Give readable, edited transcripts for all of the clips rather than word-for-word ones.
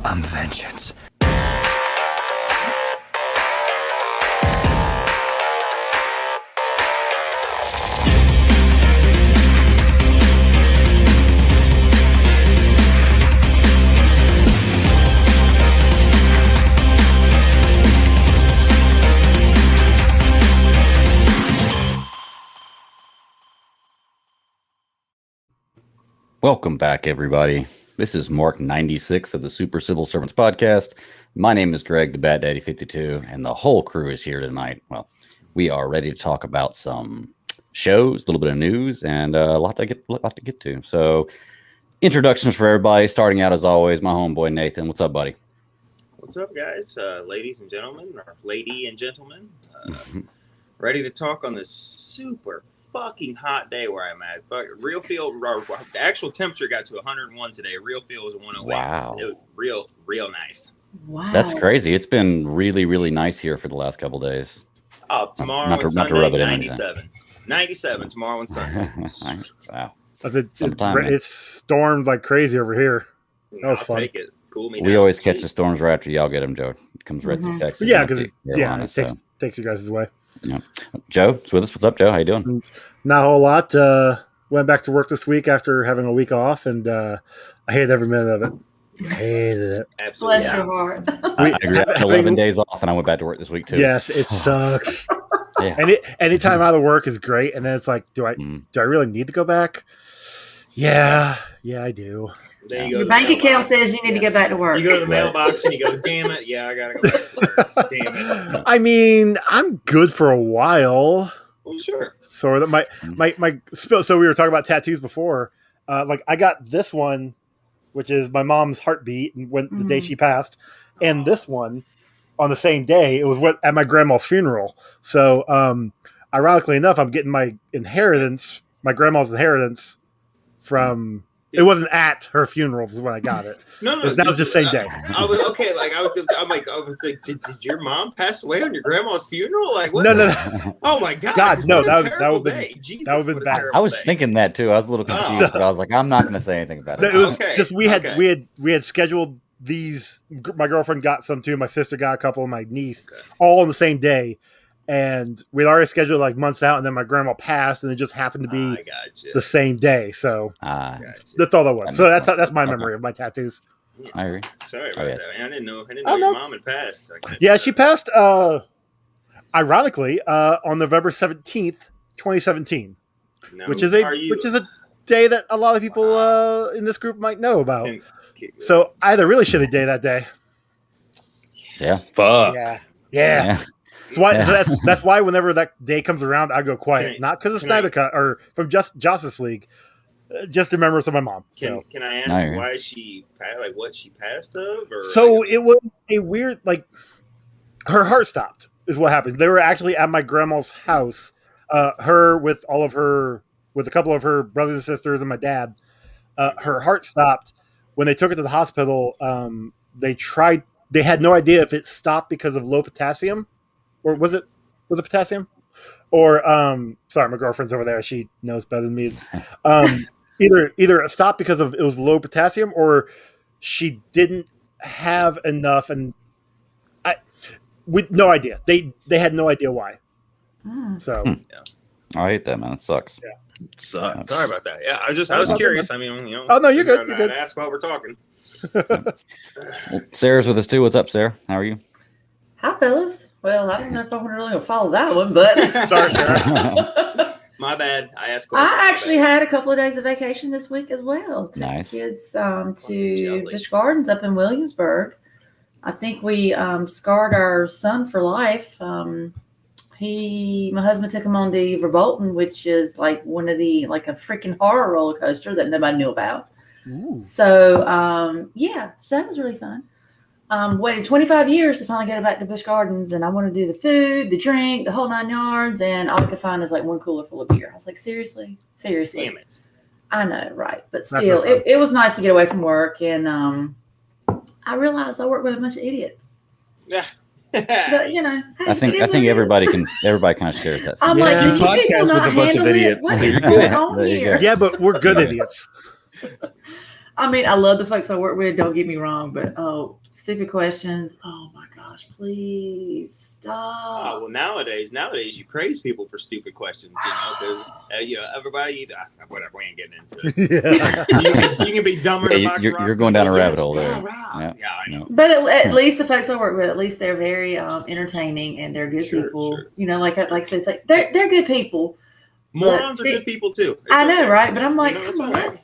I'm vengeance. Welcome back, everybody. This is Mark 96 of the Super Civil Servants podcast. My name is Greg, the Bat Daddy 52, and the whole crew is here tonight. Well, we are ready to talk about some shows, a little bit of news, and a lot to get to. So, introductions for everybody. Starting out, as always, my homeboy Nathan. What's up, buddy? What's up, guys? Ladies and gentlemen, or lady and gentlemen, ready to talk on this super fucking hot day where I'm at. Real feel, the actual temperature got to 101 today. Real feel was 108. Wow. It was real nice. Wow. That's crazy. It's been really, really nice here for the last couple of days. Oh, tomorrow Not and to Sunday, rub it in 97. 97 tomorrow and Sunday. Wow. It's stormed like crazy over here. That was fun. Take it. Cool me We down. always catch the storms right after y'all get them, Joe. It comes right through Texas. Yeah, and because up to Carolina, it takes you guys' way. Yeah. Joe, it's with us. What's up, Joe? How you doing? Not a whole lot. Went back to work this week after having a week off, and I hated every minute of it. Hated it. Absolutely. Bless your heart. I agree. I had 11 days off, and I went back to work this week too. Yes, it sucks. Yeah. And any time out of work is great, and then it's like, do I really need to go back? Yeah, I do. There you go. Your bank account says you need to get back to work. You go to the mailbox and you go, damn it. Yeah, I got to go back to work. Damn it. I mean, I'm good for a while. Well, sure. So that so we were talking about tattoos before. Like I got this one, which is my mom's heartbeat, and when the day she passed, and this one on the same day. It was at my grandma's funeral. So, ironically enough, I'm getting my grandma's inheritance from. It wasn't at her funeral is when I got it. No. That was just same day. I was okay. Like I was like, did your mom pass away on your grandma's funeral? Like what? No. Oh my God! God, no. What a That terrible would day. Jesus, that would've what been a bad. terrible I was day. thinking that too. I was a little confused, but I was like, I'm not going to say anything about it. It was Okay, just we had scheduled these. My girlfriend got some too. My sister got a couple, and my niece all on the same day. And we'd already scheduled like months out, and then my grandma passed, and it just happened to be the same day. So that's all that was. So that's my memory of my tattoos. I agree. Sorry about that. I didn't know Oh, your no. mom had passed. Yeah, she passed. Ironically, on November 17th, 2017, No, which is a day that a lot of people in this group might know about. So I had a really shitty day that day. Yeah. Fuck. Yeah. So that's why whenever that day comes around, I go quiet. Not because of Snyder Cut or from Justice League, just in remembrance of my mom. So Can I ask why she passed? Like what she passed of? Or so it was a weird, like her heart stopped is what happened. They were actually at my grandma's house. Her with a couple of her brothers and sisters and my dad. Her heart stopped when they took her to the hospital. They had no idea if it stopped because of low potassium. Or was it potassium? Or sorry, my girlfriend's over there. She knows better than me. Either it stopped because of it was low potassium, or she didn't have enough, and with no idea. They had no idea why. So I hate that, man. It sucks. Yeah. It sucks. Sorry about that. Yeah, I was curious. I mean, Oh no, you're good. You're good. Ask while we're talking. Well, Sarah's with us too. What's up, Sarah? How are you? Hi, fellas. Well, I don't know if I'm really going to follow that one, but Sorry, Sarah. My bad. I asked questions. I actually had a couple of days of vacation this week as well. Took Nice. the kids to Busch Gardens up in Williamsburg. I think we scarred our son for life. My husband took him on the Verbolten, which is like a freaking horror roller coaster that nobody knew about. Ooh. So so that was really fun. Waited 25 years to finally get back to Busch Gardens, and I want to do the food, the drink, the whole 9 yards, and all I could find is like one cooler full of beer. I was like, seriously? Damn it. I know, right? But still, it was nice to get away from work, and I realized I work with a bunch of idiots. Yeah. But hey, I think everybody kind of shares that. I'm Yeah. like, You you podcast people with not a bunch of handle it? idiots. What You're is good. going on There you here? go. Yeah, but we're good idiots. I mean, I love the folks I work with. Don't get me wrong, but stupid questions. Oh my gosh, please stop. Well, nowadays you praise people for stupid questions, because everybody, whatever. We ain't getting into it. You can be dumber than a box of rocks. You're going down a rabbit hole there. Yeah, I know. But at least the folks I work with, at least they're very entertaining and they're good people. Sure. Like I said, it's like they're good people. Morons are good people too. I know, right? But I'm like, come on,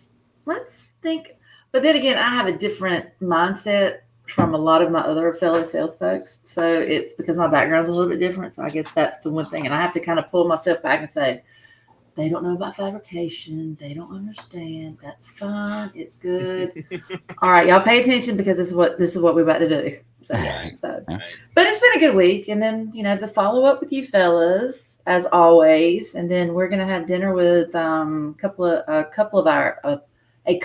let's think. But then again, I have a different mindset from a lot of my other fellow sales folks. So it's because my background's a little bit different. So I guess that's the one thing. And I have to kind of pull myself back and say, they don't know about fabrication. They don't understand. That's fine. It's good. All right, y'all pay attention because this is what we're about to do. But it's been a good week. And then, the follow up with you fellas, as always. And then we're going to have dinner with a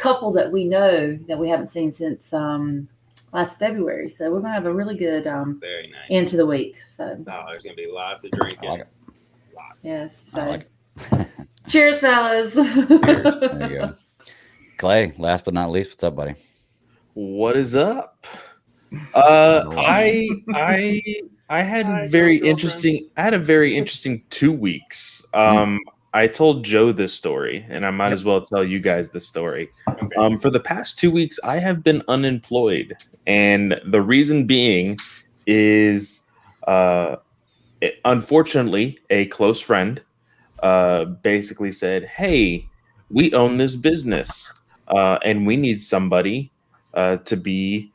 couple that we know that we haven't seen since last February. So we're going to have a really good very nice end to the week. So there's going to be lots of drinking. Like lots. Yes. So cheers, fellas. Cheers. There you go. Clay, last but not least, what's up, buddy? What is up? I had a very interesting 2 weeks. I told Joe this story, and I might as well tell you guys this story. Okay. For the past 2 weeks, I have been unemployed, and the reason being is, unfortunately, a close friend basically said, "Hey, we own this business, and we need somebody to be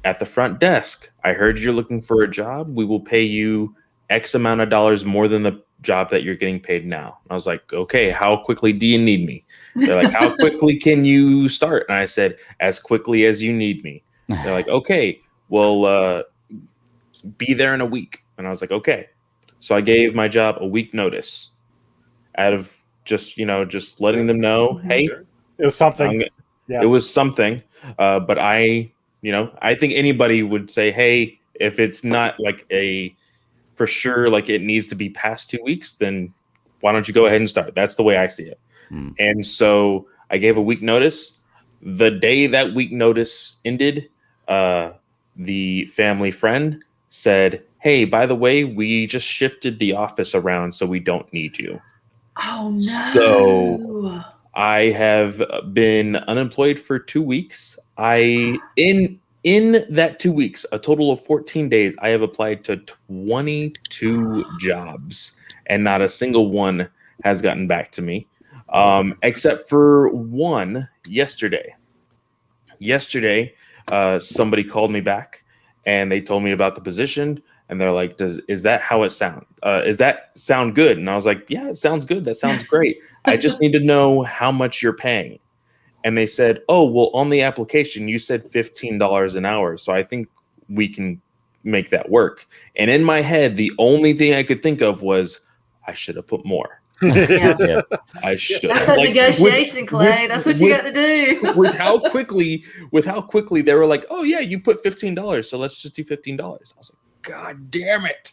at the front desk. I heard you're looking for a job. We will pay you X amount of dollars more than the job that you're getting paid now." I was like, "Okay, how quickly do you need me?" They're like, "How quickly can you start?" And I said, "As quickly as you need me." They're like, "Okay, well, be there in a week." And I was like, "Okay." So I gave my job a week notice out of just letting them know, hey, it was something. It was something. But I think anybody would say, hey, if it's not like for sure, like it needs to be past 2 weeks, then why don't you go ahead and start? That's the way I see it. And so I gave a week notice. The day that week notice ended, the family friend said, "Hey, by the way, we just shifted the office around, so we don't need you." Oh no. So I have been unemployed for 2 weeks. In that 2 weeks, a total of 14 days, I have applied to 22 jobs, and not a single one has gotten back to me, except for one yesterday. Yesterday, somebody called me back, and they told me about the position, and they're like, "Is that how it sound? Is that sound good?" And I was like, "Yeah, it sounds good. That sounds great. I just need to know how much you're paying." And they said, "Oh, well, on the application, you said $15 an hour. So I think we can make that work." And in my head, the only thing I could think of was, I should have put more. Yeah. I should. That's a negotiation, Clay. That's what you got to do. with how quickly they were like, "Oh yeah, you put $15, so let's just do $15." I was like, God damn it.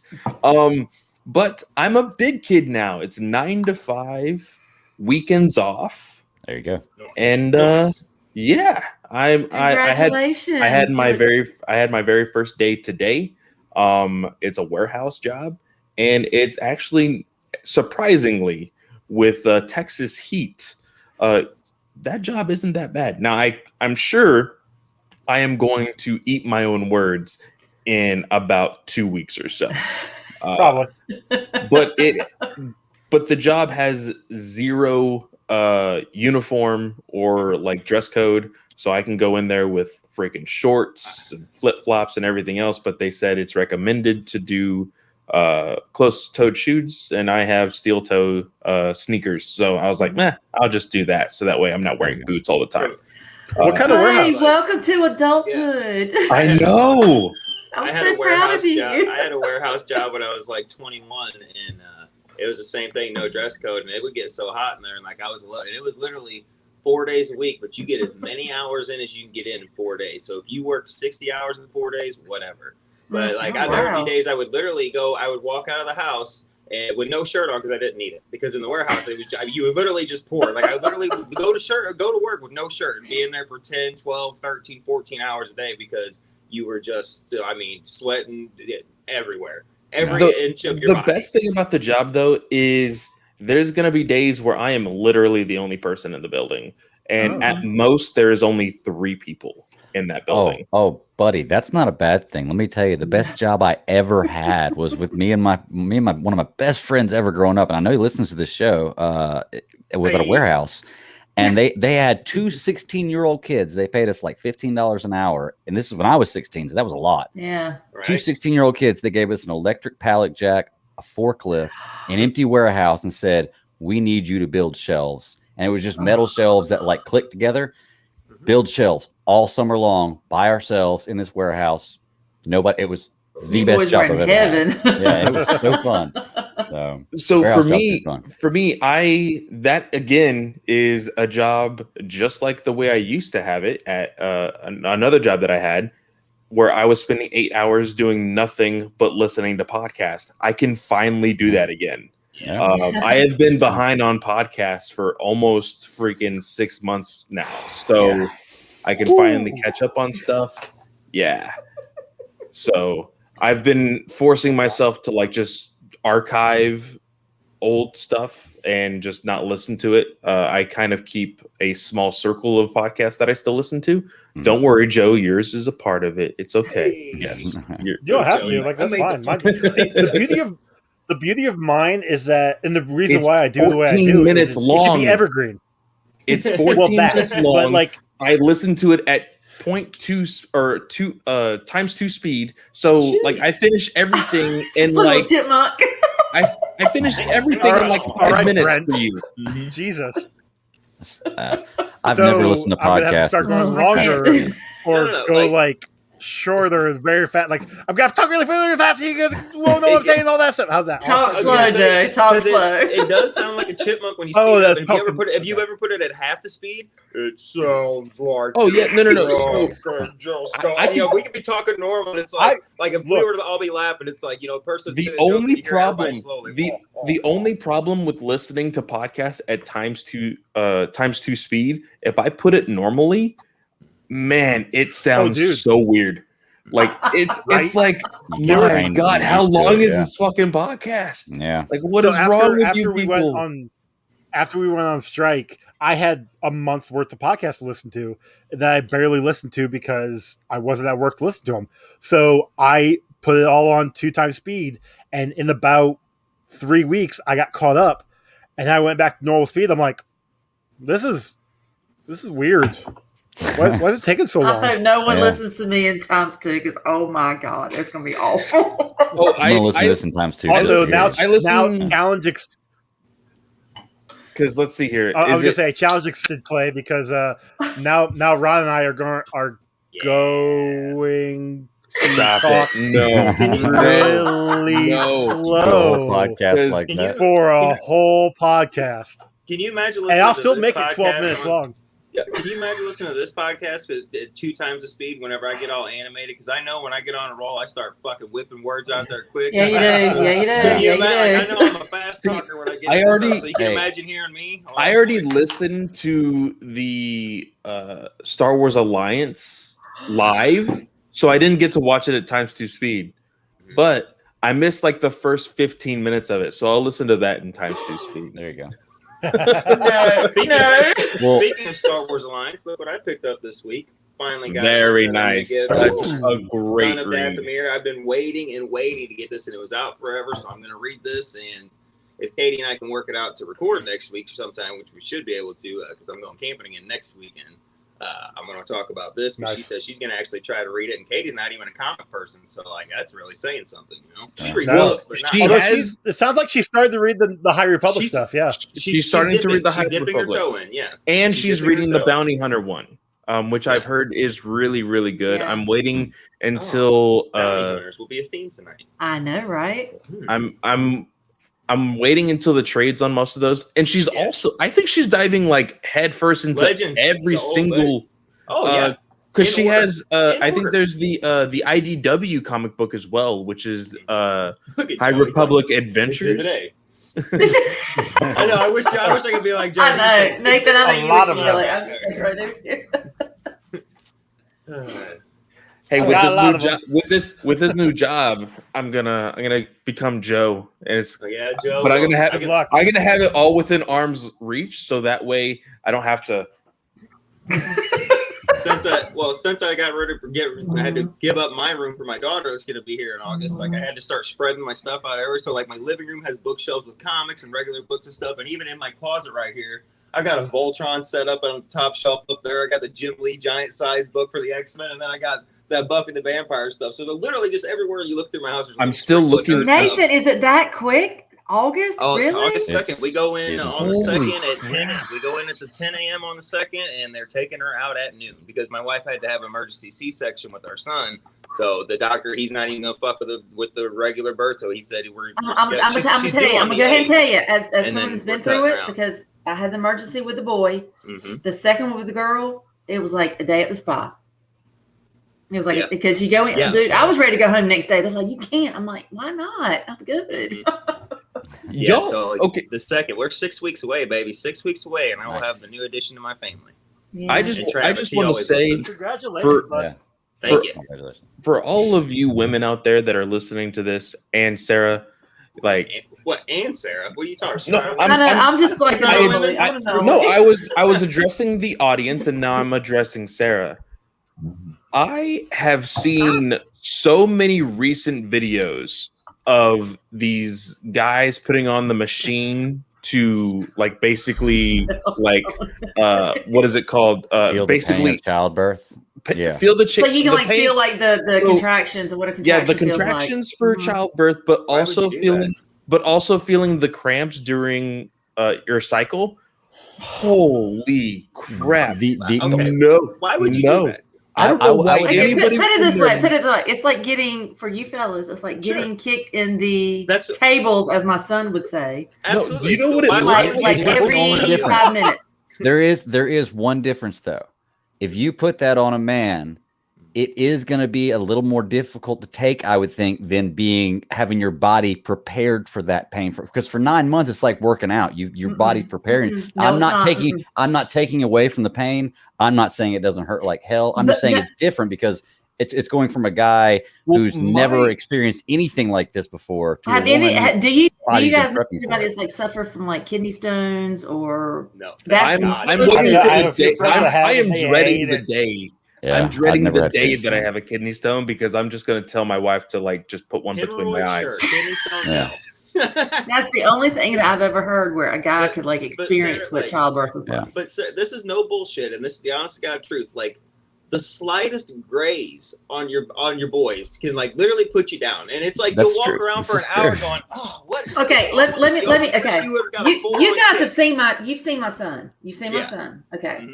But I'm a big kid now. It's 9 to 5, weekends off. There you go. And yeah, I had my very first day today. It's a warehouse job, and it's actually surprisingly with Texas heat, that job isn't that bad. Now I'm sure I am going to eat my own words in about 2 weeks or so. Probably. But the job has zero uniform or like dress code, so I can go in there with freaking shorts and flip-flops and everything else, but they said it's recommended to do closed-toed shoes, and I have steel-toe sneakers, so I was like, I'll just do that, so that way I'm not wearing boots all the time. What kind of warehouse? Welcome to adulthood. Yeah. I know. I'm so proud of you. I had a warehouse job when I was like 21, and it was the same thing, no dress code, and it would get so hot in there, and like I was alone, and it was literally 4 days a week, but you get as many hours in as you can get in 4 days. So if you work 60 hours in 4 days, whatever. But like there would be days I would literally go, I would walk out of the house, and with no shirt on because I didn't need it. Because in the warehouse, you would literally just pour. Like I literally would go to work with no shirt and be in there for 10, 12, 13, 14 hours a day because you were just, sweating everywhere. Every inch of your body. The best thing about the job, though, is there's going to be days where I am literally the only person in the building. And at most, there is only 3 people in that building. Oh, buddy, that's not a bad thing. Let me tell you, the best job I ever had was with me and my one of my best friends ever growing up. And I know he listens to this show. It was at a warehouse. And they had 2 16-year-old kids. They paid us like $15 an hour. And this is when I was 16, so that was a lot. Yeah. Right? 2 16-year-old kids. They gave us an electric pallet jack, a forklift, an empty warehouse, and said, we need you to build shelves. And it was just metal shelves that like clicked together. Build shelves all summer long by ourselves in this warehouse. Nobody. It was the best job I've ever had. Yeah, it was so fun. So for me, that again is a job just like the way I used to have it at another job that I had, where I was spending 8 hours doing nothing but listening to podcasts. I can finally do that again. Yes. I have been behind on podcasts for almost freaking 6 months now, so I can finally catch up on stuff. Yeah. So I've been forcing myself to like just archive old stuff and just not listen to it. I kind of keep a small circle of podcasts that I still listen to. Don't worry, Joe, yours is a part of it. It's okay. Hey. Yes. You don't have to. Like, that's fine. The beauty of mine is that, and the reason why I do the way I do minutes is long. It can be evergreen. It's 14 minutes long. But like, I listen to it at 0.2 or 2 times 2 speed. So like I finish everything in like chipmunk. I finished everything in like 5 minutes Brent. for you. Jesus. I've never listened to I'm gonna have to podcasts. start going longer or go like shorter, very fast. Like I'm gonna talk really fast. You won't know what I'm saying. All that stuff. How's that? Talk slow, Joe. Talk slow. It does sound like a chipmunk when you speed up. If you ever put it at half the speed, it sounds like. Oh yeah, no. We could be talking normal. And it's like if we were to all be laughing, it's like person. The only problem with listening to podcasts at times 2 speed, if I put it normally, man, it sounds so weird. Like it's like, my God, how long is this fucking podcast? Yeah. Like what is wrong with you people? After we went on strike, I had a month's worth of podcasts to listen to that I barely listened to because I wasn't at work to listen to them. So I put it all on 2 times speed, and in about 3 weeks, I got caught up, and I went back to normal speed. I'm like, this is weird. Why is it taking so long? I hope no one listens to me in times 2 because oh my God, it's gonna be awful. I'm gonna listen to this in times 2. Also, now listen challenge. Because let's see here. I was gonna say challenge should play because now Ron and I are going to talk really slow podcast like that for a whole podcast. Can you imagine? And I'll still make it 12 minutes long. Yeah. Can you imagine listening to this podcast at 2 times the speed whenever I get all animated? Because I know when I get on a roll, I start fucking whipping words out there quick. Yeah, you do. Can you imagine? I know I'm a fast talker when I get so you can imagine hearing me. I already listened to the Star Wars Alliance live, so I didn't get to watch it at times 2 speed. But I missed like the first 15 minutes of it, so I'll listen to that in times 2 speed. There you go. Speaking of Star Wars Alliance, look what I picked up this week. Finally got very nice. Such a great read. I've been waiting to get this, and it was out forever. So I'm going to read this, and if Katie and I can work it out to record next week or sometime, which we should be able to, because I'm going camping again next weekend. I'm going to talk about this. But She says she's going to actually try to read it, and Katie's not even a comic person, so like that's really saying something, She reads books, but not. It sounds like she started to read the High Republic stuff. Yeah, she's starting to read the High Republic. Her toe in, yeah, and she's reading the Bounty Hunter one, which I've heard is really, really good. Yeah. I'm waiting until Bounty Hunters will be a theme tonight. I know, right? I'm waiting until the trades on most of those, and she's also. I think she's diving like headfirst into Legends, every single Because In she order. has, In I think order. there's the IDW comic book as well, which is Look at High Joe, he's Republic like, Adventures. Exhibit A. I know. I wish I could be like Joe. I know, Nathan. I a know you lot wish of you them. like. I'm just like right over here. Hey, I with got this a lot new of them. job, with this new job, I'm gonna become Joe, and it's. Yeah, Joe. But I'm gonna have Good luck. it all within arm's reach, so that way I don't have to. Since I got ready I had to give up my room for my daughter that's going to be here in August. Like I had to start spreading my stuff out everywhere. So like my living room has bookshelves with comics and regular books and stuff. And even in my closet right here, I got a Voltron set up on the top shelf up there. I got the Jim Lee giant size book for the X-Men, and then I got that Buffy the Vampire stuff. So they're literally just everywhere you look through my house. I'm still looking. Nathan, is it that quick? August? Oh, really? August 2nd. We go in on the Holy 2nd at 10. We go in at the 10 a.m. on the 2nd, and they're taking her out at noon because my wife had to have emergency C-section with our son. So the doctor, he's not even gonna fuck with the regular birth. So he said I'm gonna tell you. I'm gonna go ahead and tell you, as someone who's been through it, because I had the emergency with the boy. Mm-hmm. The second one with the girl, it was like a day at the spa. It was like because you go in, dude. I was ready to go home the next day. They're like, "You can't." I'm like, "Why not? I'm good." Mm-hmm. Yeah, so okay. The second, we're 6 weeks away, baby. 6 weeks away, and I will have the new addition to my family. Yeah. I just want to say, congratulations, thank you. For all of you women out there that are listening to this, and Sarah, like what? And Sarah, what are you talking no, about? I'm just like I was addressing the audience, and now I'm addressing Sarah. I have seen so many recent videos of these guys putting on the machine to like basically like what is it called? Basically childbirth. Feel the so you can like pain. Feel like the contractions and what a contraction the contractions feels like. For childbirth, but also feeling the cramps during your cycle. Holy crap! No, why would you do that? I don't know why anybody. Put it this way. It's like getting for you fellas. It's like getting kicked in the tables, as my son would say. Absolutely. No, do you know what it looks like every 5 minutes? There is one difference though. If you put that on a man, it is going to be a little more difficult to take, I would think, than having your body prepared for that pain. Because for 9 months, it's like working out. Your body's preparing. No, I'm not taking away from the pain. I'm not saying it doesn't hurt like hell. I'm just saying it's different because it's going from a guy who's never experienced anything like this before. To do you guys know anybody that's like suffer from like kidney stones or no? I am dreading the day. Yeah, I'm dreading the day that I have a kidney stone because I'm just going to tell my wife to like just put one between my eyes. Kidney stone, no. That's the only thing that I've ever heard where a guy could like experience what childbirth is like. But sir, this is no bullshit, and this is the honest to God truth. Like the slightest graze on your boys can like literally put you down, and it's like you'll walk around for an hour going, "Oh, what?" Okay, let me. Okay, you guys have seen you've seen my son. You've seen my son. Okay,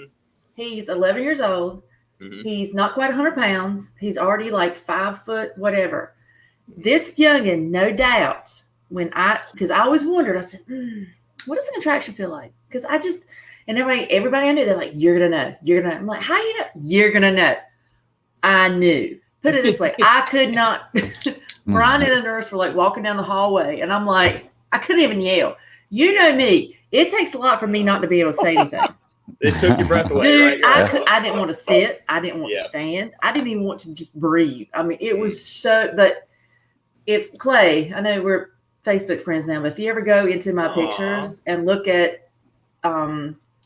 he's 11 years old. He's not quite 100 pounds. He's already like 5 foot, whatever. This youngin', no doubt, because I always wondered, I said, what does an contraction feel like? Because and everybody I knew, they're like, you're going to know. I'm like, how you know? You're going to know. I knew. Put it this way. I could not. Brian and the nurse were like walking down the hallway, and I'm like, I couldn't even yell. You know me. It takes a lot for me not to be able to say anything. It took your breath away, dude, right? I didn't want to sit. I didn't want to stand. I didn't even want to just breathe. I mean, it was so. But if Clay, I know we're Facebook friends now, but if you ever go into my pictures and look at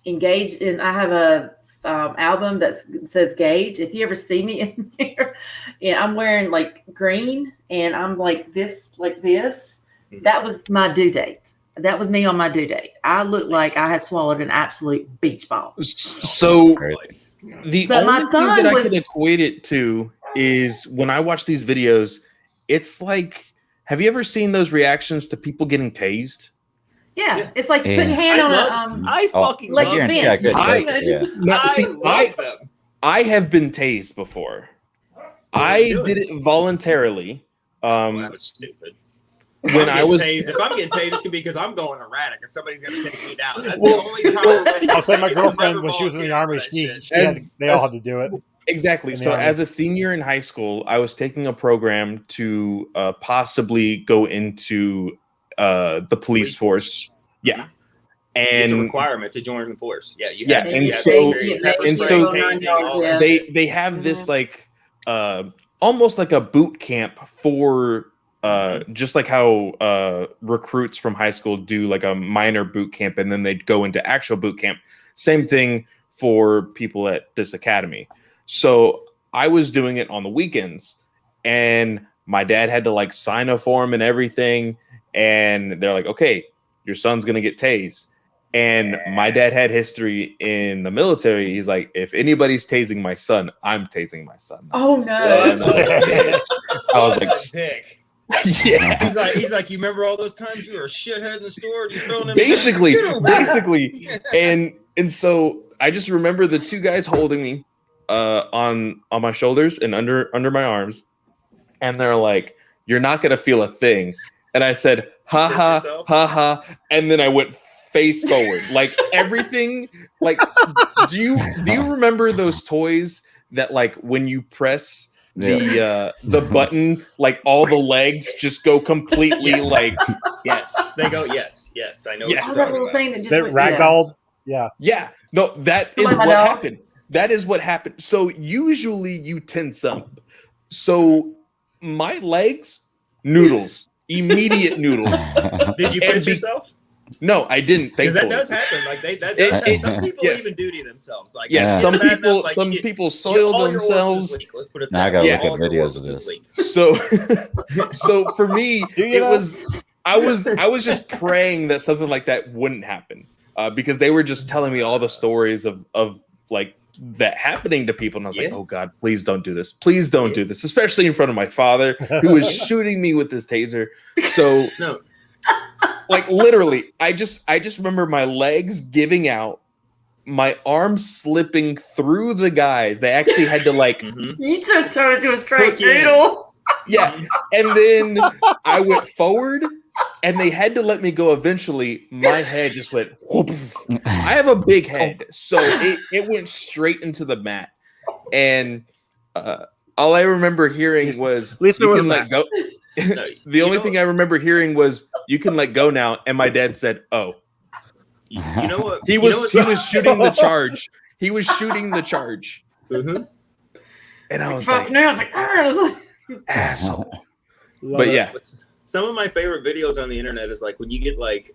Engage, and I have a album that says Gage. If you ever see me in there, I'm wearing like green, and I'm like this. That was my due date. That was me on my due date. I looked like I had swallowed an absolute beach ball. So the only thing that I can equate it to is when I watch these videos, it's like, have you ever seen those reactions to people getting tased? Yeah, it's like putting your hand on I fucking love them. I have been tased before. I did it voluntarily. That was stupid. When I was tased, if I'm getting tased, it's gonna be because I'm going erratic and somebody's gonna take me down. That's the only problem. I'll say my girlfriend when she was in the army, they all had to do it. Exactly. So as a senior in high school, I was taking a program to possibly go into the police force. Yeah. And it's a requirement to join the force. Yeah, you yeah, have, and you so they have this like almost like a boot camp for just like how recruits from high school do like a minor boot camp and then they'd go into actual boot camp. Same thing for people at this academy. So I was doing it on the weekends and my dad had to like sign a form and everything. And they're like, okay, your son's going to get tased. And my dad had history in the military. He's like, if anybody's tasing my son, I'm tasing my son. Oh no! I was like, dick. Yeah. He's like, you remember all those times you were a shithead in the store? You throwing them basically. And so I just remember the two guys holding me on my shoulders and under my arms, and they're like, "You're not gonna feel a thing." And I said, "Ha ha ha ha," and then I went face forward, like everything. Like, do you remember those toys that like when you press the button, like all the legs just go completely like yes, they go yes, I know. Yes, that little thing that just ragdolled. Yeah. No, that is what happened. That is what happened. So usually you tense up. So my legs, noodles, immediate noodles. Did you piss yourself? No, I didn't. Because that does happen. Like some people even do to themselves. Like some people soil themselves. Let's put it now I gotta look at videos of this. So for me, it was I was just praying that something like that wouldn't happen. Because they were just telling me all the stories of like that happening to people. And I was like, oh God, please don't do this. Please don't do this. Especially in front of my father who was shooting me with this taser. So no, like literally, I just remember my legs giving out, my arms slipping through the guys. They actually had to like you just turned into a straight noodle. Yeah. And then I went forward. And they had to let me go eventually. My head just went whoop. I have a big head, so it went straight into the mat. And all I remember hearing was you can let go. The only thing I remember hearing was you can let go now. And my dad said, "Oh, you know what? He was shooting the charge. He was shooting the charge." And I was like, asshole. But yeah. Some of my favorite videos on the internet is like when you get like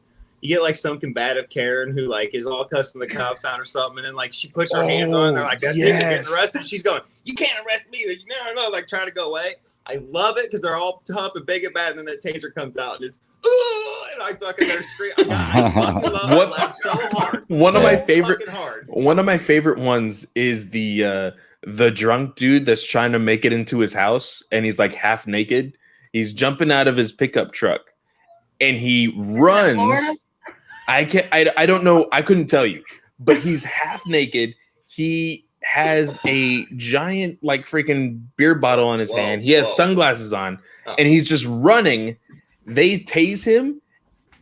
some combative Karen who like is all cussing the cops out or something, and then like she puts her hands on and they're like, that's it, you're getting arrested. She's going, you can't arrest me. Like, no, like trying to go away. I love it because they're all tough and big and bad, and then that taser comes out and it's and I fucking they're screaming. I fucking love it. I laugh so hard. One of my favorite ones is the drunk dude that's trying to make it into his house and he's like half naked. He's jumping out of his pickup truck and he runs. I don't know. I couldn't tell you, but he's half naked. He has a giant like freaking beer bottle on his hand. He has sunglasses on and he's just running. They tase him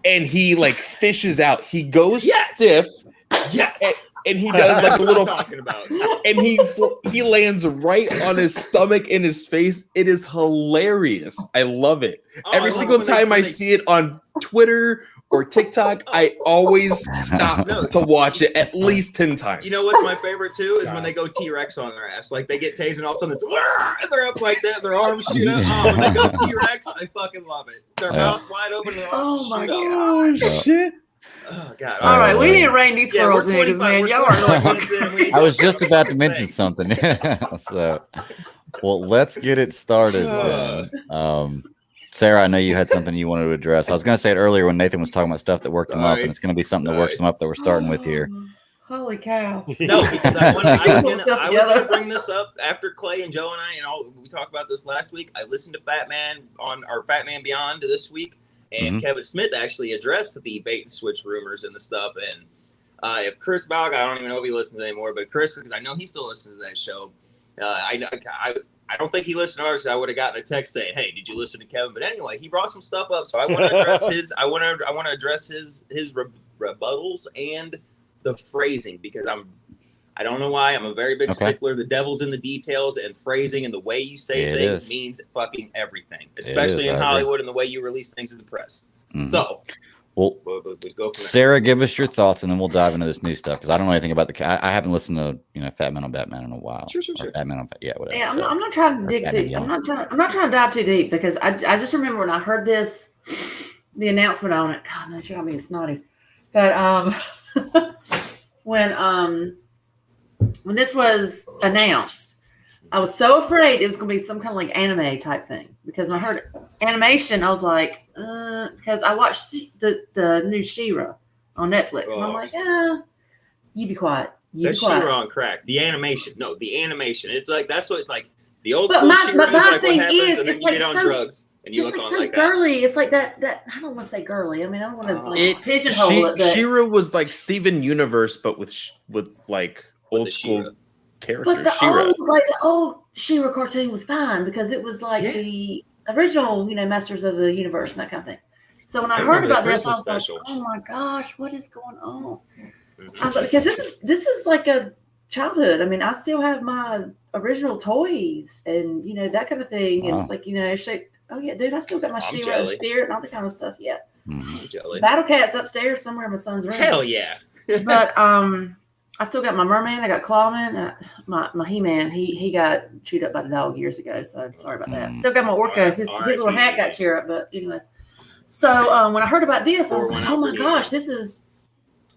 and he like fishes out. He goes stiff. Yes. And he does like a little talking about, and he lands right on his stomach and his face. It is hilarious. I love it. Every single time I see it on Twitter or TikTok, I always stop to watch it at least 10 times. You know what's my favorite too is when they go T-Rex on their ass. Like they get tased and all of a sudden it's and they're up like that, their arms shoot up. Oh, when they go T-Rex, I fucking love it. Their mouths wide open, their arms shoot up. Oh shit. Oh God! All right, we need to rein these girls in, man. Y'all are like I was just about to mention something. So, well, let's get it started. Sarah, I know you had something you wanted to address. I was going to say it earlier when Nathan was talking about stuff that worked him up, and it's going to be something that works them up that we're starting with here. Holy cow! No, because I was going to bring this up after Clay and Joe and I, and we talked about this last week. I listened to Fat Man on our Fat Man Beyond this week. And Kevin Smith actually addressed the bait and switch rumors and the stuff. And if Chris Balg, I don't even know if he listens anymore, but Chris, because I know he still listens to that show. I don't think he listened to ours. So I would have gotten a text saying, "Hey, did you listen to Kevin?" But anyway, he brought some stuff up, so I want to address his. I want to address his rebuttals and the phrasing because I don't know why. I'm a very big stickler. The devil's in the details, and phrasing and the way you say things means fucking everything, especially in Hollywood and the way you release things in the press. Mm-hmm. So, well, go Sarah, give us your thoughts, and then we'll dive into this new stuff because I don't know anything about I haven't listened to Fat Man on Batman in a while. Sure. Batman on whatever. Yeah, I'm not trying to dig too. I'm not trying to dive too deep because I just remember when I heard the announcement on it. God, no, you're being snotty. But when this was announced, I was so afraid it was going to be some kind of like anime type thing because when I heard animation, I was like, because I watched the new She-Ra on Netflix, and I'm like, you be quiet. That's She-Ra on crack. The animation, it's like that's what like the old school She-Ra is like thing what happens, and then you get on drugs. And you it's look like on so like girly. It's like that. I don't want to say girly. I mean, I don't want to pigeonhole it. But She-Ra was like Steven Universe, but with like old school characters. But the old She-Ra cartoon was fine because it was like the original, Masters of the Universe and that kind of thing. So when I heard about this, I was like, oh my gosh, what is going on? I was like, because this is like a childhood. I mean, I still have my original toys and that kind of thing. Wow. And it's like oh yeah, dude, I still got my She-Ra and Spirit and all that kind of stuff. Yeah. Battle Cat's upstairs somewhere in my son's room. Hell yeah. But I still got my merman. I got Clawman. My He-Man. He got chewed up by the dog years ago. So sorry about that. Still got my Orca. His little hat got chewed up. But anyways, so when I heard about this, I was like, oh my gosh, this is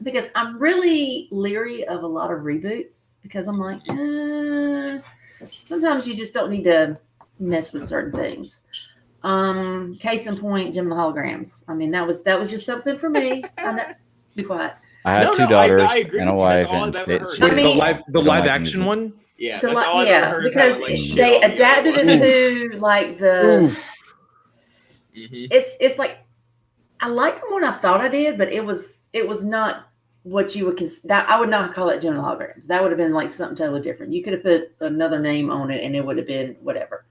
because I'm really leery of a lot of reboots because I'm like, sometimes you just don't need to mess with certain things. Case in point, Jim and the Holograms. I mean, that was just something for me. Be quiet. I have two daughters and a wife. The live action one? Yeah, that's all I've ever heard. Because they adapted it to like the. It's like I liked them when I thought I did, but it was not what you would consider. I would not call it Jim and the Holograms. That would have been like something totally different. You could have put another name on it, and it would have been whatever.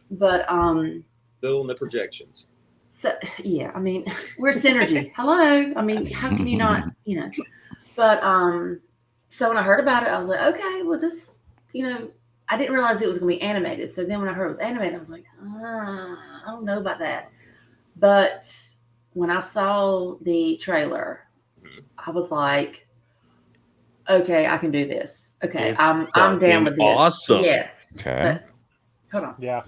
But Bill and the projections. So yeah, I mean, we're synergy. Hello. I mean, how can you not, But so when I heard about it, I was like, okay, well, this, I didn't realize it was going to be animated. So then when I heard it was animated, I was like, I don't know about that. But when I saw the trailer, I was like, okay, I can do this. Okay, I'm down with this. Awesome. Yes. Okay. But, hold on. Yeah.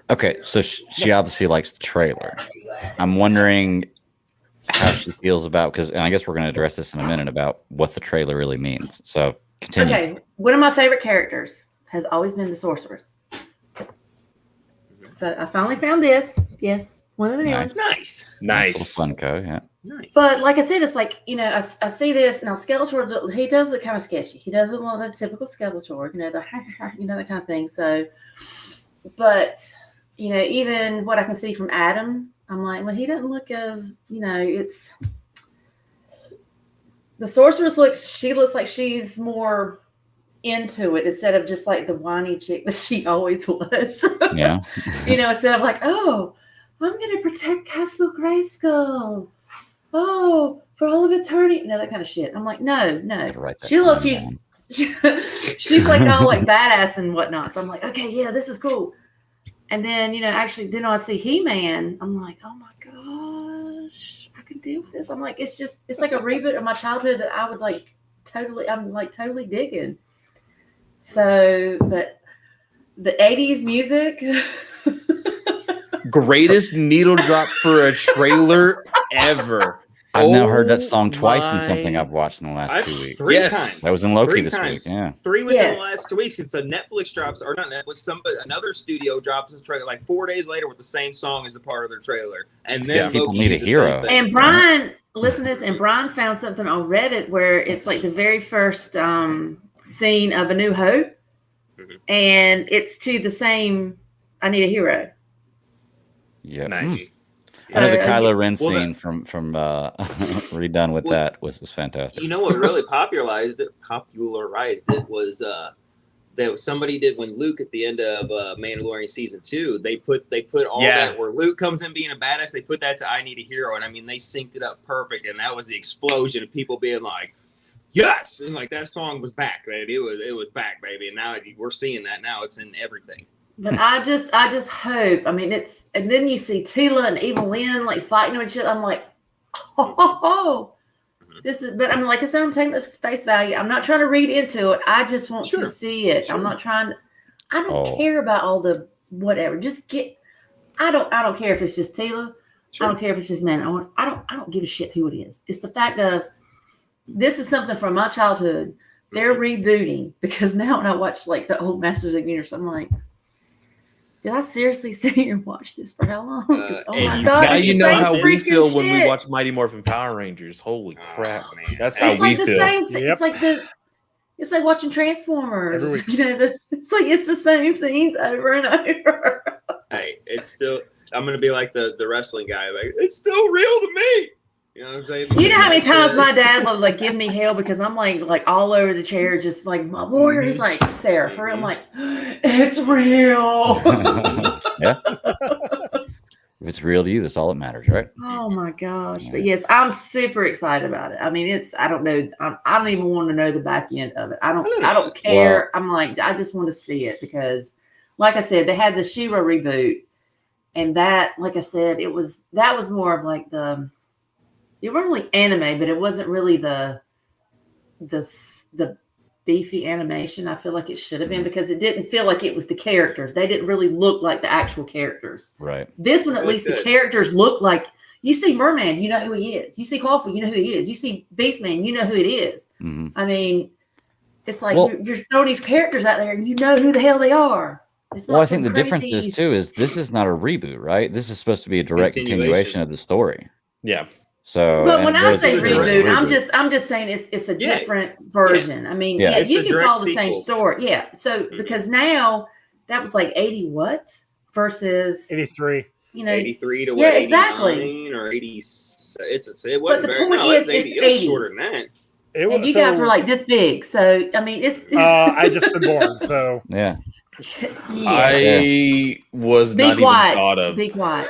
Okay, so she obviously likes the trailer. I'm wondering how she feels about and I guess we're going to address this in a minute about what the trailer really means. So continue. Okay, one of my favorite characters has always been the sorceress. So I finally found this. Yes, one of the new ones. Nice. Funko, yeah. Nice. But like I said, it's like I see this now. Skeletor, he does it kind of sketchy. He doesn't want a typical Skeletor, that kind of thing. So, but. Even what I can see from Adam, I'm like, well, he doesn't look as, it's the sorceress she looks like she's more into it instead of just like the whiny chick that she always was. Yeah. Instead of like, oh, I'm going to protect Castle Grayskull. Oh, for all of eternity. That kind of shit. I'm like, no. She looks, she's like all like badass and whatnot. So I'm like, okay, yeah, this is cool. And then, actually, then I see He-Man. I'm like, oh my gosh, I can deal with this. I'm like, it's like a reboot of my childhood that I would totally digging. So, but the 80s music. Greatest needle drop for a trailer ever. I've now heard that song twice in something I've watched in the last 2 weeks. Three times. That was in Loki this week. Yeah. 3 within the last 2 weeks. So Netflix drops, or not Netflix, another studio drops a trailer like 4 days later with the same song as the part of their trailer. And then people Loki need a hero. And Brian, listen to this, and Brian found something on Reddit where it's like the very first scene of A New Hope. And it's to the same I Need a Hero. Yeah. Nice. I know the Kylo Ren scene from redone with that was fantastic. You know what really popularized it was that somebody did when Luke at the end of Mandalorian season 2. They put all that where Luke comes in being a badass. They put that to I Need a Hero, and I mean they synced it up perfect, and that was the explosion of people being like, yes, and like that song was back, baby. It was back, baby, and now we're seeing that now. It's in everything. But I just hope. I mean, it's, and then you see Tila and Evil Lynn like fighting with each other. I'm like, oh, this is. But I'm like I said, I'm taking this face value. I'm not trying to read into it. I just want to see it. I'm not trying to. I don't care about all the whatever. Just get. I don't care if it's just Tila. I don't care if it's just man. I don't give a shit who it is. It's the fact of this is something from my childhood. They're rebooting because now when I watch like the old Masters of the Universe, I'm like, did I seriously sit here and watch this for how long? Oh my god! Now you know how we feel when we shit. watch Mighty Morphin Power Rangers. Holy crap, man! That's It's how like we the feel. same. It's like it's like watching Transformers. You know, it's the same scenes over and over. Hey, it's still. I'm gonna be like the wrestling guy. Like it's still real to me. You know what I'm saying? You know how many times my dad would like give me hell because I'm like all over the chair, just like my warrior. He's like, Sarah, for real. I'm like, it's real. Yeah. If it's real to you, that's all that matters, right? Oh my gosh! But yes, I'm super excited about it. I mean, I don't know. I don't even want to know the back end of it. I don't care. Well, I'm like, I just want to see it because, like I said, they had the She-Ra reboot, and that, like I said, that was more of like it wasn't really anime, but it wasn't really the beefy animation I feel like it should have been because it didn't feel like it was the characters. They didn't really look like the actual characters. Right. This one, at least the characters look like, you see Merman, you know who he is. You see Clawfoot, you know who he is. You see Beastman, you know who it is. Mm-hmm. I mean, it's like you're throwing these characters out there and you know who the hell they are. Well, I think the difference is too is this is not a reboot, right? This is supposed to be a direct continuation of the story. Yeah. So, but when I say reboot, I'm just saying it's a different version. Yeah. I mean, you can follow the same story. Yeah. So because now that was like 80 what versus 83. You know, 83 to what, exactly, or 80. It wasn't but the very. Point No, is, it's 80. It was shorter than that. And you guys were like this big, so I mean, it's. I just been born, so yeah. I was Be not quiet. even thought of. Be quiet.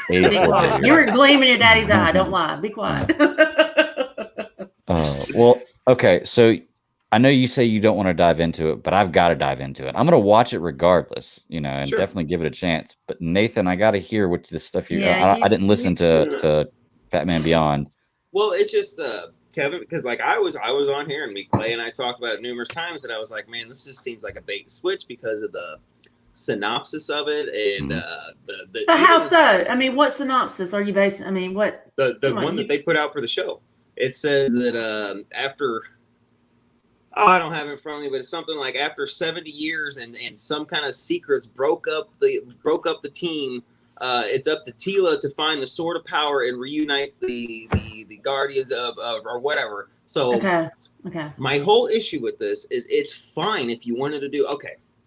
Be quiet. You were gleaming in Daddy's eye. Don't lie. Be quiet. Well, okay. So I know you say you don't want to dive into it, but I've got to dive into it. I'm going to watch it regardless, you know, and definitely give it a chance. But Nathan, I got to hear what this stuff you. I didn't listen to Fat Man Beyond. Well, it's just Kevin, because like I was on here and Clay and I talked about it numerous times, and I was like, man, this just seems like a bait and switch because of the synopsis of it and But how so? I mean, what synopsis are you basing? I mean, what the one that they put out for the show? It says that after. Oh, I don't have it in front of me, but it's something like after 70 years and some kind of secrets broke up the team. It's up to Tila to find the sword of power and reunite the Guardians of or whatever. So okay. My whole issue with this is it's fine if you wanted to do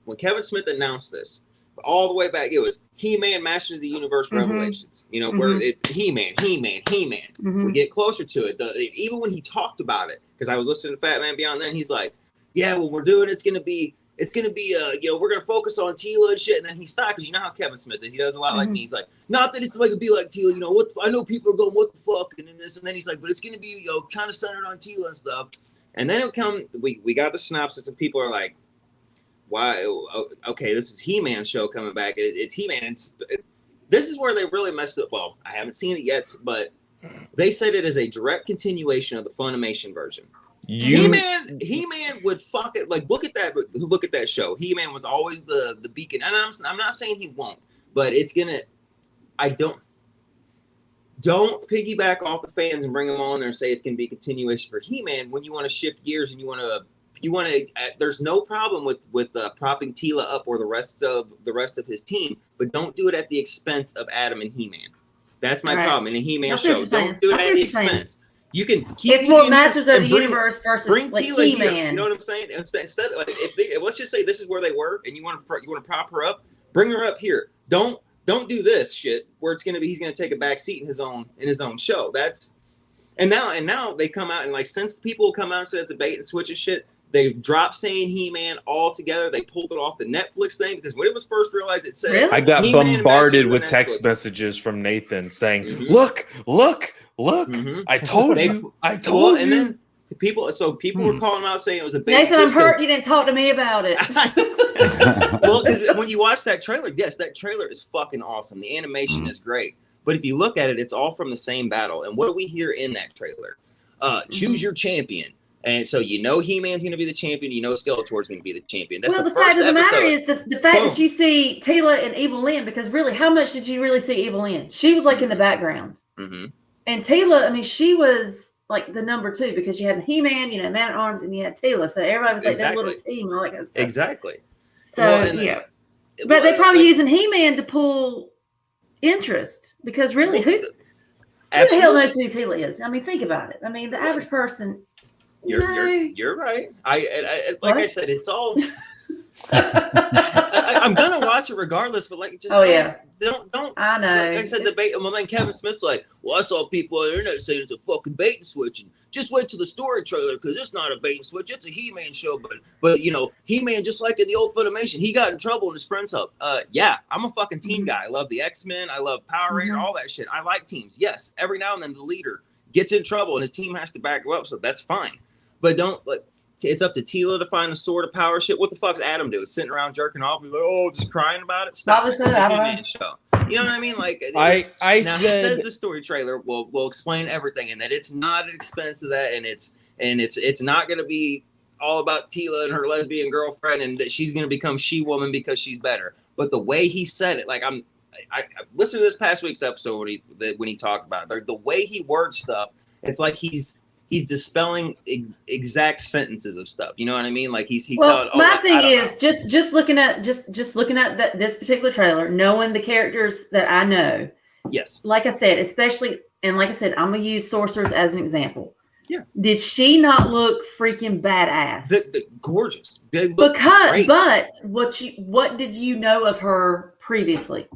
when Kevin Smith announced this all the way back, it was He-Man Masters of the Universe Revelations. You know, where it's He-Man. We get closer to it. Even when he talked about it, because I was listening to Fat Man Beyond then, he's like, yeah, well, we're doing it's gonna be you know, we're gonna focus on Tila and shit, and then he stopped because you know how Kevin Smith is. He does a lot like me. He's like, not that it's like to be like Tila, you know, I know people are going, what the fuck, and then this, and then he's like, but it's gonna be, you know, kind of centered on Tila and stuff. And then we got the synopsis, and people are like, why? Okay, this is He-Man show coming back. It's He-Man. This is where they really messed up. Well, I haven't seen it yet, but they said it is a direct continuation of the Funimation version. He-Man would fuck it. Like, look at that show. He-Man was always the beacon. And I'm not saying he won't, but it's gonna. Don't piggyback off the fans and bring them on there and say it's gonna be a continuation for He-Man when you want to shift gears and you want to. There's no problem with propping Tila up or the rest of his team, but don't do it at the expense of Adam and He-Man. That's my problem in a He-Man show. Don't do it at the expense. You can keep it's more Masters of the Universe versus bring like Tila He-Man. here. You know what I'm saying? Instead, like let's just say this is where they were, and you want to prop her up, bring her up here. Don't do this shit where he's gonna take a back seat in his own show. And now they come out and like since people come out and said it's a bait and switch and shit. They've dropped saying He-Man altogether. They pulled it off the Netflix thing because when it was first realized, it said really? I got He-Man bombarded with Netflix. text messages from Nathan saying, "Look! I told you! I told you!" And then People were calling him out saying it was a bait. Nathan, I'm hurt you didn't talk to me about it. Well, because when you watch that trailer, yes, that trailer is fucking awesome. The animation is great. But if you look at it, it's all from the same battle. And what do we hear in that trailer? Choose your champion. And so He-Man's going to be the champion. Skeletor's going to be the champion. That's the fact of the matter is the fact that you see Tila and Evil Lynn, because really, how much did you really see Evil Lynn? She was like in the background. Mm-hmm. And Tila, I mean, she was like the number 2 because you had the He-Man, Man at Arms, and you had Tila. So everybody was like that little team and all that kind of stuff. Exactly. So, But they're probably using He-Man to pull interest because really, who the hell knows who Tila is? I mean, think about it. I mean, the average person. You're right. I said, it's all. I'm gonna watch it regardless, but don't. I know. Like I said, debate. Well, then Kevin Smith's like, well, I saw people on the internet saying it's a fucking bait and switch, and just wait till the story trailer because it's not a bait and switch. It's a He-Man show, but He-Man, just like in the old Funimation, he got in trouble in his friend's help. I'm a fucking team guy. I love the X-Men. I love Power Ranger, all that shit. I like teams. Yes, every now and then the leader gets in trouble and his team has to back him up, so that's fine. But don't it's up to Tila to find the sword of power shit. What the fuck does Adam do? Sitting around jerking off, be like, just crying about it? Stop. It's a He-Man show. You know what I mean? Like he says the story trailer will explain everything, and that it's not an expense of that, and it's not going to be all about Tila and her lesbian girlfriend, and that she's going to become She-Woman because she's better. But the way he said it, like I listened to this past week's episode when he talked about it. The way he words stuff, it's like he's dispelling exact sentences of stuff. You know what I mean? Like he's telling. My thing is just looking at this particular trailer, knowing the characters that I know. Yes. Like I said, I'm gonna use Sorcerers as an example. Yeah. Did she not look freaking badass? Gorgeous. They look great. But what did you know of her previously?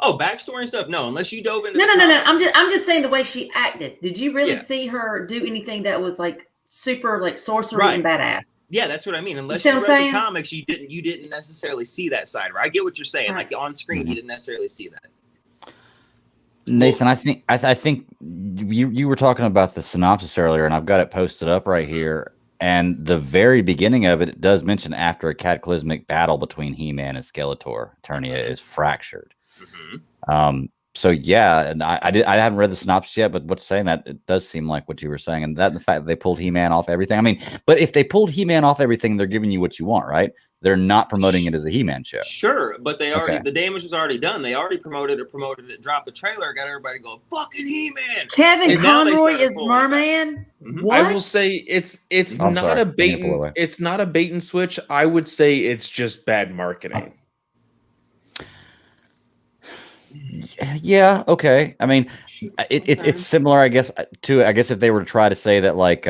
Oh, backstory and stuff? No, unless you dove into. No. I'm just saying the way she acted. Did you really see her do anything that was like super like sorcery and badass? Yeah, that's what I mean. Unless you read the comics, you didn't necessarily see that side. Right? I get what you're saying. Right. Like on screen, you didn't necessarily see that. Nathan, I think you were talking about the synopsis earlier, and I've got it posted up right here. And the very beginning of it does mention after a cataclysmic battle between He-Man and Skeletor, Eternia is fractured. Mm-hmm. So yeah, and I haven't read the synopsis yet, but what's saying that it does seem like what you were saying, and that the fact that they pulled He-Man off everything. I mean, but if they pulled He-Man off everything, they're giving you what you want, right? They're not promoting it as a He-Man show. Sure, but the damage was already done. They already promoted it, dropped the trailer, got everybody going, fucking He-Man. Kevin Conroy is Merman. Mm-hmm. I will say it's not a bait and switch. I would say it's just bad marketing. Yeah, okay. I mean, it's similar, I guess, if they were to try to say that like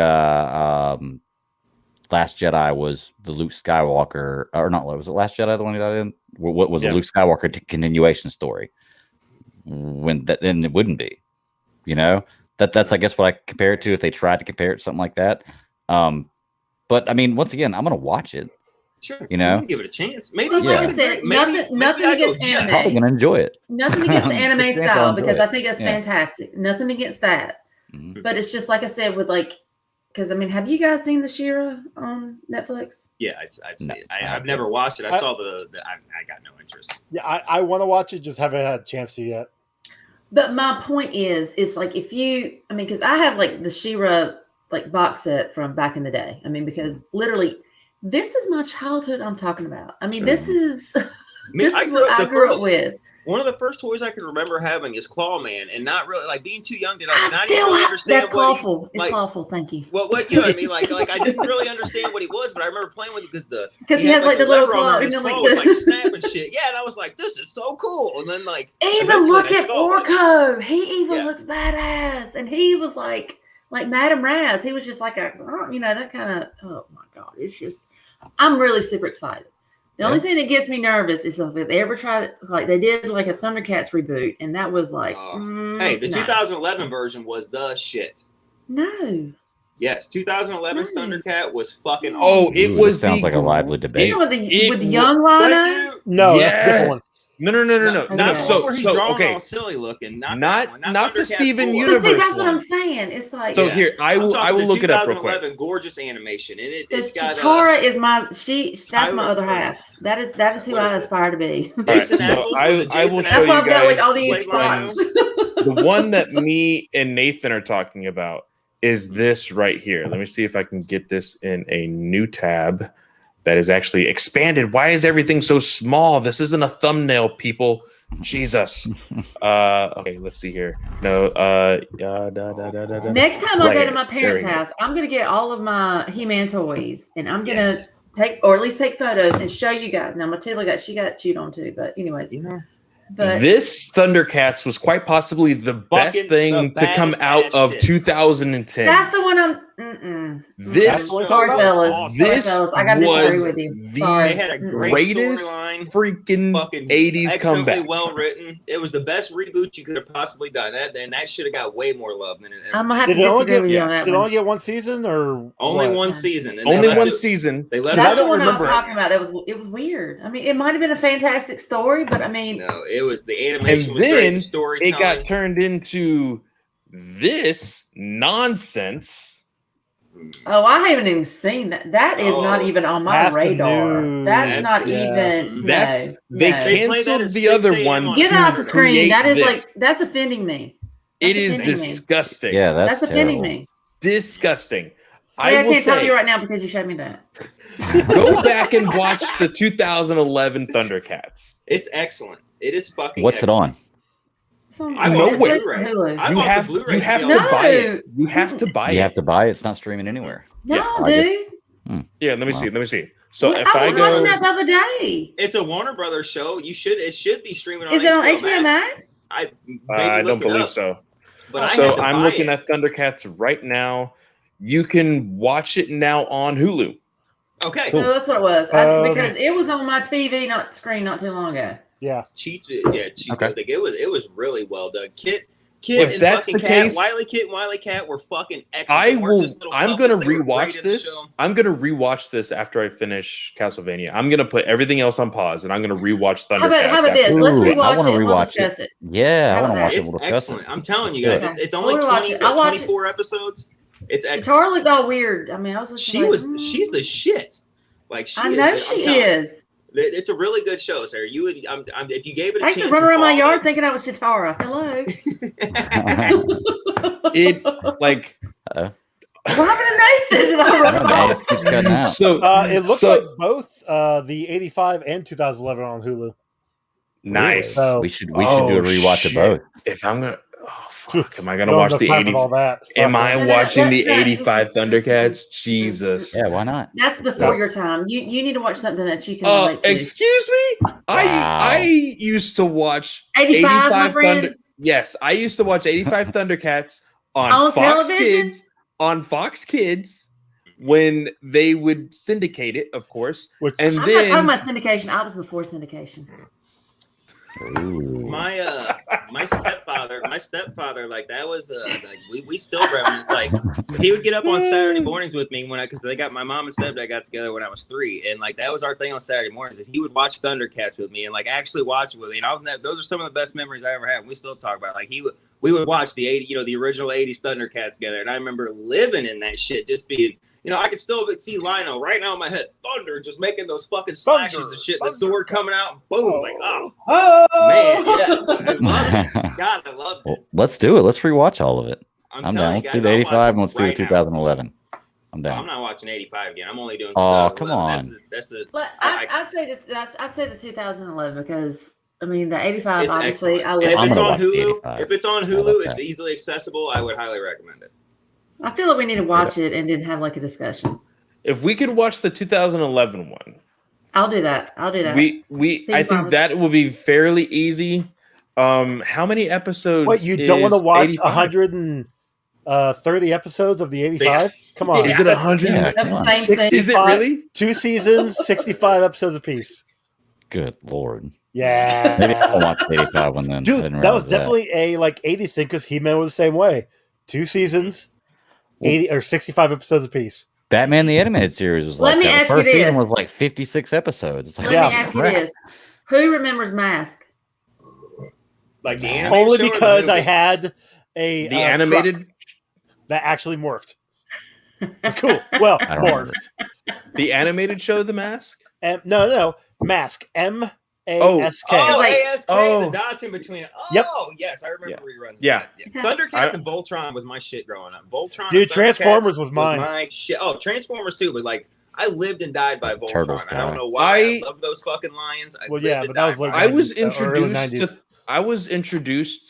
Last Jedi was the Luke Skywalker, or not? Was it Last Jedi the one he died in? What was the Luke Skywalker continuation story? Then it wouldn't be, that's I guess what I compare it to if they tried to compare it to something like that. But I mean, once again, I'm gonna watch it. Sure, give it a chance. Maybe like I said, nothing against anime. Probably gonna enjoy it. Nothing against the anime style because I think it's fantastic. Nothing against that, but it's just like I said with like. Because, I mean, have you guys seen the She-Ra on Netflix? Yeah, I've seen it. I've never watched it. I saw I got no interest. Yeah, I want to watch it, just haven't had a chance to yet. But my point is like because I have like the She-Ra like box set from back in the day. I mean, because literally, this is my childhood I'm talking about. I mean, this is what I grew up with. One of the first toys I can remember having is Clawman, and not really like being too young to not even really understand. That's clawful. It's clawful. Thank you. What you know what I mean? Like I didn't really understand what he was, but I remember playing with it because he has like the little claw, his claw was like snapping shit. Yeah, and I was like, this is so cool. And then like even look at Orko. He even looks badass, and he was like Madame Raz. He was just like that kind of. Oh my god, it's just. I'm really super excited. The only thing that gets me nervous is if they ever tried it, like they did like a Thundercats reboot, and that was like, hey, the 2011 version was the shit. No. Yes, 2011's Thundercat was fucking awesome. It sounds like a lively debate. With the young Lana? No, that's a different one. No. Not Okay. the one where he's drawing okay. all silly looking. Not Not the Thundercats Steven 4. Universe. But see, that's what one. I'm saying. It's like So here, I will look it up real quick. 2011 gorgeous animation, and it's got Chitara is my that's my Tyler- other half. That is who What I is it? aspire to be. All right, Jason so Ackles? I Was it will Jason show That's you why I've got like guys all these Blade Runner? spots. the one that me and Nathan are talking about is this right here. Let me see if I can get this in a new tab that is actually expanded. Why is everything so small? This isn't a thumbnail, people. Jesus. Okay, let's see here. No. Next time I Right go here. to my There parents' we go. house, I'm gonna get all of my He-Man toys, and I'm gonna Yes. take, or at least take photos and show you guys. Now Matilda got chewed on too, but anyways, but This Thundercats was quite possibly the best Fucking thing the to come baddest out ass of shit. 2010. that's the one I'm. This Sorry, was fellas. awesome. Sorry, This fellas. I gotta disagree was with you. the Sorry. They had a great greatest storyline. freaking Fucking 80s excellently comeback. well written. It was the best reboot you could have possibly done. That should have got way more love than it ever I'm gonna have to Did it only disagree get- with you on that Did it one. only get one season or Only what? one season. And Only they left one it- season. They left I That's it the one I was remember it. talking about. It was weird. I mean, it might have been a fantastic story, but I mean, No, it was the animation And was great. then The it storytelling. got turned into this nonsense. oh, I haven't even seen that. That is not Oh, even on my that's the radar. news. That's not Yeah. even. That's no, they no. They played that canceled at the 6 other a.m. one. on Get to out the screen. create That is this. like that's offending me. That's It is offending me. disgusting. Yeah, that's That's offending terrible. me. Disgusting. I I will can't talk to say, you right now because you showed me that. go back and watch the 2011 Thundercats. It's excellent. It is fucking. What's it excellent. on? It's on I bought Netflix Blu-ray. or Hulu. I You bought have the Blu-ray to together. buy it. You have to buy You it. have to buy it. It's not streaming anywhere. No, Yeah, I guess- dude. Yeah, let me Wow. see. Let me see. So Well, if I I was go, watching that the other day. It's a Warner Brothers show. It should be streaming on. Is it on HBO Max? I I don't believe so. But I had So to I'm buy looking it. at Thundercats right now. You can watch it now on Hulu. Okay. So that's what it was. Um, Because it was on my TV screen not too long ago. Yeah. Cheat. Okay. Like it was really well done. Kit If and that's fucking the Cat, case- Kit and Wiley Cat were fucking excellent. I'm gonna rewatch this. I'm gonna rewatch this after I finish Castlevania. I'm gonna put everything else on pause and I'm gonna rewatch Thundercats. How about this? after- Let's Ooh, I rewatch wanna it and we'll rewatch discuss it. Yeah, I How want to about watch It's it. We'll discuss excellent. it. I'm telling you guys, Okay. it's only We'll watch 20, it. I'll watch it. 24 episodes. It's excellent. Guitar looked all weird. I mean, I was listening. She's the shit. Like I know she is. It's a really good show, sir. You would, if you gave it a I used chance. to run around my follow yard it- thinking I was Chitara. Hello. It like Uh-oh. What happened to Nathan? Did I run I him don't know, off? this keeps cutting out. so. It looks So- like both the 85 and 2011 on Hulu. Nice. So- We should do a Oh, rewatch shit. of both. If I'm gonna, oh fuck, am I gonna Don't watch have the time for 80? all that. Am Fuck I that. No, no, watching that- the that- 85 Thundercats? Jesus. Yeah, why not? That's before your time. You need to watch something that you can relate to. Excuse me. Wow. I used to watch 85, my friend. Thunder. Yes, I used to watch 85 Thundercats on On Fox television? Kids. On Fox Kids when they would syndicate it, of course. Which- And I'm then not talking about syndication. I was before syndication. Ooh. My stepfather, like that was like we still reminisce. Like he would get up on Saturday mornings with me because they got my mom and stepdad got together when I was 3, and like that was our thing on Saturday mornings. Is he would watch Thundercats with me and like actually watch it with me. And those are some of the best memories I ever had. And we still talk about it. Like we would watch the the original 80s Thundercats together, and I remember living in that shit, just being. I could still see Lionel right now in my head. Thunder, just making those fucking slashes and shit. The sword coming out, boom, like oh man, yes, I love it. God, I love it. Well, let's do it. Let's rewatch all of it. I'm down. telling you Let's guys, do the I'll 85 watch and let's do right the now. 2011. I'm I'm down. not watching 85 again. I'm only doing. Oh, 2011. come on. That's the. But I'd say the 2011 because I mean the 85 It's obviously excellent. I And love. if I'm it's gonna on watch the Hulu, 85. if it's on How Hulu, about it's that? easily accessible. I would highly recommend it. I feel like we need to watch it and then have like a discussion. if we could watch the 2011 one, I'll do that. we I think promise. that will be fairly easy. How many episodes? What, you don't want to is watch 85? 130 episodes of the 85? Come on. Is it 100? Yeah, That's come the on. same thing. Is it really? 2 seasons, 65 episodes apiece. Good lord. Maybe Yeah. I'll watch the 85 one then. I Dude, didn't that was realize definitely a like 80s thing because He-Man was the same way. 2 seasons, 80 or 65 episodes apiece. Batman the Animated Series was Let like me that. ask The you first season this. was like 56 episodes. It's like, Let Yeah. me ask you crap. this: Who remembers Mask? Like the animated Only show or the because I movie? had a The animated, truck that actually morphed. It's cool. Well, I don't remember. morphed. the animated show, The Mask. No. Mask. MASK. Oh, Like- ASK, Oh. the dots in between it. Oh, Yep. yes, I remember reruns. Yeah. Of that. Thundercats I- and Voltron was my shit growing up. Voltron, Dude, and Transformers Thundercats was mine. my shit. Oh, Transformers too, but like I lived and died by Voltron. Turtles I don't guy. know why. I love those fucking lions. I Well, lived yeah, and but that was died like by I was 90s, or early introduced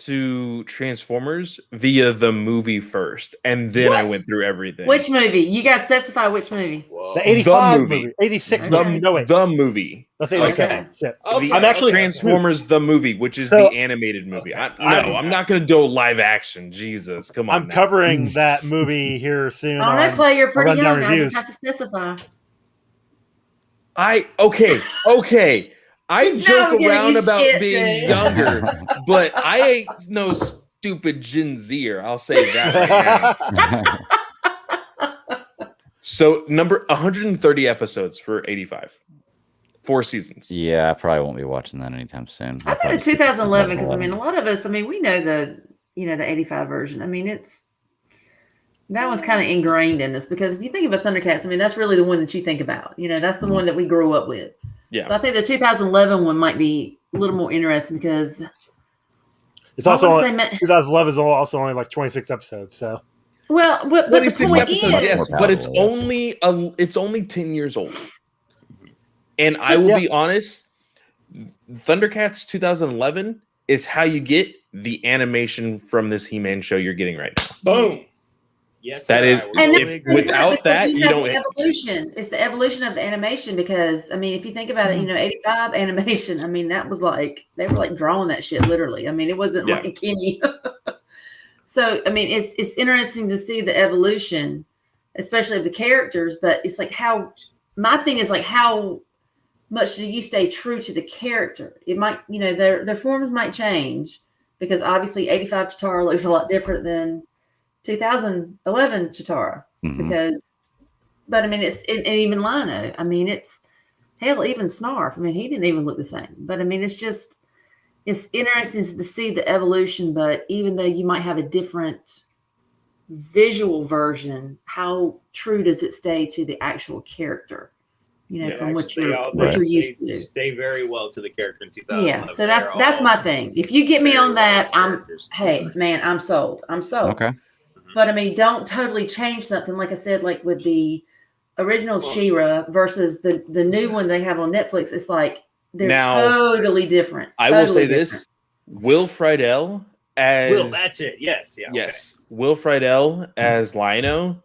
90s. to Transformers via the movie first, and then I What? went through everything. Which movie? You guys specify which movie. Whoa. The 85 movie. movie. 86 Okay. movie. No, wait. the movie, That's 87. Okay. Shit. Okay, I'm actually- Transformers the movie, which is So- the animated movie. Okay. I'm not going to do live action. Jesus, come on. I'm now. covering that movie here soon. I don't know, on Clay. You're pretty Rundown young. I Reviews. just have to specify. Okay. I No, joke I'm giving around you about shit, being dude. younger, but I ain't no stupid Gen Zer. I'll say that right now. So, number 130 episodes for 85. 4 seasons. Yeah, I probably won't be watching that anytime soon. I think the 2011 because I mean a lot of us. I mean we know the the 85 version. I mean that one's kind of ingrained in us because if you think of a Thundercats, I mean that's really the one that you think about. That's the one that we grew up with. Yeah. So I think the 2011 one might be a little more interesting because It's also I wanna only, say 2011 is also only like 26 episodes. So but the 26 point episodes, is, yes, More but it's palatable, only 10 years old. And I will be honest, Thundercats 2011 is how you get the animation from this He-Man show you're getting right now. Boom. Yes, That sir, is- I would And totally if- agree. without because that, you you have don't- the evolution. It's the evolution of the animation because I mean, if you think about it, 85 animation. I mean, that was like they were like drawing that shit literally. I mean, it wasn't Yeah. like Kenny. So I mean, it's interesting to see the evolution, especially of the characters. But it's like my thing is like how much do you stay true to the character? It might their forms might change because obviously 85 Chitara looks a lot different than 2011 Chitara Mhm. but I mean and even Lino, I mean it's hell, even Snarf, I mean he didn't even look the same, but I mean it's interesting to see the evolution, but even though you might have a different visual version, how true does it stay to the actual character from what you're used to? Stay very well to the character in 2011. Yeah, so that's my thing. If you get me on that, I'm sold. Okay. But I mean, don't totally change something. Like I said, like with the original She-Ra versus the new one they have on Netflix, it's like they're Now, totally different. I will say Totally this: different. Will Friedle as Will, that's it. Yes. Yeah. yes, Will Friedle as Lino,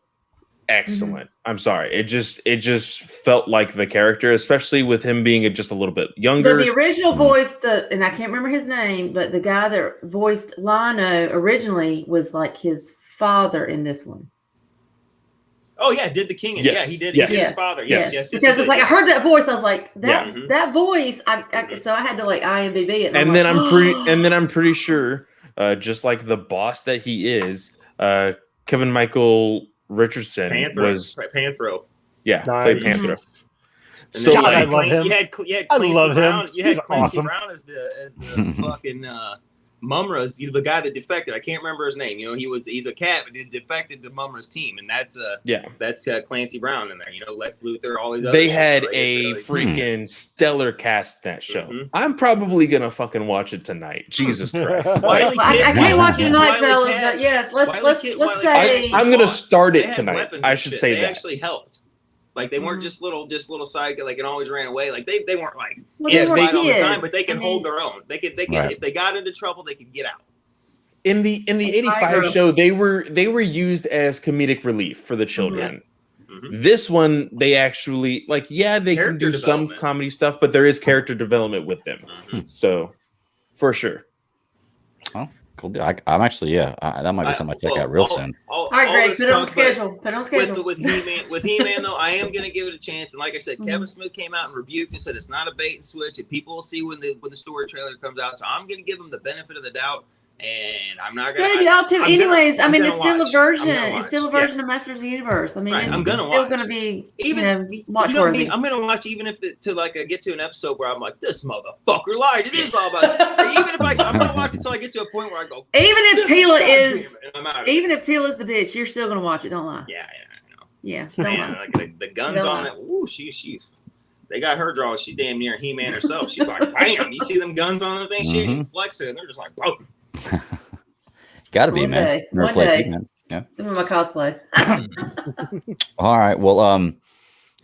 excellent. I'm sorry, it just felt like the character, especially with him being just a little bit younger. But the original voice, and I can't remember his name, but the guy that voiced Lino originally was like his father in this one. Oh yeah, did the king? Yes. Yeah, he did. Yes. He did his father. Yes. Because it's like I heard that voice, I was like Yeah. that voice. So I had to like IMDb it, and then I'm pretty sure, just like the boss that he is, Kevin Michael Richardson was Panthro. played Nice. Panthro. And So then God, I like, love him. You had I Clancy love him. Brown. You had He's Clancy awesome. Brown as the fucking Mumra's, the guy that defected. I can't remember his name. He's a cat, but he defected to Mumra's team, and that's Clancy Brown in there. Lex Luthor, all these. they other had shits, right? a It's really- freaking stellar cast in that show. Mhm. I'm probably gonna fucking watch it tonight. Jesus Christ. Wiley I Kid- can't watch it Wiley tonight, Kid- fellas. But yes, let's Wiley say Kid- I'm gonna start They it had tonight. weapons I and should shit. say they that. actually helped. Like they weren't just little side like and always ran away. Like they weren't like Well, Yeah, they were they- fight all the kids. time, but they can I hold mean, their own. They could Right. if they got into trouble, they could get out. In the 85 show, they were used as comedic relief for the children. Mhm. This one, they actually they Character can do some development. comedy stuff, but there is character development with them. Mhm. So, for sure. Cool. I'm actually, that might be something I check out real soon. all right, Greg, this put it on talk, but schedule. Put it on schedule. With He-Man though, I am gonna give it a chance. And like I said, Mm-hmm. Kevin Smith came out and rebuked and said it's not a bait and switch, and people will see when the story trailer comes out. So I'm gonna give him the benefit of the doubt and I'm not gonna. Dude, y'all too. I'm gonna- Anyways, I I'm mean, gonna it's still a watch. version. I'm gonna It's still a watch. version of Masters of the Universe. I mean, Right, it's I'm gonna still watch. going to be, Even watch you know worthy. me, I'm gonna watch even if it, to like get to an episode where I'm like, this motherfucker lied. It is all about. Even if I'm gonna watch it until I get to a point where I go. Even if Tila is, I'm out of even if Tila's the bitch, you're still going to watch it. Don't lie. Yeah, I know. Yeah, don't Man, lie. like the guns Don't on lie. that. Ooh, she. They got her draw. She damn near He-Man herself. She's like, bam! You see them guns on the thing? She ain't even flexing, and they're just like, whoa. Got to be, One man. day. Never One played day. He-Man. Yeah. This is my cosplay. All right. Well,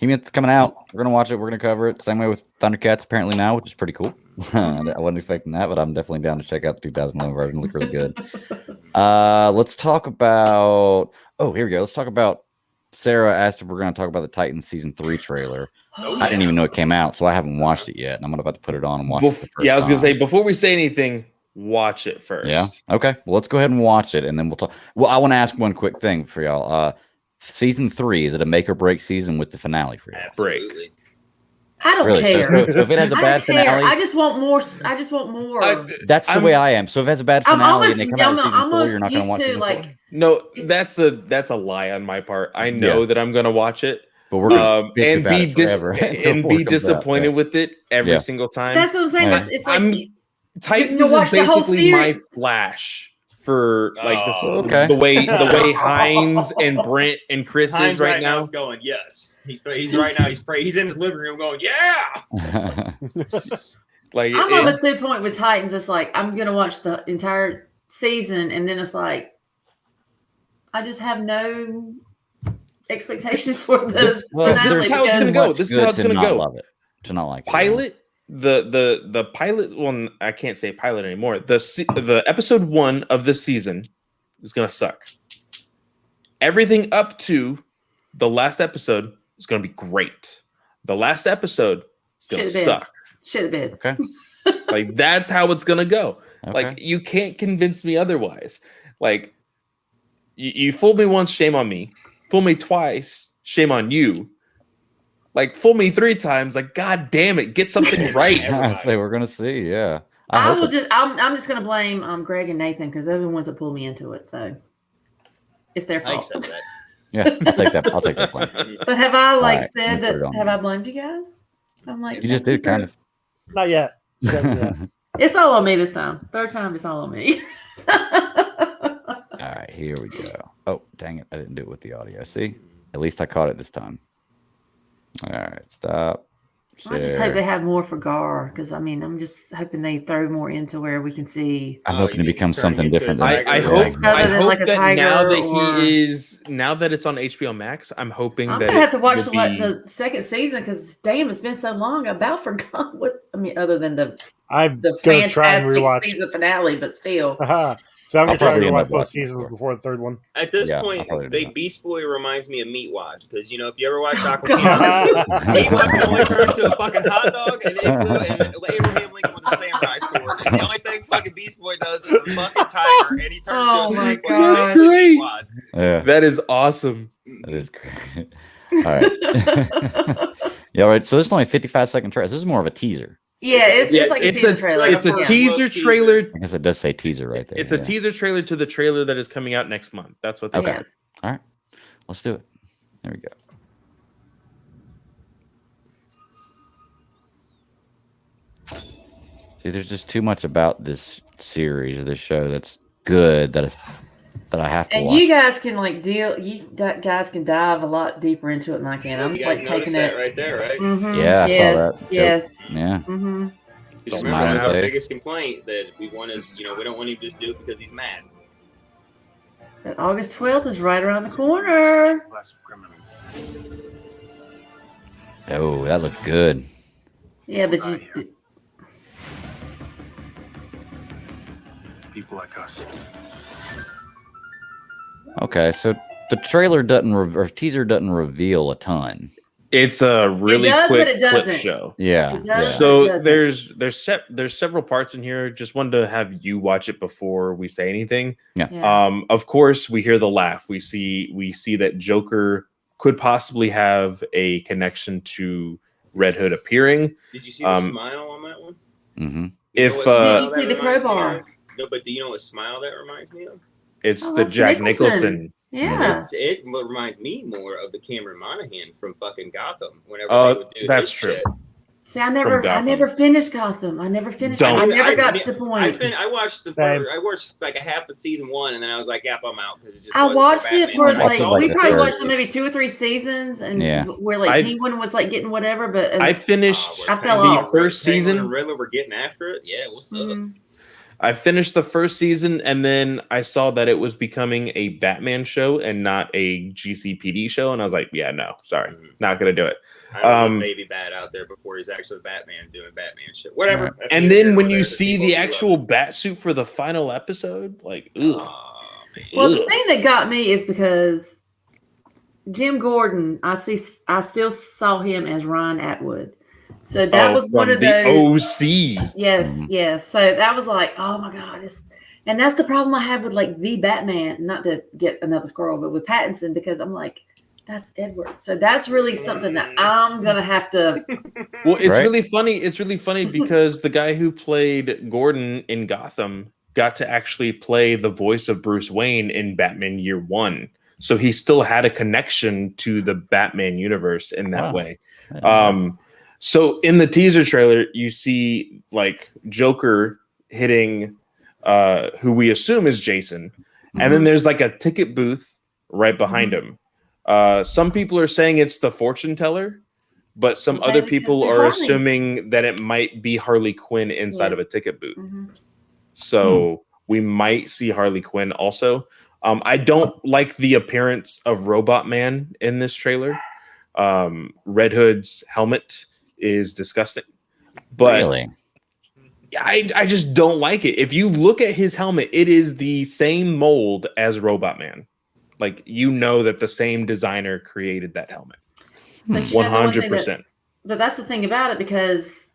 He-Man's coming out. We're gonna watch it. We're gonna cover it. Same way with Thundercats apparently now, which is pretty cool. I wasn't expecting that, but I'm definitely down to check out the 2011 version. Look really good. Let's talk about. Oh, here we go. Let's talk about. Sarah asked if we're going to talk about the Titans season 3 trailer. Oh, I didn't even know it came out, so I haven't watched it yet. And I'm about to put it on and watch it. For the first Yeah, I was going to say, time. before we say anything, watch it first. Yeah. Okay. Well, let's go ahead and watch it, and then we'll talk. Well, I want to ask one quick thing for y'all. Season 3, is it a make or break season with the finale for y'all? Absolutely. I don't Really? care. So if it has a I bad don't care. finale, I just want more. I just want more. that's the way I am. So if it has a bad I'm finale almost, and they come out in season 4, almost you're not going to used watch to season 4? like. No, It's- that's a lie on my part. I know that I'm going to watch it. But we're going to bitch and about be it forever and be disappointed with it every single time. That's what I'm saying. Yeah. It's like Titans you watch is the whole basically my series. Flash for like this, Okay. the way Hines and Brent and Chris Hines is right now. is going, yes. He's right now. He's in his living room going, yeah. Like I'm almost to the point with Titans. It's like I'm gonna watch the entire season, and then it's like I just have no expectations for the Well, this finale is how it's because gonna go. This is how it's gonna go. Love it. To not like it. Pilot. The pilot one, I can't say pilot anymore. The episode 1 of this season is gonna suck. Everything up to the last episode is gonna be great. The last episode is gonna suck. Should have been. Okay. Like that's how it's gonna go. Okay. Like you can't convince me otherwise. Like you fooled me once, shame on me. Fool me twice, shame on you. Like fool me 3 times, like god damn it, get something right. I say we're gonna see. Yeah. I'm just gonna blame Greg and Nathan because they're the ones that pulled me into it. So it's their I fault. accept that. Yeah, I'll take that blame. But have I Alright, said we'll put it that? on Have you. I blamed you guys? I'm like You just did kind of. Not yet. Yeah. It's all on me this time. Third time, it's all on me. All right, here we go. Oh, dang it. I didn't do it with the audio. See? At least I caught it this time. All right, stop. I just hope they have more for Gar because I'm just hoping they throw more into where we can see. I'm hoping to become something different. I Other hope than like a that now tiger that or- he is now that it's on HBO Max, I'm hoping I'm that gonna have to watch will be- the second season because damn, it's been so long. I about forgot what other than I'm the gonna try and fantastic rewatch. season finale, but still. So I'm I'll gonna try and probably end rewatch up both watching seasons it. before the third one. At this Yeah, point, I'll probably do that. Beast Boy reminds me of Meatwad because if you ever watch God. Aquafina, Meatwad can only turn into a fucking hot dog and Abraham Lincoln with a samurai sword. And the only thing fucking Beast Boy does is a fucking tiger, and he turns Oh into a my snake. God. He's basically Meatwad. Yeah, that is awesome. that is great. All right. Yeah, all right. So this is only a 55-second trailer. This is more of a teaser. Yeah, it's Yeah, just like it's a teaser trailer. It's a Yeah. teaser Look, teaser. trailer. I guess it does say teaser right there. It's a yeah. teaser trailer to the trailer that is coming out next month. That's what they Okay. said. All right. Let's do it. There we go. See, there's just too much about this series, this show that's good that I have to And watch. you guys can guys can dive a lot deeper into it than I can. I'm You just guys like noticed taking that it. right there, right? Mhm. Yeah, I saw yes, that joke. Yes. Yeah. Mm-hmm. Just Smiley remember, that's our face. biggest complaint that we want is, we don't want him to just do it because he's mad. But August 12th is right around the corner. Oh, that looked good. Yeah, but People like us. Okay, so the trailer doesn't or teaser doesn't reveal a ton. It's a really does, quick but it clip doesn't. show. Yeah. It does. yeah. So doesn't. there's several parts in here. Just wanted to have you watch it before we say anything. yeah. Of course, we hear the laugh. We see that Joker could possibly have a connection to Red Hood appearing. Did you see the smile on that one? Mm-hmm. If You know what Did you see that the reminds me crowbar? of? No, but do you know what smile that reminds me of? It's Oh, the that's Jack Nicholson. Nicholson. Yeah. It reminds me more of the Cameron Monaghan from fucking Gotham. Whenever Oh, they would do that's his true. shit. See, I never Gotham. finished Gotham. I never finished. Don't. I never got to the point. I watched I watched like a half of season 1, and then I was like, "Yep, I'm out," because it just. I watched it for Batman. like we probably third. watched it maybe 2 or 3 seasons, and where like Penguin was like getting whatever. But I finished I fell the off. first Penguin season. and Riddler were getting after it. Yeah, what's up? I finished the first season, and then I saw that it was becoming a Batman show and not a GCPD show, and I was like, "Yeah, no, sorry, not gonna do it." I don't want Baby Bat out there before he's actually Batman doing Batman shit. Whatever. Right. And then when you see the actual bat suit for the final episode, like, ugh. Well, the thing that got me is because Jim Gordon, I still saw him as Ron Atwood. So that was one of those OC. Yes. So that was like, oh my God. And that's the problem I have with like the Batman, not to get another squirrel, but with Pattinson, because I'm like, that's Edward. So that's really something that I'm gonna have to. Well, it's really funny. It's really funny because the guy who played Gordon in Gotham got to actually play the voice of Bruce Wayne in Batman Year One. So he still had a connection to the Batman universe in that way. So in the teaser trailer, you see like Joker hitting who we assume is Jason. And then there's like a ticket booth right behind him. Some people are saying it's the fortune teller, but some other people are assuming that it might be Harley Quinn inside of a ticket booth. So we might see Harley Quinn also. I don't like the appearance of Robot Man in this trailer. Red Hood's helmet is disgusting, but I just don't like it. If you look at his helmet, it is the same mold as Robot Man. Like, you know that the same designer created that helmet. 100%. But that's the thing about it, because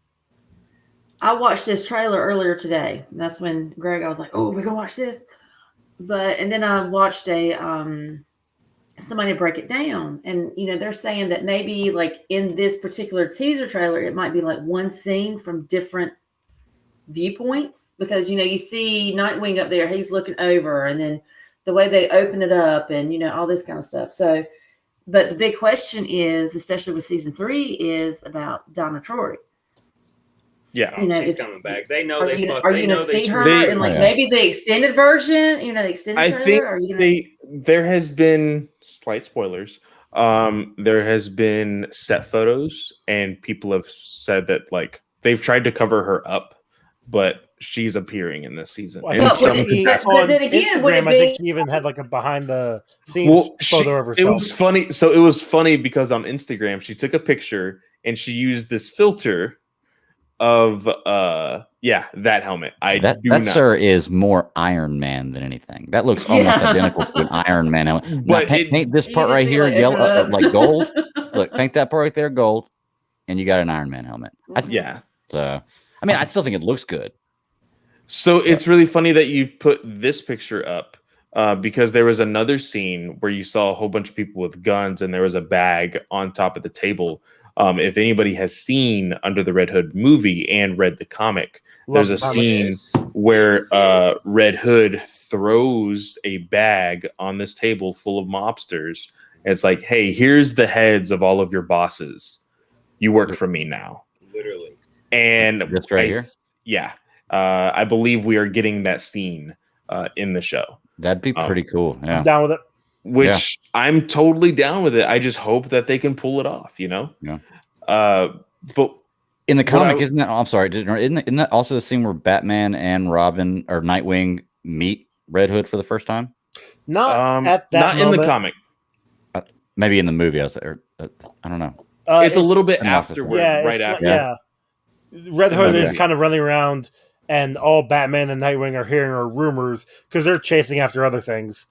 I watched this trailer earlier today. That's when Greg, I was like, oh, we're gonna watch this. And then I watched somebody break it down, and they're saying that maybe like in this particular teaser trailer, it might be like one scene from different viewpoints, because you see Nightwing up there, he's looking over, and then the way they open it up, and all this kind of stuff. So, but the big question is, especially with season 3, is about Donna Troy. Yeah, she's coming back. They know are you going to see her in like maybe the extended version? The extended trailer. I think there has been slight spoilers. There has been set photos, and people have said that like they've tried to cover her up, but she's appearing in this season. Well, and but then again, Instagram, I think she even had like a behind the scenes photo of herself. It was funny. So it was funny because on Instagram, she took a picture and she used this filter of that helmet. That sir is more Iron Man than anything. That looks almost identical to an Iron Man helmet. But paint this part right here yellow, like gold. Look, paint that part right there gold, and you got an Iron Man helmet. So I mean, I still think it looks good. So it's really funny that you put this picture up because there was another scene where you saw a whole bunch of people with guns, and there was a bag on top of the table. If anybody has seen Under the Red Hood movie and read the comic, there's a scene where Red Hood throws a bag on this table full of mobsters. And it's like, hey, here's the heads of all of your bosses. You work for me now. Literally. And just right here? Yeah. I believe we are getting that scene in the show. That'd be pretty cool. Yeah. I'm down with it. Which I'm totally down with it. I just hope that they can pull it off, Yeah. But in the comic, isn't that? I'm sorry, isn't that also the scene where Batman and Robin or Nightwing meet Red Hood for the first time? Not at that not moment. In the comic. Maybe in the movie. I don't know. It's a little bit afterward. Right after. Yeah. Red Hood is kind of running around, and all Batman and Nightwing are hearing are rumors because they're chasing after other things.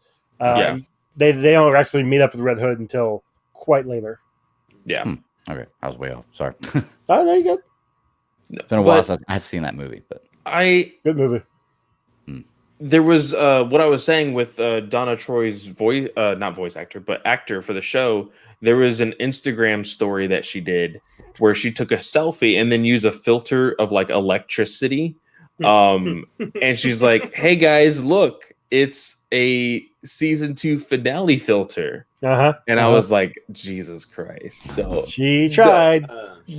They don't actually meet up with Red Hood until quite later. Yeah. Okay, I was way off. Sorry. Oh, there you go. It's been a while since I've seen that movie, but good movie. There was what I was saying with Donna Troy's voice, not voice actor, but actor for the show. There was an Instagram story that she did where she took a selfie and then used a filter of like electricity And she's like, "Hey guys, look, it's a season 2 finale filter." And I was like, "Jesus Christ, don't!" She tried.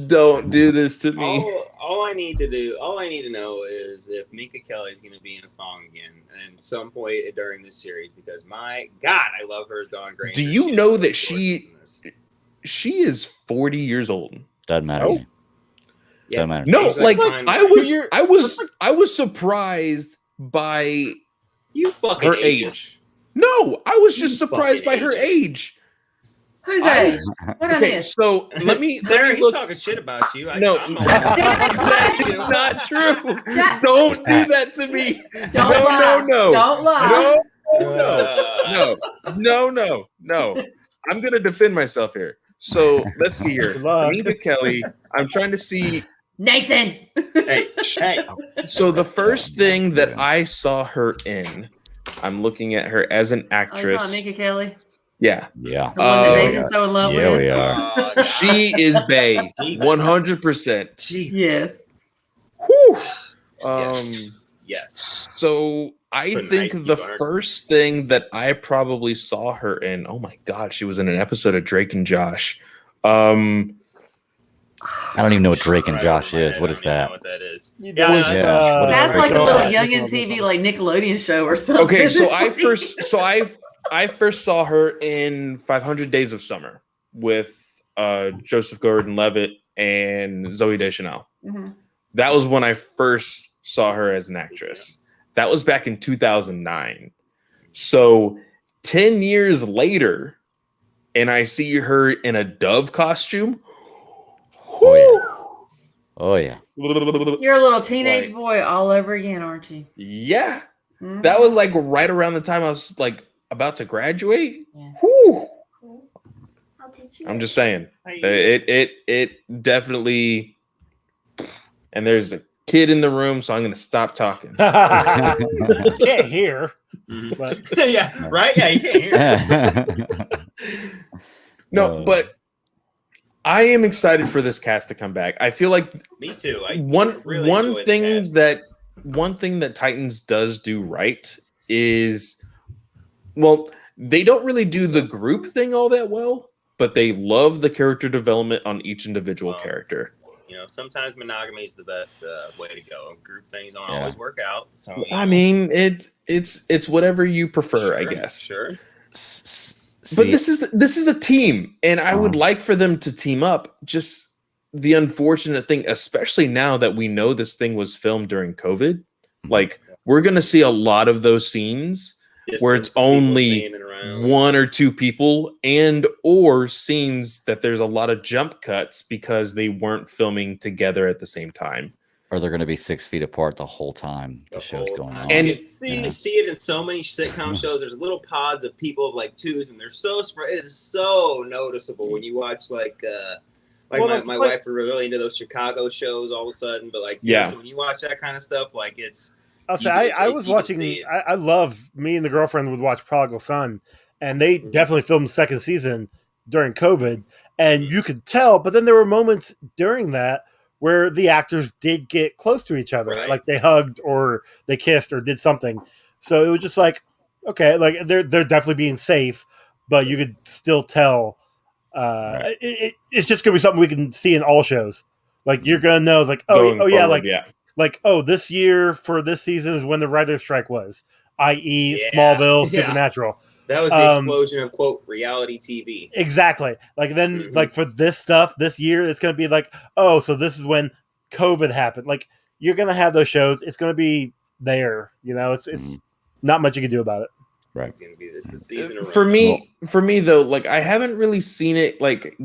Don't do this to me. All I need to know is if Minka Kelly is going to be in a thong again at some point during this series, because my God, I love her as Dawn Granger. Do you know that she is 40 years old? Doesn't matter. Oh. Doesn't matter. No, like I was surprised by you fucking her ageist. age. No, I was just You surprised by fucking her ageist. age. Who's age? What I Okay, missed? so let me Sarah, he's look. talking shit about you. No, I'm that is not true. Don't do that to me. Don't No, lie. no. Don't lie. No. I'm gonna defend myself here. So let's see here. Good luck. Minka Kelly. I'm trying to see. Nathan. Hey. So the first thing that I saw her in, I'm looking at her as an Oh, actress. it's not Minka Kelly. Yeah. Yeah. The one that Oh, Nathan's so in love Yeah, with. we are. God. She is bae, Jesus. 100%. Jesus. Yes. Whew. Yes. So I It's a think nice the deep first thing that I probably saw her in, oh my God, she was in an episode of Drake and Josh. I don't even know what Drake and Josh is. What is I don't even know that? what that is. Yeah, that's- what is That's Drake like a and little Josh? youngin' TV, like Nickelodeon show or something. Okay, so I first saw her in 500 Days of Summer with Joseph Gordon-Levitt and Zoe Deschanel. Mhm. That was when I first saw her as an actress. That was back in 2009. So 10 years later, and I see her in a dove costume. Oh yeah. You're a little teenage Like- boy all over again, aren't you? Yeah. Mhm. That was like right around the time I was like about to graduate. Yeah. Whew. I'll teach you. I'm just saying. Hey. It definitely. And there's a kid in the room, so I'm going to stop talking. Can't hear. Mhm. But Yeah, right? Yeah, you can't hear. No, but I am excited for this cast to come back. I feel like Me too. I one really enjoy the cast. one thing that Titans does do right is, well, they don't really do the group thing all that well, but they love the character development on each individual Wow. character. You know, sometimes monogamy is the best way to go. Group things don't Yeah. always work out. So I mean, it's whatever you prefer, I guess. Sure. But this is a team, and I would Uh-huh. like for them to team up. Just the unfortunate thing, especially now that we know this thing was filmed during COVID, like we're gonna see a lot of those scenes where it's Distance, people only standing around. one or two people, and or scenes that there's a lot of jump cuts because they weren't filming together at the same time. Or they're going to be 6 feet apart the whole time the show's whole going time. on. And- you see it in so many sitcom shows. There's little pods of people of like twos, and they're so spread. It is so noticeable when you watch like Well, my like- wife are really into those Chicago shows all of a sudden. But like Yeah. so when you watch that kind of stuff, like it's I'll say You can- I you was can watching. see it. I love me and the girlfriend would watch Prodigal Son, and they Mhm. definitely filmed the second season during COVID, and you could tell. But then there were moments during that where the actors did get close to each other, Right. like they hugged or they kissed or did something. So it was just like, okay, like they're definitely being safe, but you could still tell. Right. It's just gonna be something we can see in all shows. Like you're gonna know, like Going yeah, forward, like this year for this season is when the writer's strike was, i.e. Yeah. Smallville, Yeah. Supernatural. that was the Um, explosion of quote reality TV. Exactly. Like then Mhm. like for this stuff this year, it's gonna be like, oh, so this is when COVID happened. Like you're gonna have those shows. It's gonna be there. You know, it's Mhm. not much you can do about it. Right. It's gonna be this the season of For me though, like I haven't really seen it like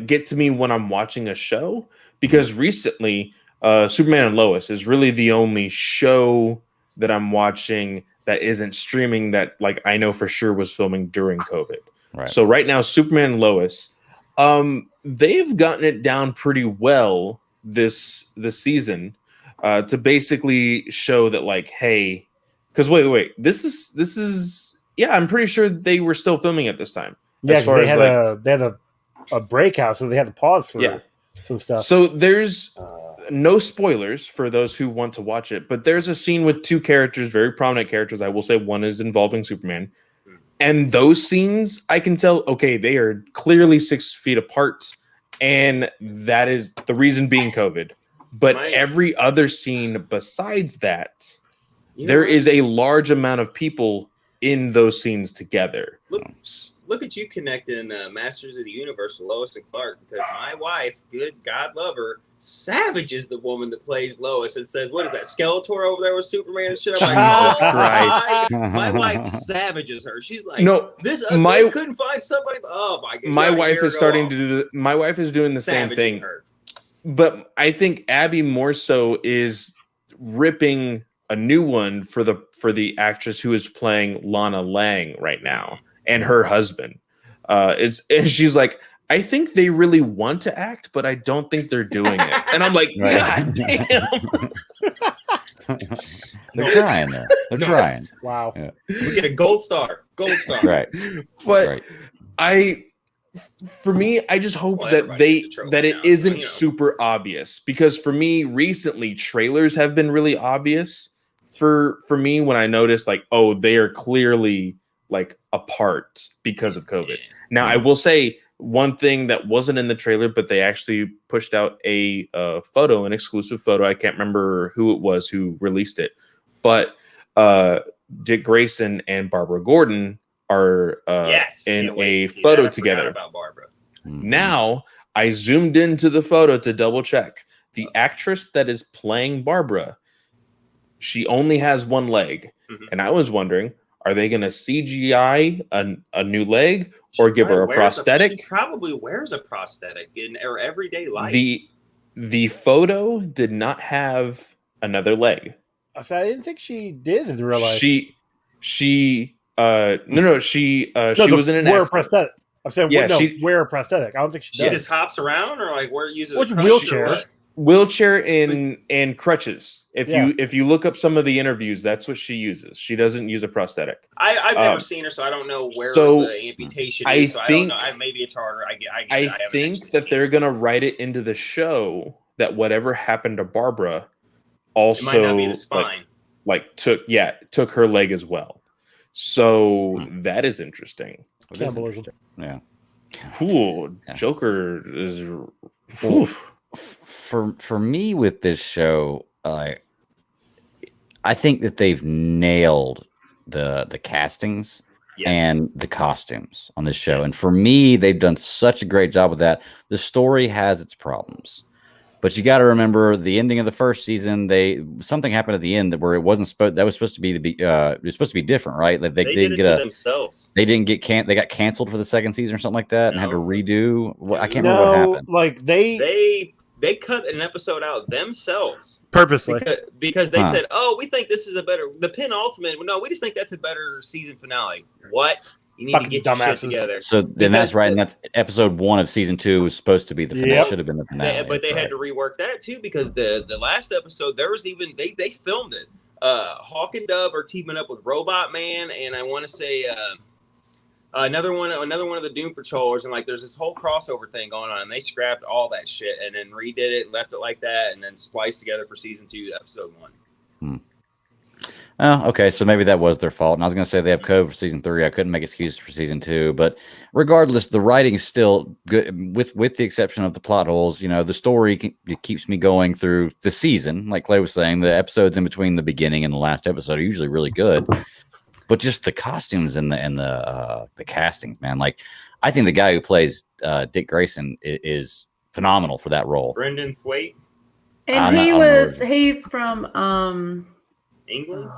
get to me when I'm watching a show, because recently Superman and Lois is really the only show that I'm watching that isn't streaming that like I know for sure was filming during COVID. Right. So right now Superman and Lois, they've gotten it down pretty well this season to basically show that like, hey, because wait, this is yeah, I'm pretty sure they were still filming at this time. Yeah, As far because as, they had a breakout, so they had to pause for Yeah. some stuff. So there's no spoilers for those who want to watch it, but there's a scene with two characters, very prominent characters. I will say one is involving Superman. And those scenes, I can tell, okay, they are clearly 6 feet apart. And that is the reason being COVID. But every other scene besides that, there is a large amount of people in those scenes together. Look at you connecting Masters of the Universe with Lois and Clark, because my wife, good God love her, savages the woman that plays Lois and says, "What is that, Skeletor over there with Superman and shit?" I'm like, Jesus Christ. My wife savages her. She's like, no, they couldn't find somebody. Oh my God! My wife is starting to do. My wife is doing the same thing. Her. But I think Abby more so is ripping a new one for the actress who is playing Lana Lang right now and her husband. And she's like, I think they really want to act, but I don't think they're doing it. And I'm like, God damn. They're trying though. They're trying. Wow. Yeah. We get a gold star. Right. But for me, I just hope that it isn't super obvious, because for me recently trailers have been really obvious for me when I noticed like, oh, they are clearly like apart because of COVID. Now I will say one thing that wasn't in the trailer, but they actually pushed out a photo, an exclusive photo. I can't remember who it was who released it, but Dick Grayson and Barbara Gordon are in a photo together. About Barbara. Now I zoomed into the photo to double check. The actress that is playing Barbara, she only has one leg, and I was wondering, are they going to CGI a new leg or give her a prosthetic? She probably wears a prosthetic in her everyday life. The photo did not have another leg. I didn't think she did in real life. She was in an accident. Prosthetic. I'm saying, wear a prosthetic. I don't think she does. She just hops around, or like uses a wheelchair. Wheelchair and crutches. If you look up some of the interviews, that's what she uses. She doesn't use a prosthetic. I've never seen her, so I don't know where the amputation is. I don't know. Maybe it's harder. I think that they're gonna write it into the show that whatever happened to Barbara also it might not be the spine. took her leg as well. So that is interesting. Cannibalism. Yeah. Cool. Joker is. For me with this show, I think that they've nailed the castings and the costumes on this show. And for me, they've done such a great job with that. The story has its problems, but you got to remember the ending of the first season. Something happened at the end where it wasn't supposed. That was supposed to be it was supposed to be different, right? Like they didn't get themselves. They didn't get They got canceled for the second season or something like that, and had to redo. I can't remember what happened. Like they cut an episode out themselves purposely because they said, "Oh, we think this is the penultimate." No, we just think that's a better season finale. What? You need to get your shit together. So then that's right, and that's episode 1 of season 2 was supposed to be the finale. Should have been the finale. But they had to rework that too, because the last episode there was even they filmed it. Hawk and Dove are teaming up with Robot Man, and I want to say another one of the Doom Patrollers, and like there's this whole crossover thing going on, and they scrapped all that shit and then redid it, left it like that, and then spliced together for season 2, episode 1. Oh, okay. So maybe that was their fault. And I was going to say they have COVID for season 3. I couldn't make excuses for season 2, but regardless, the writing is still good, with the exception of the plot holes. The story keeps me going through the season. Like Clay was saying, the episodes in between the beginning and the last episode are usually really good. But just the costumes and the casting, man. Like, I think the guy who plays Dick Grayson is phenomenal for that role. Brendan Thwaites. And he's from England?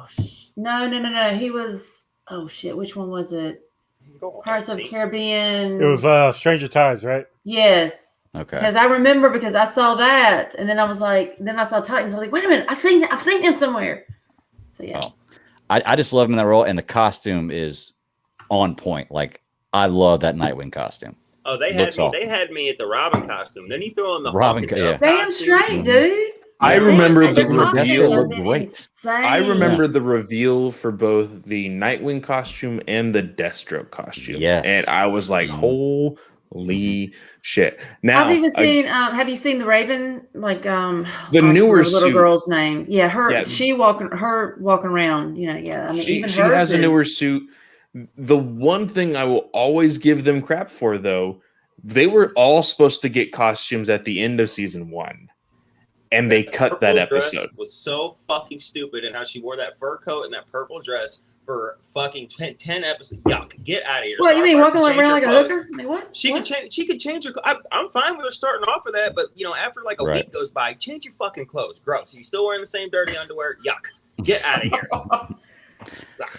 No. He was which one was it? Pirates of the Caribbean. It was Stranger Tides, right? Yes. Okay. Because I remember I saw that, and then I was like, then I saw Titans. I was like, wait a minute, I've seen him somewhere. So yeah. Well, I just love him in that role, and the costume is on point. Like, I love that Nightwing costume. Oh, they had me at the Robin costume. Then you throw in the Robin. Damn straight, dude. I remember the reveal. I remember the reveal for both the Nightwing costume and the Deathstroke costume. Yes. And I was like, holy Holy shit! Now, I've even seen. Have you seen the Raven? Like the I newer can't remember the little suit. girl's name. Yeah, her. Yeah. She walking around. You know. Yeah. I mean, even she hers has a is- newer suit. The one thing I will always give them crap for, though, they were all supposed to get costumes at the end of season 1, and they cut that purple dress episode. was so fucking stupid, and how she wore that fur coat and that purple dress for fucking 10 episodes. Yuck! Get out of here. What you mean Starfire walking can change around her like a clothes. hooker? I mean, what? She What? could change. She could change her. I'm fine with her starting off with that, but after like a Right. week goes by, change your fucking clothes. Gross. You still wearing the same dirty underwear? Yuck! Get out of here.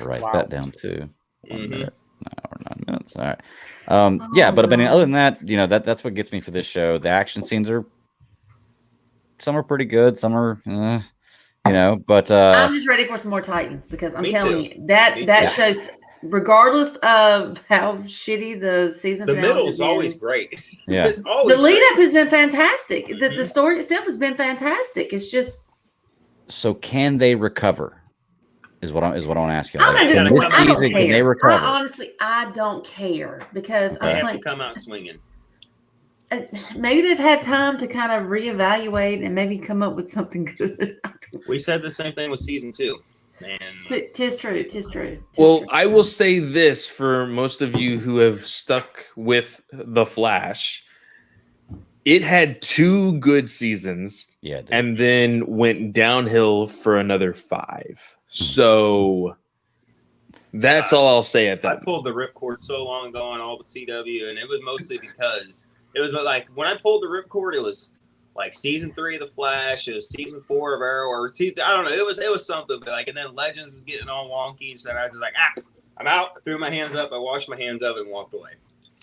Write Wow. that down too. 1 Mhm. minute, an hour, 9 minutes. All right. Yeah, but I mean, other than that, that's what gets me for this show. The action scenes some are pretty good, some are, but I'm just ready for some more Titans because I'm Me telling too. you that Me that too. shows, regardless of how shitty the season The finales middle have is always been, great. Yeah. It's always the lead great. up has been fantastic. The Mhm. story itself has been fantastic. It's just so can they recover? Is what I want to ask you. I'm Like, at in this this point, I don't season, can they care. recover? Honestly, I don't care because Okay. They I'm have like, to come out swinging. maybe they've had time to kind of reevaluate and maybe come up with something good. We said the same thing with season 2, and Tis true. Tis true. Well, I will say this for most of you who have stuck with The Flash. It had 2 good seasons Yeah, dude. and then went downhill for another 5. So that's all I'll say at I that. pulled the ripcord so long ago on all the CW, and it was mostly because it was like when I pulled the ripcord, it was like season 3 of The Flash, it was season 4 of Arrow, or I don't know, it was something. But like, and then Legends was getting all wonky, and so I was just like, I'm out. I threw my hands up, I washed my hands up, and walked away.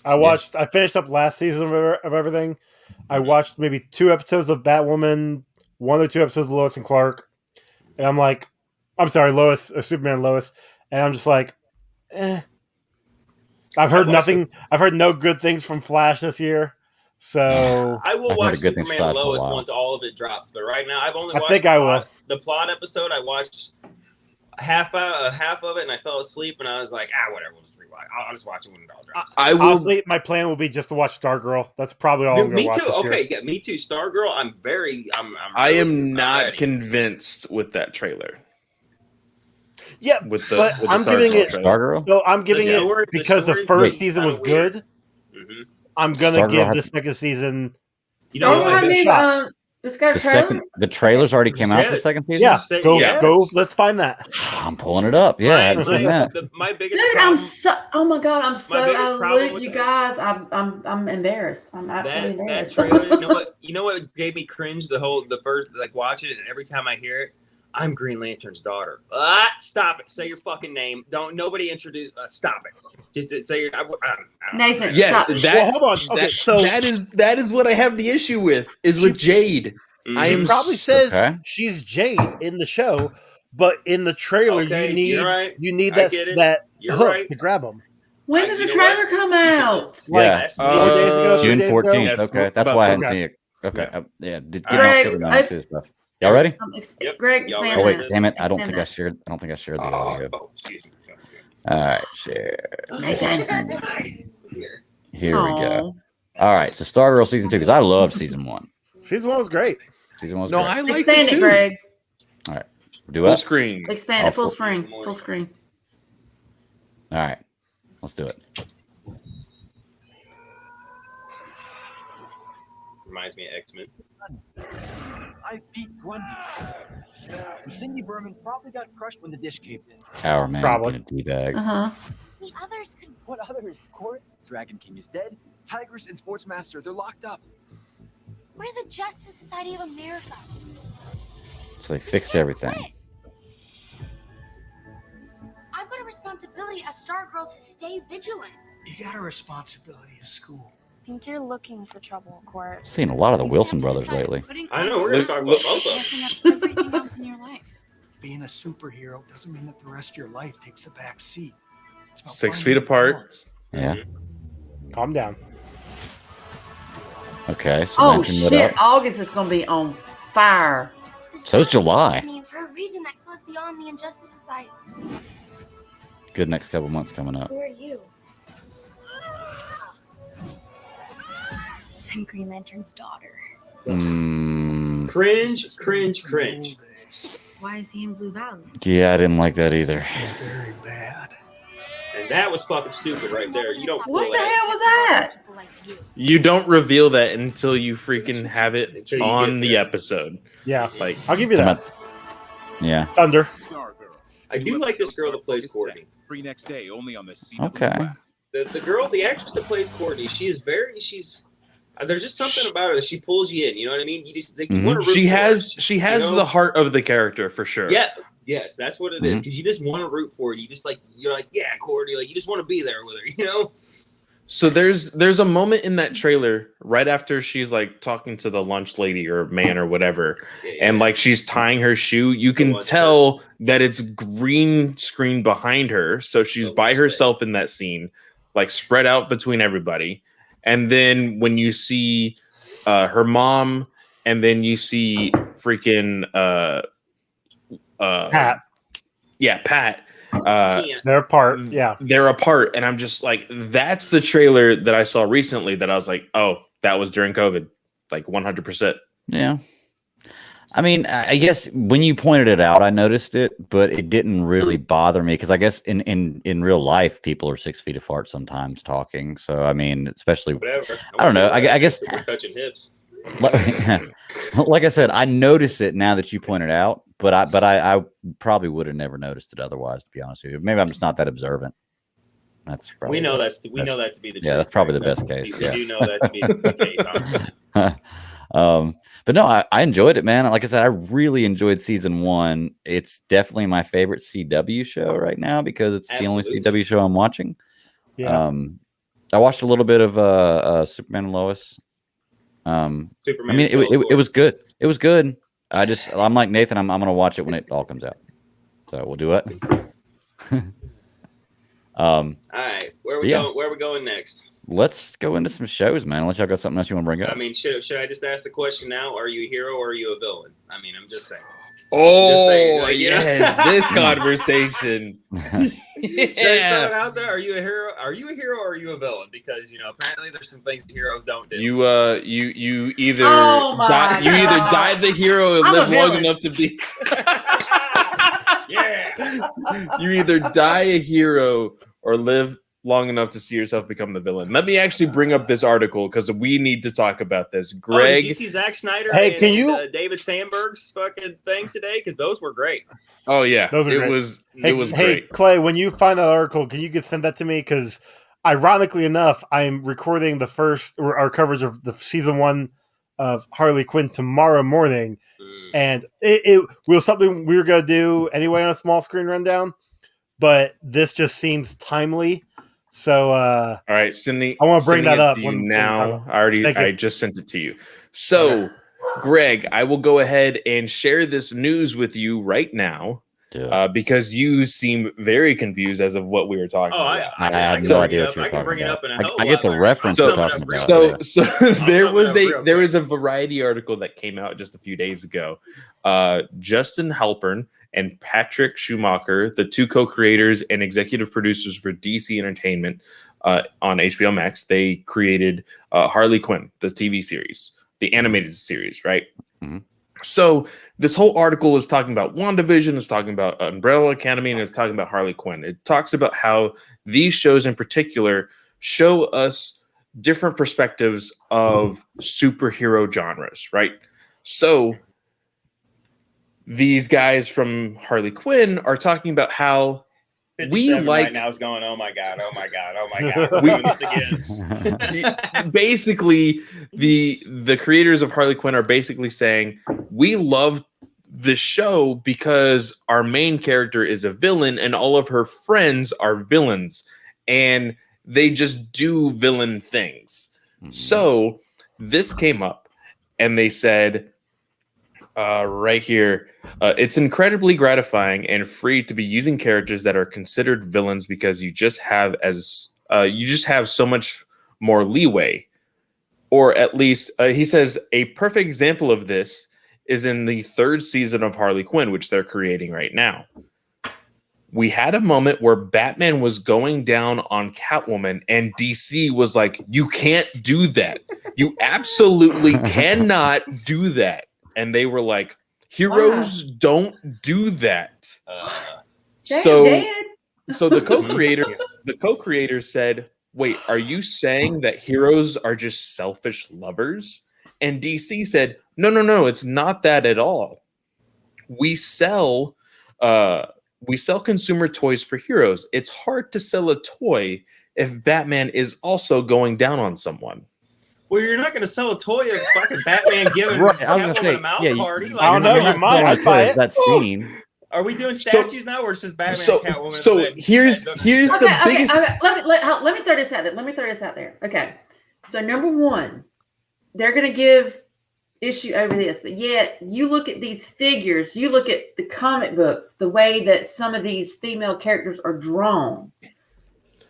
I finished up last season of everything. I watched maybe 2 episodes of Batwoman, 1 or 2 episodes of Lois and Clark, and I'm like, I'm sorry, Lois, Superman Lois, and I'm just like, eh. I've heard nothing. I've heard no good things from Flash this year, so I will I've heard watch a good thing Superman Flash and for a Lois while. once all of it drops. But right now, I've only I watched think I will. the plot episode. I watched half of it, and I fell asleep. And I was like, whatever. We'll just rewatch. I'll just watch it when it all drops. I will. honestly, my plan will be just to watch Stargirl. That's probably all I'm going to Me watch too. this year. Okay, yeah, me too. Stargirl. I'm I really- am I'm not ready. convinced with that trailer. Yeah, With the, but with the I'm giving Stargirl it. trailer. Stargirl? So I'm giving The it story- the because the story's first Wait. season was kinda weird. good. Mhm. I'm gonna Stargirl give had- the second season. You know Stargirl what? had me. shot. It's got a The trailer. trailers already came out for the Yeah. second season? Yeah, say go yes. go. Let's find that. I'm pulling it up. Yeah, I haven't seen that. My biggest Dude, problem. I'm so. Oh my god, I'm so biggest out of the problem loop, with you that- guys. I'm embarrassed. I'm absolutely that embarrassed. trailer, you know what gave me cringe the first, like, watching it, and every time I hear it, I'm Green Lantern's daughter. Stop it. Say your fucking name. Don't nobody introduce stop it. Just say your Nathan, Yes, stop. that, Well, hold on. Okay, that- so- that is what I have the issue with with Jade. I She am probably s- says okay. she's Jade in the show, but in the trailer Okay, you need you're right. that I get it. that You're hook right. to grab them. When did You the know what? trailer come out? Yeah. 4 days ago, 3 June days ago. 14th. Yeah, Okay, that's why I hadn't okay. seen it. Okay, Yeah. yeah. Get Greg, off Twitter now and see this stuff. Y'all ready? Yep. Greg, Y'all expand Oh wait, that. damn it! I don't Expand think I that. shared. I don't think I shared the audio. Excuse me. All right, share. Nathan. Here we go. Aw. All right, so Stargirl season 2 because I loved season 1. Season 1 was great. Season 1 was No, great. I liked Expand it it, too. Greg. Do Full it. screen. Expand it. Full Awful. screen. Full screen. All right, let's do it. Reminds me of X-Men. I beat Grundy. Cindy Berman probably got crushed when the dish caved in. Tower Man Probably. in a teabag. Uh huh. The others could. What others? Court? Dragon King is dead. Tigress and Sportsmaster, they're locked up. We're the Justice Society of America. So they fixed everything. I've got a responsibility as Stargirl to stay vigilant. You got a responsibility to school. I think you're looking for trouble, Court. Seen a lot of the Wilson brothers lately. I know, we're gonna talk about both of them. Everything else in your life. Being a superhero doesn't mean that the rest of your life takes a back seat. It's about 6 finding feet apart. balance. Yeah. Calm down. Okay. So Oh Lantern lit shit! up. August is gonna be on fire. The So's Society July. chose me for a reason that goes beyond the Injustice Society. Good next couple months coming up. Who are you? I'm Green Lantern's daughter. Cringe, cringe, cringe. Why is he in Blue Valley? Yeah, I didn't like that either. Very bad. And that was fucking stupid right there. You don't What pull the hell that. was that? People like you. You don't reveal that until you freaking have it Until you on get the there. episode. Yeah, Like, I'll give you that. Yeah. Thunder. I do like this girl that plays Courtney. Free next day, only on the CW Okay. app. The girl, the actress that plays Courtney, she's there's just something about her that she pulls you in. You know what I mean? You just Mhm. want to root she for her. has You know? the heart of the character for sure. Yeah, yes, that's what it is. Mhm. Because you just want to root for her. You're like, yeah, Courtney. Like you just want to be there with her. You know? So there's a moment in that trailer right after she's like talking to the lunch lady or man or whatever, and like she's tying her shoe. You can lunch tell that it's green screen behind her, so she's The by lunch herself in that scene, like spread out between everybody. And then when you see her mom, and then you see freaking Pat. yeah, Pat. Can't. They're apart. Yeah. They're apart, and I'm just like, that's the trailer that I saw recently that I was like, oh, that was during COVID, like 100%. Yeah. I mean, I guess when you pointed it out, I noticed it, but it didn't really bother me because I guess in real life, people are 6 feet apart sometimes talking. So I mean, especially Whatever. I don't know. I guess we're touching hips. like I said, I noticed it now that you pointed out, but I probably would have never noticed it otherwise. To be honest with you, maybe I'm just not that observant. That's probably We know that to be the truth. yeah, that's probably the right? best case. We Yeah. do know that to be the case, honestly. But no, I enjoyed it, man. Like I said, I really enjoyed season 1. It's definitely my favorite CW show right now because it's the only Absolutely. CW show I'm watching. Yeah. I watched a little bit of Superman and Lois. Superman. I mean, it was good. It was good. I'm like Nathan. I'm gonna watch it when it all comes out. So we'll do it. All right, where Yeah. are we going next? Let's go into some shows, man. Unless y'all got something else you want to bring up. I mean, should I just ask the question now? Are you a hero or are you a villain? I mean, I'm just saying. Oh, saying, like, you know? yes, this conversation. Should I start out there? Are you a hero? Are you a hero or are you a villain? Because apparently there's some things that heroes don't do. You either Oh my God. die the hero and I'm a live long villain. enough to be. Yeah. You either die a hero or live long enough to see yourself become the villain. Let me actually bring up this article because we need to talk about this. Oh, did Greg, you see Zack Snyder Hey, and can you- David Sandberg's fucking thing today? Because those were great. oh yeah, Those are it great. was Hey, it was hey, great. Clay, when you find that article, can you send that to me? Because ironically enough, I'm recording our coverage of the season 1 of Harley Quinn tomorrow morning, and it was something we were gonna do anyway on a small screen rundown, but this just seems timely. So All right, Cindy, I wanna bring sending that it up to you when we now. talk. I Thank you. just sent it to you. So, Greg, I will go ahead and share this news with you right now. Yeah. Because you seem very confused as of what we were talking Oh, about. I can have bring no it idea up. what you're I can bring talking it up in a about. hell I get the lot. reference I'm you're summing talking up about. real So I'll there sum it was up real there quick. was a Variety article that came out just a few days ago. Justin Halpern and Patrick Schumacher, the two co-creators and executive producers for DC Entertainment on HBO Max, they created Harley Quinn, the TV series, the animated series, right? Mhm. So this whole article is talking about WandaVision, it's talking about Umbrella Academy, and it's talking about Harley Quinn. It talks about how these shows in particular show us different perspectives of superhero genres, right? So these guys from Harley Quinn are talking about how 57 like- right now is going, oh my god, oh my god, oh my god, we're doing this again. basically the creators of Harley Quinn are basically saying we love the show because our main character is a villain and all of her friends are villains and they just do villain things. So this came up and they said right here, it's incredibly gratifying and free to be using characters that are considered villains because you just have so much more leeway. Or at least, he says, a perfect example of this is in the 3rd season of Harley Quinn, which they're creating right now. we had a moment where Batman was going down on Catwoman, and DC was like, "You can't do that. You absolutely cannot do that." And they were like, "Heroes don't do that." So the co-creator said, "Wait, are you saying that heroes are just selfish lovers?" And DC said, "No, it's not that at all. We sell consumer toys for heroes. It's hard to sell a toy if Batman is also going down on someone." Well, you're not going to sell a toy of fucking Batman giving Catwoman a mouth party. I don't know. You might. I'd buy it. That scene. Are we doing statues now, or it's just Batman and Catwoman? So here's the biggest. Okay. Let me throw this out there. Okay. So number one, they're going to give issue over this, but yet you look at these figures, you look at the comic books, the way that some of these female characters are drawn.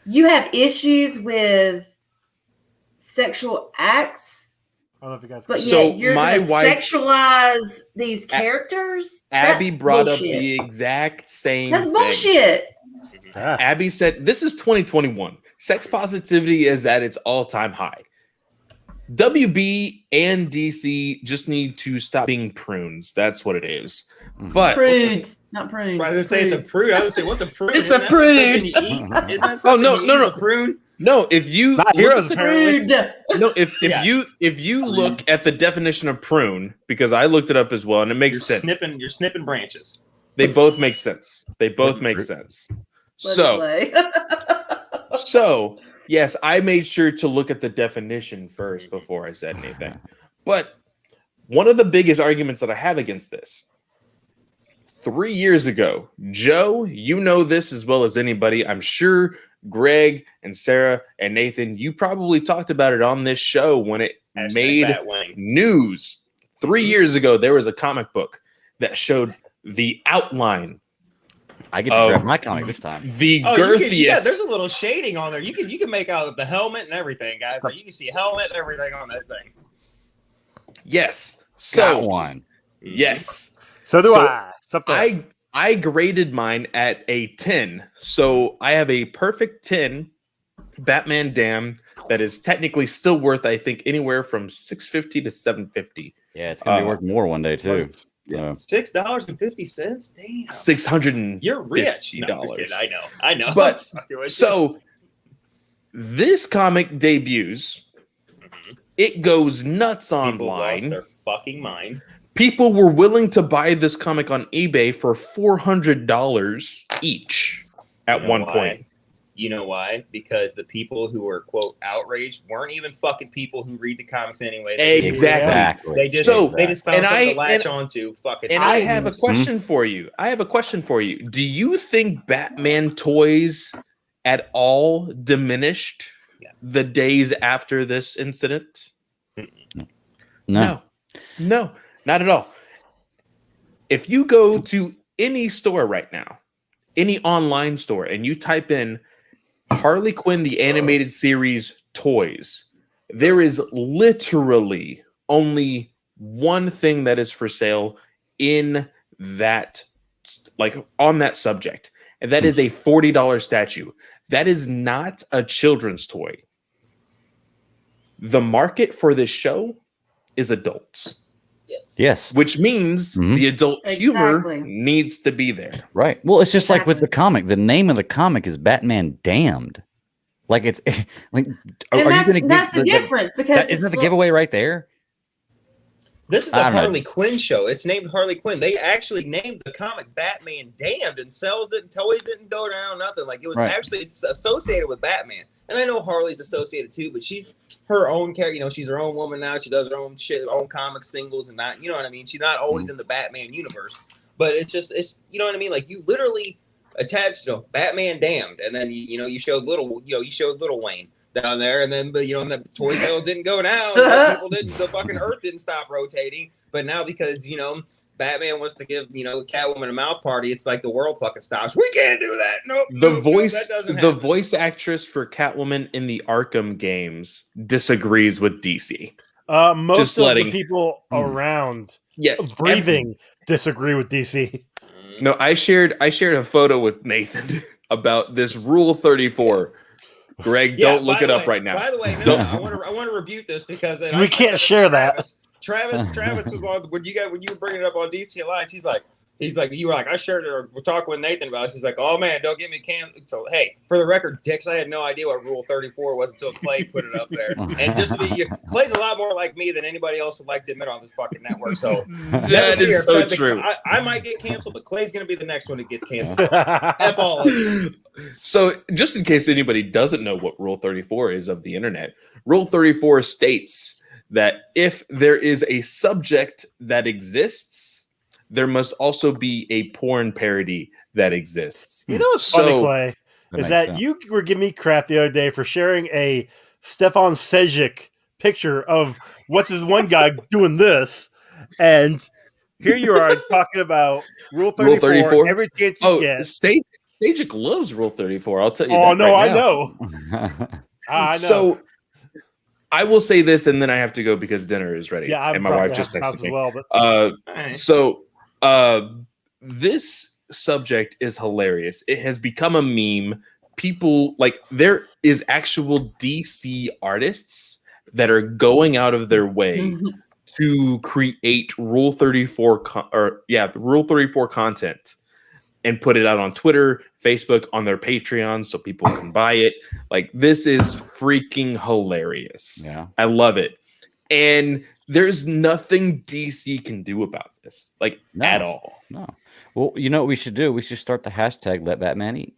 You have issues with sexual acts. I don't know if you guys. But yet you're going to sexualize these characters. Abby brought bullshit. up the exact same. That's thing. bullshit. Abby said, "This is 2021. Sex positivity is at its all-time high. WB and DC just need to stop being prunes. That's what it is." But prudes, not prunes. I was gonna say it's a prude. I was gonna say, what's a prude? It's a prude. Isn't that something no. A prune? No, if you not heroes apparently. No, if you look at the definition of prune, because I looked it up as well, and it makes sense. You're snipping branches. They both make sense. So yes, I made sure to look at the definition first before I said anything. But one of the biggest arguments that I have against this, 3 years ago, Joe, you know this as well as anybody. I'm sure Greg and Sarah and Nathan, you probably talked about it on this show when it made news. 3 years ago, there was a comic book that showed the outline. I get to grab my comic this time. The girthiest. There's a little shading on there. You can make out the helmet and everything, guys. Like, you can see helmet and everything on that thing. Yes. Got one. Yes. So do I. I graded mine at a 10. So I have a perfect 10 Batman Damn that is technically still worth, I think, anywhere from $650 to $750. Yeah, it's gonna be worth more one day too. $6.50. Damn. 600. You're rich. No, I know. But so this comic debuts. It goes nuts online. People lost their fucking mind. People were willing to buy this comic on eBay for $400 each at one point. You know why? Because the people who were, quote, outraged weren't even fucking people who read the comics anyway. Exactly. They just found something to latch onto. Fucking. And I have a question for you. Do you think Batman toys at all diminished the days after this incident? No, not at all. If you go to any store right now, any online store, and you type in Harley Quinn, the animated series toys, there is literally only one thing that is for sale in that, like on that subject. And that is a $40 statue. That is not a children's toy. The market for this show is adults. Yes. Which means the adult humor needs to be there. Right. Well, it's just like with the comic. The name of the comic is Batman Damned. Like it's like are you going to give that's the difference because isn't that the giveaway right there? This is the Harley Quinn show. It's named Harley Quinn. They actually named the comic Batman Damned, and sales didn't, toys didn't go down, nothing. Like it was actually associated with Batman. And I know Harley's associated too, but she's her own character. You know, she's her own woman now. She does her own shit, her own comic singles, and not, you know what I mean. She's not always in the Batman universe, but it's you know what I mean. Like you literally attached, Batman Damned, and then you showed little Wayne down there, and then the toy sales didn't go down. The fucking Earth didn't stop rotating. But now because Batman wants to give Catwoman a mouth party, it's like the world fucking stops. We can't do that. Nope. The voice actress for Catwoman in the Arkham games disagrees with DC. Most of the people around breathing disagree with DC. No, I shared a photo with Nathan about this Rule 34. Greg, Yeah, don't look by it the up way- right now. By the way, no, Don't- I want to rebuke this because We can't share that. Travis was on when you were bringing it up on DC Alliance. He's like, you were like, I shared it or we're talking with Nathan about it. He's like, oh man, don't get me canceled. So hey, for the record, Dix, I had no idea what Rule 34 was until Clay put it up there. And just to be, Clay's a lot more like me than anybody else would like to admit on this fucking network. So That is so true. I might get canceled, but Clay's gonna be the next one that gets canceled. F all of you. So, just in case anybody doesn't know what Rule 34 is of the internet, Rule 34 states that if there is a subject that exists, there must also be a porn parody that exists. You know what's funny, Clay? Is that you were giving me crap the other day for sharing a Stefan Sejic picture of what's his one guy doing this, and here you are talking about Rule 34. Every chance you get. Sejic loves Rule 34. I'll tell you. Oh that no, right I now. know. I know. So I will say this, and then I have to go because dinner is ready. Yeah, and my wife just texted me. Well, but... this subject is hilarious. It has become a meme. People there is actual DC artists that are going out of their way to create Rule 34 Rule 34 content and put it out on Twitter, Facebook, on their Patreon so people can buy it. Like, this is freaking hilarious. Yeah. I love it. And there's nothing DC can do about this, at all. No. Well, you know what we should do? We should start the hashtag Let Batman Eat.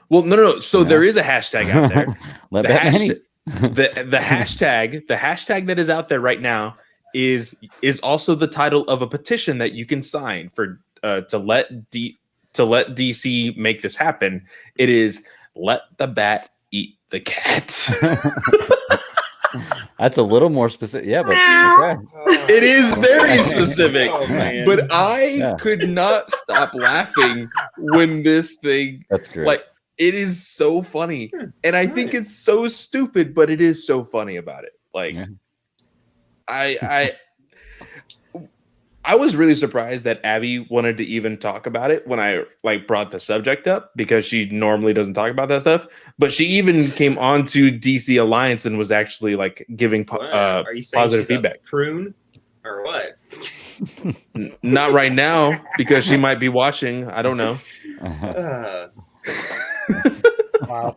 Well, no. So there is a hashtag out there. Let Batman Eat. the hashtag that is out there right now is also the title of a petition that you can sign for to let DC make this happen. It is Let the Bat Eat the Cat. That's a little more specific. Yeah, but okay. It is very specific. Man. But I could not stop laughing when this thing. That's great. It is so funny. And I think it's so stupid, but it is so funny about it. I was really surprised that Abby wanted to even talk about it when I brought the subject up, because she normally doesn't talk about that stuff. But she even came on to DC Alliance and was actually giving Are you saying positive she's feedback. A prune or what? Not right now, because she might be watching. I don't know. Wow.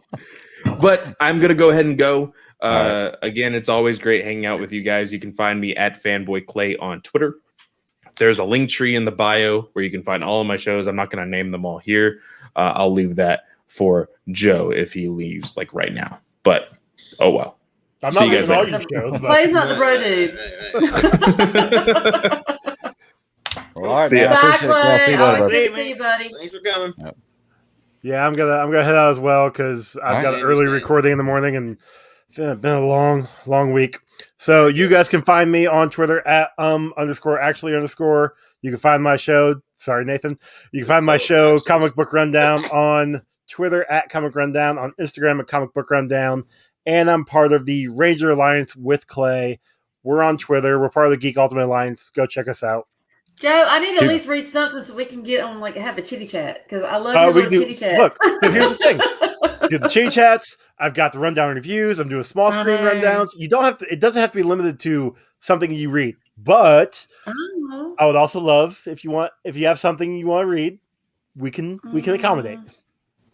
But I'm gonna go ahead and go. Again, it's always great hanging out with you guys. You can find me at Fanboy Clay on Twitter. There's a link tree in the bio where you can find all of my shows. I'm not going to name them all here. I'll leave that for Joe if he leaves right now. But oh well. I'm not leaving all your shows. Clay's not the bro dude. Well, all right, See man. ya. I Bye, appreciate it. I'll see Clay. you later, Always bud. good to see you, buddy. Thanks for coming. Yeah, I'm gonna head out as well because I've got an early recording in the morning and it's been a long week. So you guys can find me on Twitter at _actually_. You can find my show. Sorry, Nathan. You can find my show Comic Book Rundown on Twitter at Comic Rundown, on Instagram at Comic Book Rundown, and I'm part of the Ranger Alliance with Clay. We're on Twitter. We're part of the Geek Ultimate Alliance. Go check us out. Joe, I need to at least read something so we can get on have a chitty chat, because I love your little chitty chat. Look, here's the thing. Do the chitty chats. I've got the rundown reviews. I'm doing small screen rundowns. You don't have to. It doesn't have to be limited to something you read. But I would also love if you have something you want to read, we can accommodate.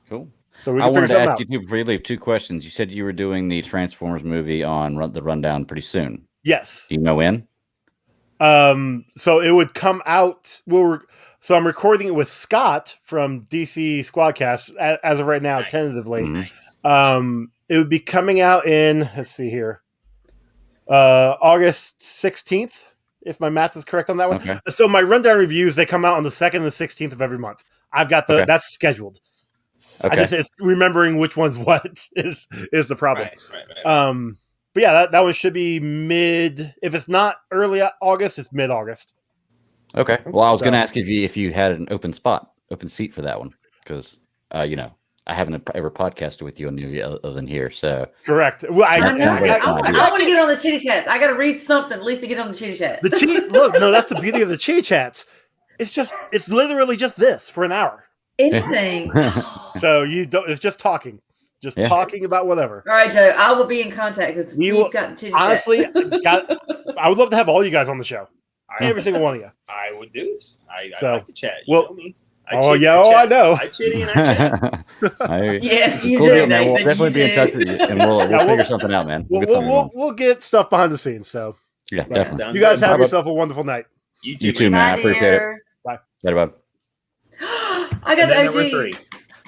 Cool. So I wanted to ask you before you leave 2 questions. You said you were doing the Transformers movie on the Rundown pretty soon. Yes. Do you know when? So it would come out. So I'm recording it with Scott from DC Squadcast as of right now, tentatively. Nice. It would be coming out in, let's see here, August 16th, if my math is correct on that one. Okay. So my rundown reviews, they come out on the 2nd and the 16th of every month. I've got that's scheduled. Okay. It's remembering which one's what is the problem. Right. But yeah, that one should be if it's not early August, it's mid-August. Okay. Well, I was going to ask if you had an open seat for that one, because I haven't ever podcasted with you on any other than here. So correct. Well, I want to get on the chitty chats. I got to read something at least to get on the chitty chat. Look, no, that's the beauty of the chitty chats. it's literally just this for an hour. Anything. So you don't. It's just talking, talking about whatever. All right, Joe. I will be in contact because we've got to honestly. I would love to have all you guys on the show. Every single one of you. I would do this. I like to chat. You know me. I know. I chitty and I chat. Yes, you cool do. Deal, man. We'll definitely be in touch with you, and we'll figure something out, man. We'll get stuff behind the scenes. So yeah, definitely. You guys have yourself a wonderful night. You too, man. I appreciate it. Bye. Later, bud. I got the OGs. There were 3.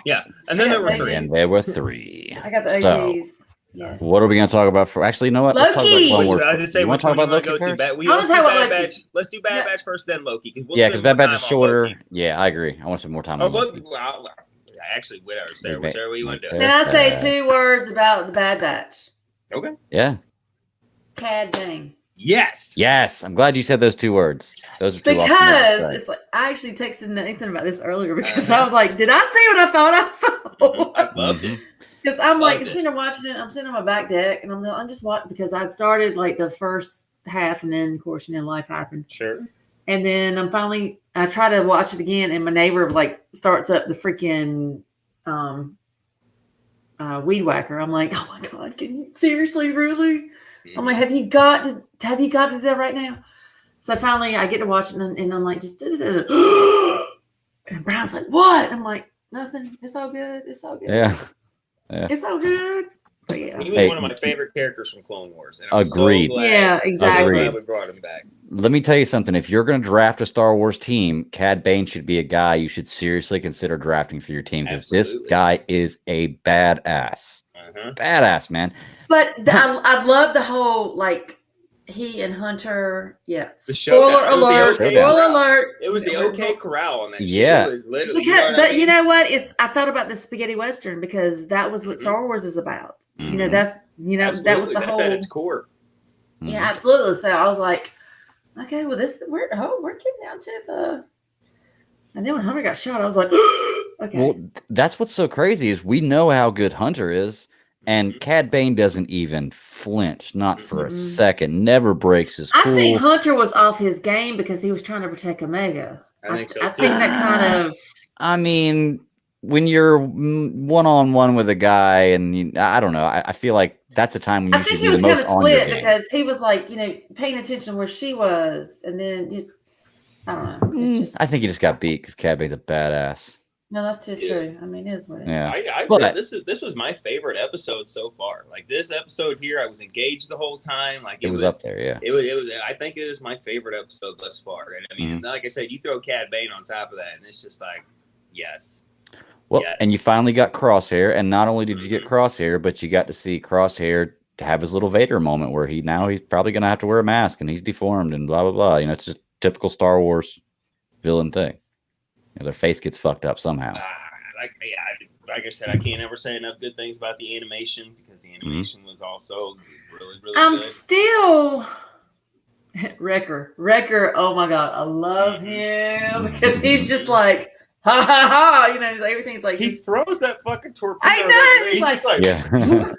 Yeah, and then there were 3. And there were 3. I got the OGs. Yes. What are we going to talk about? Actually, you know what? Loki. Let's talk about Clone Wars. I was just say, you want to talk about Loki first? Let's do Bad Batch first, then Loki. Because Bad Batch is shorter. Yeah, I agree. I want to spend more time on Loki. Actually, whatever, Sarah. Whichever you want to do. Can I say 2 words about the Bad Batch? Okay. Yeah. Cad Bane. Yes. I'm glad you said those 2 words. Those are 2 because it's like I actually texted Nathan about this earlier because I was like, did I see what I thought I saw? I loved it. Because I'm like sitting there watching it. I'm sitting on my back deck and I'm just watching because I'd started like the first half and then of course life happened. Sure. And then I try to watch it again and my neighbor like starts up the freaking weed whacker. I'm like, oh my God, can you seriously really? I'm like, have you got to do that right now? So finally I get to watch it and I'm like, just and Brian's like, what? I'm like, nothing. It's all good. Yeah. It's all good. But yeah. He was one of my favorite characters from Clone Wars. And I'm agreed. So glad, yeah, exactly. So glad we brought him back. Let me tell you something. If you're going to draft a Star Wars team, Cad Bane should be a guy you should seriously consider drafting for your team because this guy is a badass. Badass, man. But I love the whole like he and Hunter. Yeah. Spoiler alert! Spoiler alert! It was the OK Corral on that. Yeah. It was literally. You know what? I thought about the spaghetti western because that was what Star Wars is about. Mm-hmm. You know, that was the whole. At its core. Yeah, absolutely. So I was like, okay, well, we're getting down to the. And then when Hunter got shot, I was like, okay. Well, that's what's so crazy is we know how good Hunter is. And Cad Bane doesn't even flinch, not for a second, never breaks his cool. I think Hunter was off his game because he was trying to protect Omega. I think so too. I think that kind of. I mean, when you're one-on-one with a guy, and I don't know, I feel like that's a time when you should be the most on your game. I think he was kind of split because he was like, paying attention to where she was, and then just, I don't know. It's just, I think he just got beat because Cad Bane's a badass. No, that's too true. I mean, it is what it is. Yeah. This was my favorite episode so far. Like this episode here, I was engaged the whole time. Like it was up there, yeah. It was. I think it is my favorite episode thus far. And I mean, like I said, you throw Cad Bane on top of that, and it's just like, yes. Well, and you finally got Crosshair, and not only did you get Crosshair, but you got to see Crosshair have his little Vader moment where he's probably going to have to wear a mask, and he's deformed, and blah blah blah. It's just typical Star Wars villain thing. Their face gets fucked up somehow. Like I said, I can't ever say enough good things about the animation because the animation was also really, really I'm good. still Wrecker. Oh my God, I love him because he's just like ha ha ha. Everything's like he throws that fucking torpedo. I know. He's just like,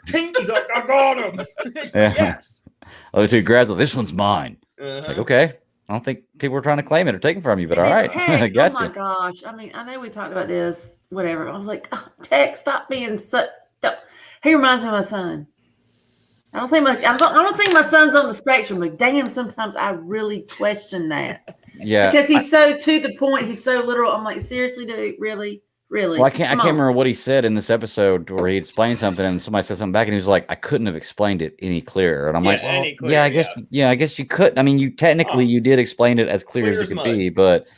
he's like, I got him. Yes. Oh, so he grabs it. This one's mine. Like, okay. I don't think people were trying to claim it or take it from you, but all right. I got you. Oh my gosh. I mean, I know we talked about this, whatever. I was like, Tech, stop being so. He reminds me of my son. I don't think my son's on the spectrum, but damn, sometimes I really question that. Yeah. Because he's so to the point. He's so literal. I'm like, seriously, dude, really? Really? Well, I can't remember what he said in this episode where he explained something and somebody said something back and he was like, I couldn't have explained it any clearer. And I'm like, well, I guess you could. I mean, you did explain it as clear as you could be, but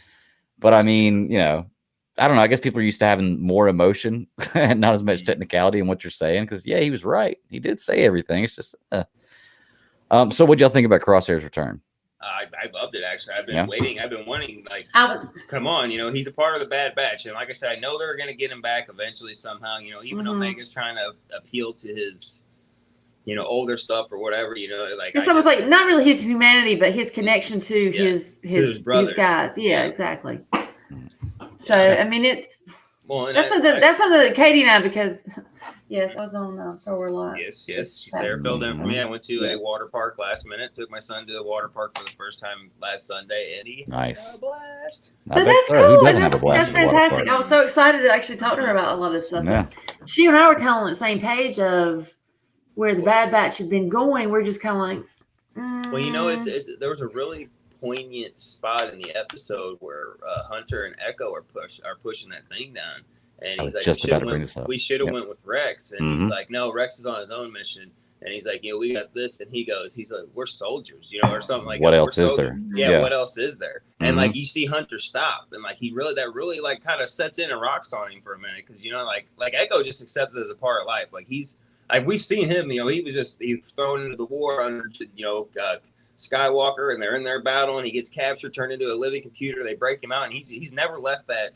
I mean, I don't know. I guess people are used to having more emotion and not as much technicality in what you're saying. Because he was right. He did say everything. It's just, so what'd y'all think about Crosshair's return? I loved it, actually. I've been waiting. I've been wanting, come on, he's a part of the Bad Batch. And like I said, I know they're going to get him back eventually somehow, even Omega's trying to appeal to his, older stuff or whatever, It's almost like not really his humanity, but his connection to his guys. Yeah, exactly. So, I mean, that's something that Katie and I, because Yes, I was on Star Wars Live. Yes. Sarah filled in for me. I went to a water park last minute. Took my son to the water park for the first time last Sunday, and he had a blast. But that's cool. That's fantastic. I was so excited to actually talk to her about a lot of stuff. Yeah. She and I were kind of on the same page of where the Bad Batch had been going. We're just kind of like, well, you know, it's there was a really poignant spot in the episode where Hunter and Echo are pushing that thing down, and he's like, we should have went with Rex, and he's like, no, Rex is on his own mission, and he's like, we got this, and he's like, we're soldiers, or something like what that. Else is there? Yeah, what else is there? And like you see Hunter stop, and like that really like kind of sets in and rocks on him for a minute, because like Echo just accepts it as a part of life. Like we've seen him, he was thrown into the war under Skywalker, and they're in their battle, and he gets captured, turned into a living computer. They break him out, and he's never left that.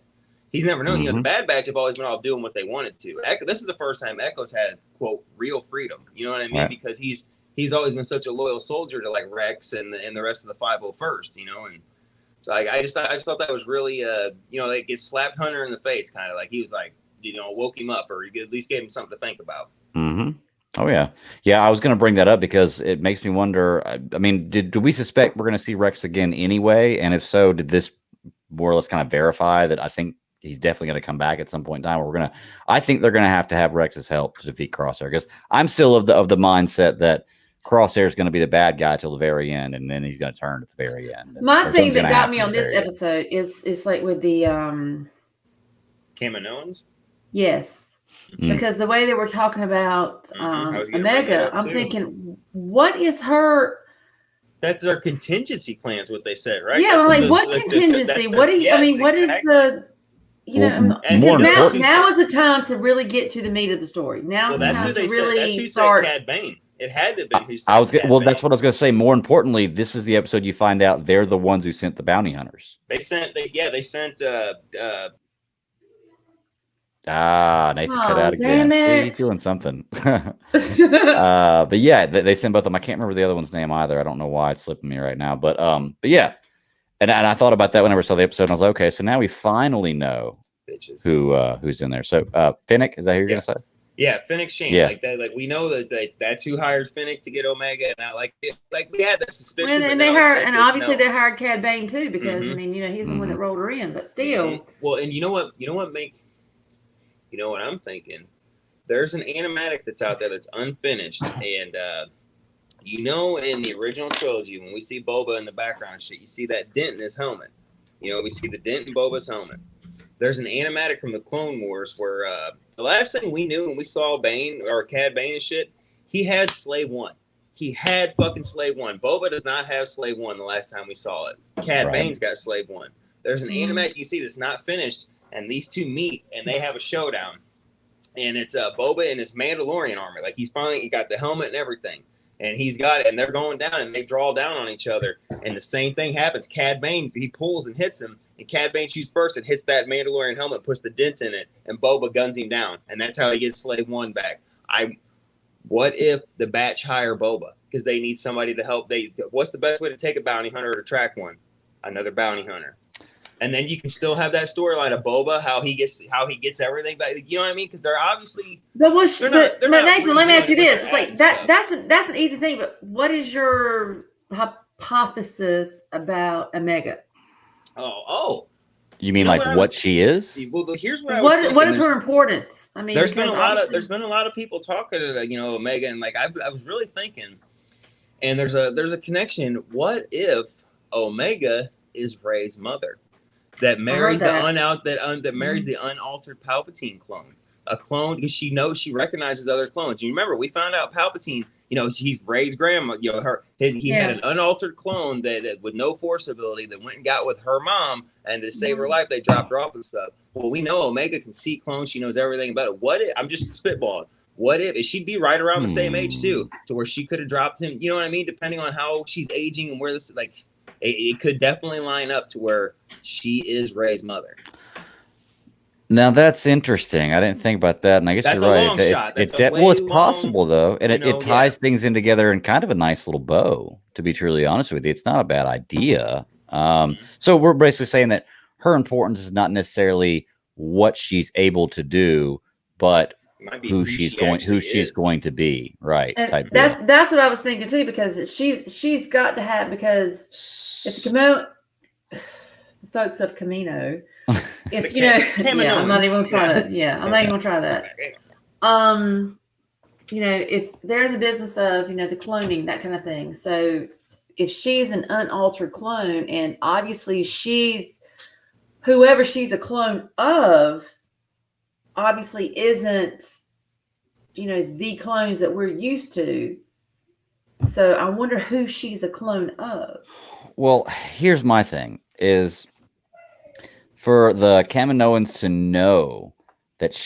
He's never known. The Bad Batch have always been off doing what they wanted to. Echo, this is the first time Echo's had quote real freedom. You know what I mean? Right. Because he's always been such a loyal soldier to like Rex and the rest of the 501st. And so I just thought that was really they get slapped Hunter in the face, kind of like he was like woke him up, or at least gave him something to think about. Oh, yeah. I was going to bring that up because it makes me wonder. I mean, do we suspect we're going to see Rex again anyway? And if so, did this more or less kind of verify that? I think he's definitely going to come back at some point in time. I think they're going to have Rex's help to defeat Crosshair, because I'm still of the mindset that Crosshair is going to be the bad guy till the very end, and then he's going to turn at the very end. My thing that got me on this episode is like with the Kaminoans? Yes. Because the way they were talking about Omega, I'm thinking, what is her? That's our contingency plans. What they said, right? Yeah, like what contingency? What do you? I mean, what is the? Now is the time to really get to the meat of the story. Now is the time to really start. Cad Bane. It had to be. That's what I was going to say. More importantly, this is the episode you find out they're the ones who sent the bounty hunters. They sent. Nathan cut out again. He's doing something. But yeah, they sent both of them. I can't remember the other one's name either. I don't know why it's slipping me right now. But yeah, and I thought about that whenever I saw the episode. And I was like, okay, so now we finally know who's in there. So Finnick, is that who you're gonna say? Yeah, Finnick Sheen. Yeah. Like that. Like we know that's who hired Finnick to get Omega, and I like we had that suspicion. And they obviously they hired Cad Bane too, because I mean he's the one that rolled her in, but still. Well, and you know what I'm thinking? There's an animatic that's out there that's unfinished, and in the original trilogy, when we see Boba in the background shit, you see that dent in his helmet. We see the dent in Boba's helmet. There's an animatic from the Clone Wars where the last thing we knew when we saw Bane or Cad Bane and shit, he had Slave One. He had fucking Slave One. Boba does not have Slave One the last time we saw it. Cad Bane's got Slave One. There's an animatic you see that's not finished, and these two meet and they have a showdown, and it's Boba in his Mandalorian armor. Like he got the helmet and everything, and he's got it, and they're going down and they draw down on each other, and the same thing happens. Cad Bane, he pulls and hits him, and Cad Bane shoots first and hits that Mandalorian helmet, puts the dent in it, and Boba guns him down, and that's how he gets Slave One back. What if the Batch hire Boba because they need somebody to help? What's the best way to take a bounty hunter or to track one? Another bounty hunter. And then you can still have that storyline of Boba, how he gets everything back. You know what I mean? Because they're obviously. But Nathan, let me ask you this: it's like that's an easy thing. But what is your hypothesis about Omega? Oh. You mean like what she is? Well, here's what I was thinking. What is her importance? I mean, there's been a lot of people talking to Omega, and like I was really thinking, and there's a connection. What if Omega is Rey's mother? That marries that marries the unaltered Palpatine clone, a clone because she recognizes other clones. You remember we found out Palpatine, he's Rey's grandma. He had an unaltered clone that with no Force ability that went and got with her mom, and to save her life, they dropped her off and stuff. Well, we know Omega can see clones; she knows everything about it. What if I'm just spitballing? What if she'd be right around the same age too, to where she could have dropped him? You know what I mean? Depending on how she's aging and where this like. It could definitely line up to where she is Rey's mother. Now that's interesting. I didn't think about that, and I guess that's you're right. A long shot. It's possible though, and it ties things in together in kind of a nice little bow. To be truly honest with you, it's not a bad idea. So we're basically saying that her importance is not necessarily what she's able to do, but It might be who she's going to be, right? And that's what I was thinking too, because she's got to have, because if the folks of Camino, if you know, yeah, I'm not even gonna try that. Yeah, I'm not even gonna try that. You know, if they're in the business of, you know, the cloning, that kind of thing. So if she's an unaltered clone, and obviously whoever she's a clone of, obviously isn't, you know, the clones that we're used to. So I wonder who she's a clone of. Well, here's my thing is, for the Kaminoans to know that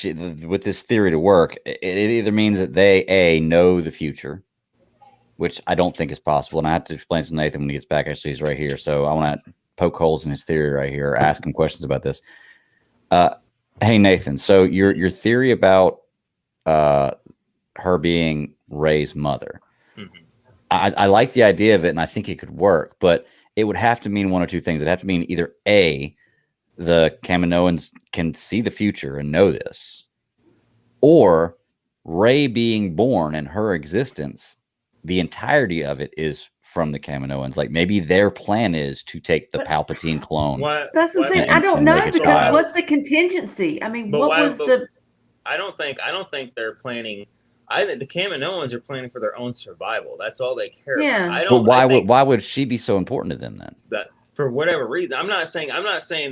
with this theory to work, it either means that they know the future, which I don't think is possible. And I have to explain to Nathan when he gets back. Actually, he's right here. So I want to poke holes in his theory right here, or ask him questions about this. Hey, Nathan. So your theory about her being Rey's mother, I like the idea of it, and I think it could work, but it would have to mean one or two things. It'd have to mean either A, the Kaminoans can see the future and know this, or Rey being born and her existence, the entirety of it is from the Kaminoans. Like, maybe their plan is to take the Palpatine clone. That's what I'm saying. I don't know, because what's the contingency? I mean, I don't think they're planning. I think the Kaminoans are planning for their own survival. That's all they care about. But why would she be so important to them then? That, for whatever reason, I'm not saying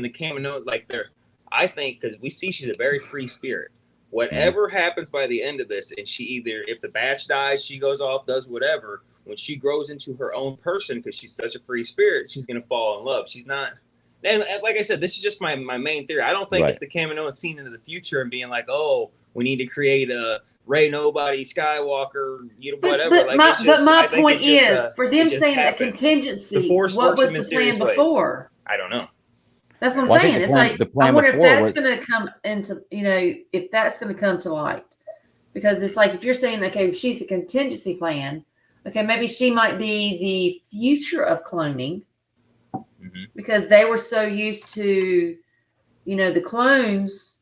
the Kaminoans, like, they're. I think because we see she's a very free spirit. Whatever happens by the end of this, and she either, if the batch dies, she goes off, does whatever. When she grows into her own person, because she's such a free spirit, she's gonna fall in love. She's not. And like I said, this is just my main theory. I don't think it's the Kaminoans seeing into the future and being like, oh, we need to create a Rey Nobody Skywalker, whatever. My point is, for them saying that contingency, what was the plan before? I don't know. That's what I'm saying. It's like, I wonder if that's going to come into, if that's going to come to light. Because it's like, if you're saying, okay, she's a contingency plan, okay, maybe she might be the future of cloning, because they were so used to, the clones.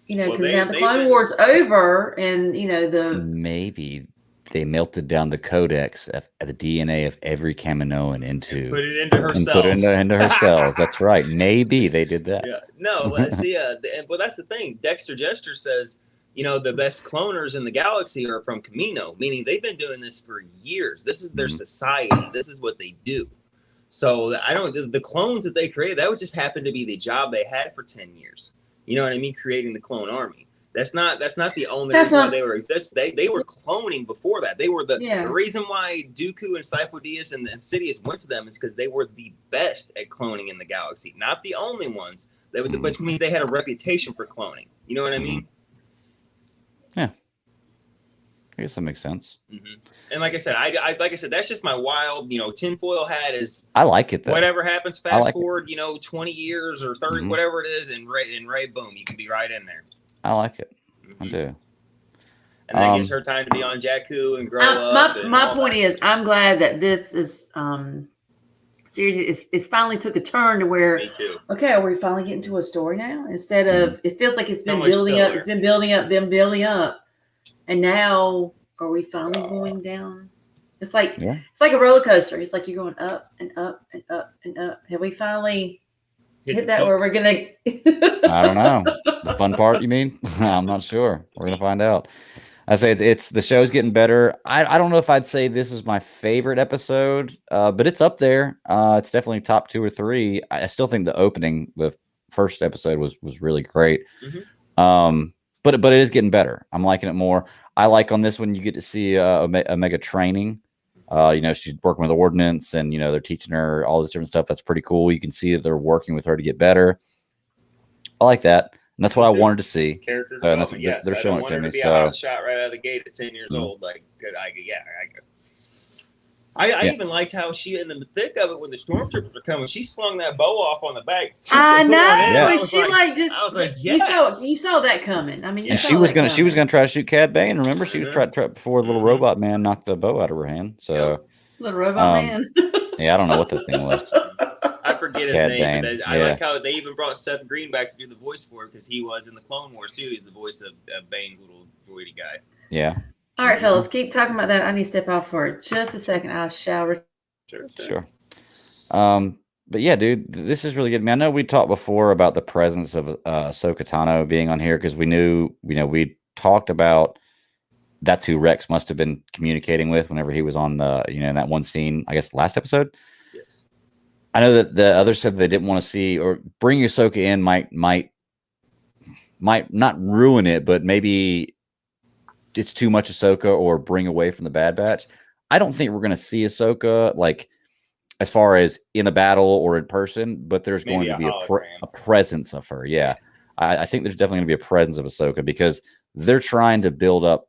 Because now the Clone War's over, and maybe they melted down the codex of the DNA of every Kaminoan into put it into her cells. Into her cells. That's right. Maybe they did that. Yeah. No, let's see. Well, that's the thing. Dexter Jester says, the best cloners in the galaxy are from Camino, meaning they've been doing this for years. This is their society. This is what they do. So the clones that they created, that would just happen to be the job they had for 10 years. You know what I mean? Creating the clone army. That's not the only reason why they were exist. They were cloning before that. They were the reason why Dooku and Sifo Dyas and Sidious went to them is because they were the best at cloning in the galaxy. Not the only ones. But they had a reputation for cloning. You know what I mean? Yeah. I guess that makes sense. And like I said, that's just my wild, tinfoil hat is. I like it though. Whatever happens, fast forward, 20 years or 30, whatever it is, and Rey, boom, you can be right in there. I like it. I do. And that gives her time to be on Jakku and grow up. My point is, I'm glad that this is series is finally took a turn to where. Me too. Okay, are we finally getting to a story now? Instead of it feels like it's been building up. It's been building up. And now, are we finally going down? It's like it's like a roller coaster. It's like you're going up and up and up and up. Have we finally hit that where we're gonna? I don't know. The fun part, you mean? I'm not sure. We're gonna find out. I say it's the show's getting better. I don't know if I'd say this is my favorite episode, but it's up there. It's definitely top 2 or 3. I still think the opening, the first episode was really great. But it is getting better. I'm liking it more. I like on this one, you get to see Omega training. She's working with ordnance, and they're teaching her all this different stuff. That's pretty cool. You can see that they're working with her to get better. I like that, and that's what I wanted to see. Character development, yes. They're showing it to me. Be a hot shot right out of the gate at 10 years old. Like, I even liked how she, in the thick of it, when the stormtroopers were coming, she slung that bow off on the back. I know. I was like, yes. You saw that coming. I mean, she was gonna try to shoot Cad Bane. Remember, she was trying before little robot man knocked the bow out of her hand. So little robot man. Yeah, I don't know what the thing was. I forget his name. But I like how they even brought Seth Green back to do the voice for it, because he was in the Clone Wars too. He's the voice of Bane's little droidy guy. Yeah. All right, fellas, keep talking about that. I need to step off for just a second. I shall. Sure. But yeah, dude, this is really good. I mean, I know we talked before about the presence of Ahsoka Tano being on here because we knew, we talked about that's who Rex must have been communicating with whenever he was on the, in that one scene, I guess last episode. Yes. I know that the others said they didn't want to see or bring Ahsoka in might not ruin it, but maybe it's too much Ahsoka or bring away from the Bad Batch. I don't think we're going to see Ahsoka like as far as in a battle or in person, but there's Maybe going to be hologram. a presence of her. Yeah. I think there's definitely going to be a presence of Ahsoka because they're trying to build up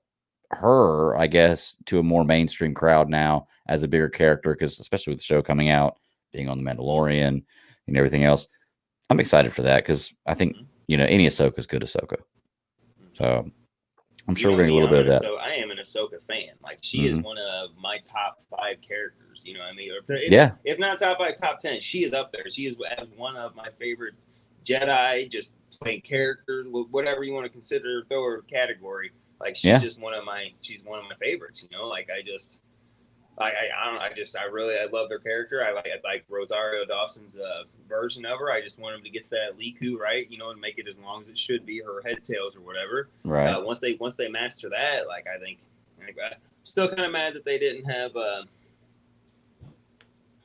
her, I guess, to a more mainstream crowd now as a bigger character, because especially with the show coming out, being on The Mandalorian and everything else, I'm excited for that because I think, any Ahsoka is good Ahsoka. So I'm sure we're going to get a little bit of that. So I am an Ahsoka fan. Like, she is one of my top 5 characters, you know what I mean? If not top 5, top 10, she is up there. She is one of my favorite Jedi, just playing characters, whatever you want to consider, throw her category. Like, she's just one of my favorites, like I love their character. I like Rosario Dawson's version of her. I just want him to get that Liku right, and make it as long as it should be, her head tails or whatever. Right. Once they master that, like, I think I'm still kind of mad that they didn't have oh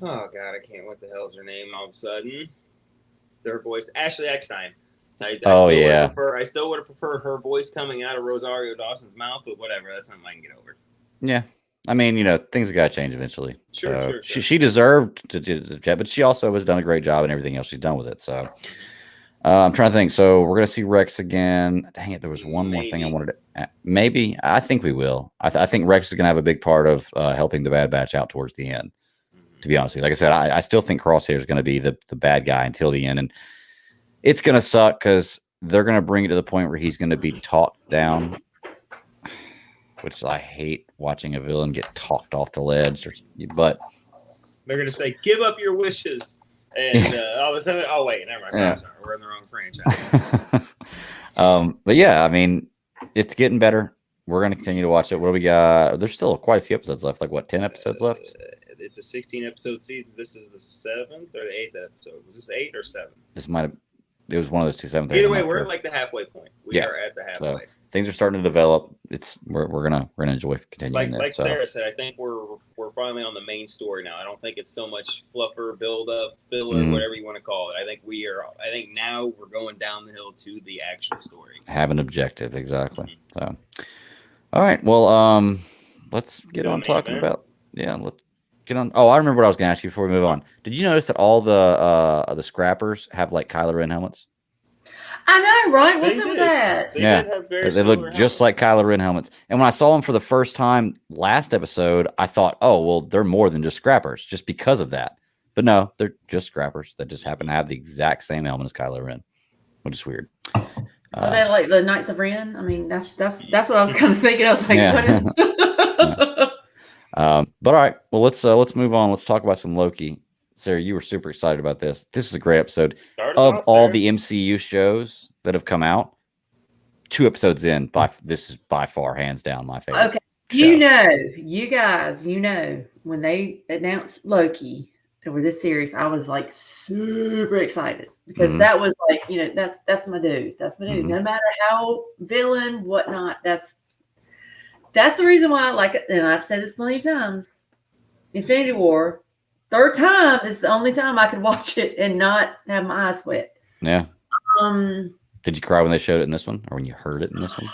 god, I can't, what the hell's her name all of a sudden? Their voice, Ashley Eckstein. I still would have preferred her voice coming out of Rosario Dawson's mouth, but whatever, that's something I can get over. Yeah. I mean, things have got to change eventually. Sure. She deserved to do the job, but she also has done a great job in everything else she's done with it. So I'm trying to think. So we're going to see Rex again. Dang it. There was one more thing I wanted to maybe. I think we will. I think Rex is going to have a big part of helping the Bad Batch out towards the end, to be honest with you. Like I said, I still think Crosshair is going to be the bad guy until the end. And it's going to suck because they're going to bring it to the point where he's going to be talked down, which I hate watching a villain get talked off the ledge. But they're going to say, give up your wishes. And all this other, oh, wait, never mind. Sorry. We're in the wrong franchise. But yeah, I mean, it's getting better. We're going to continue to watch it. What do we got? There's still quite a few episodes left. Like, what, 10 episodes left? It's a 16-episode season. This is the 7th or the 8th episode. Was this 8 or 7? It was one of those 2 7th. Either way, we're at like the halfway point. We are at the halfway. So things are starting to develop. We're gonna enjoy continuing. Like Sarah said, I think we're finally on the main story now. I don't think it's so much fluffer, build up, filler, whatever you want to call it. I think now we're going down the hill to the actual story. Have an objective, exactly. So, all right. Well, let's get on talking about. Yeah, let's get on. Oh, I remember what I was gonna ask you before we move on. Did you notice that all the scrappers have like Kylo Ren helmets? I know, right? What's up with that? They look just like Kylo Ren helmets. And when I saw them for the first time last episode, I thought, oh, well, they're more than just scrappers just because of that. But no, they're just scrappers that just happen to have the exact same helmet as Kylo Ren, which is weird. Are they like the Knights of Ren? I mean, that's what I was kind of thinking. I was like, what is? But all right, well, let's move on. Let's talk about some Loki. Sarah, you were super excited about this. This is a great episode. Of all the MCU shows that have come out, 2 episodes in, this is by far, hands down, my favorite. Okay. You guys, when they announced Loki over this series, I was like super excited because that was like, that's my dude. That's my dude. No matter how villain, whatnot, that's the reason why I like it. And I've said this many times. Infinity War, 3rd time is the only time I could watch it and not have my eyes wet. Yeah. Did you cry when they showed it in this one, or when you heard it in this one?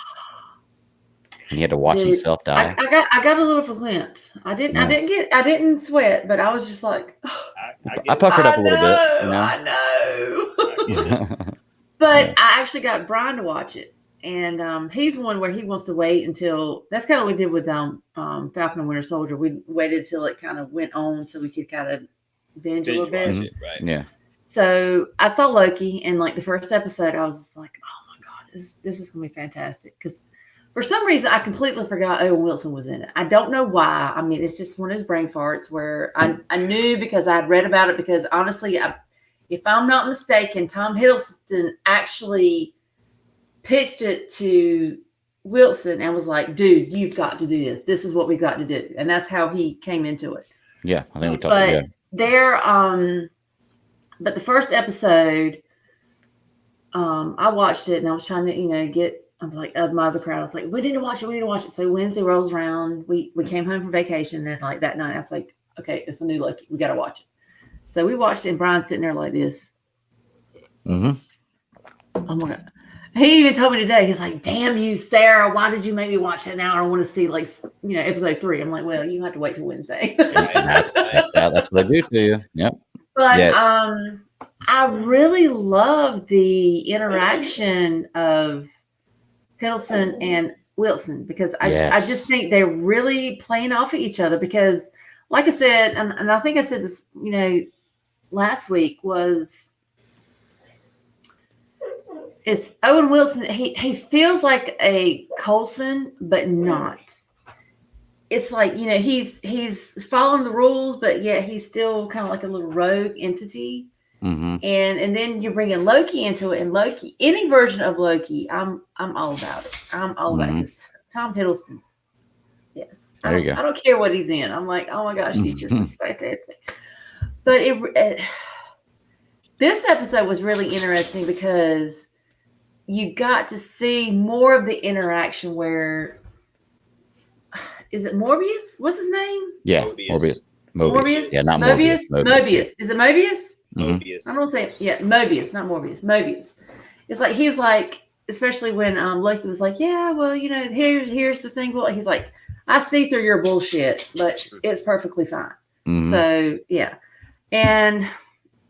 And you had to watch himself die. I got a little verklempt. I didn't sweat, but I was just like, I puckered up a little bit. I know. But I actually got Brian to watch it, and he's one where he wants to wait until. That's kind of what we did with Falcon and Winter Soldier. We waited until it kind of went on so we could kind of binge a little bit. Right. Yeah. So I saw Loki, and like the first episode, I was just like, "Oh my god, this is gonna be fantastic!" Because for some reason, I completely forgot Owen Wilson was in it. I don't know why. I mean, it's just one of those brain farts where I knew because I'd read about it. Because honestly, if I'm not mistaken, Tom Hiddleston actually pitched it to Wilson and was like, dude, you've got to do this. This is what we've got to do. And that's how he came into it. Yeah, I think we talked about it. But the first episode, I watched it and I was trying to, I'm like, of my other crowd. I was like, we need to watch it. So Wednesday rolls around. We came home from vacation and like that night, I was like, okay, it's a new Loki. We got to watch it. So we watched it and Brian's sitting there like this. Mm-hmm. Oh my God. He even told me today, he's like, damn you, Sarah, why did you make me watch that now? I want to see episode 3. I'm like, well, you have to wait till Wednesday. That's what they do to you. Yep. But I really love the interaction of Hiddleston and Wilson because I just think they're really playing off of each other because, like I said, and I think I said this, last week it's Owen Wilson. He feels like a Coulson, but not. It's like, he's following the rules, but yet he's still kind of like a little rogue entity. Mm-hmm. And then you're bringing Loki into it, and Loki, any version of Loki, I'm all about it. I'm all about this. Tom Hiddleston. Yes. There you go. I don't care what he's in. I'm like, oh my gosh, he's just fantastic. But this episode was really interesting because you got to see more of the interaction where, is it Morbius? What's his name? Yeah, Mobius. Yeah, not Mobius. Mobius. Is it Mobius? Mobius. I'm gonna say Mobius, not Morbius. Mobius. It's like he was like, especially when Loki was like, yeah, well, here's the thing. Well, he's like, I see through your bullshit, but it's perfectly fine. Mm-hmm. So yeah, and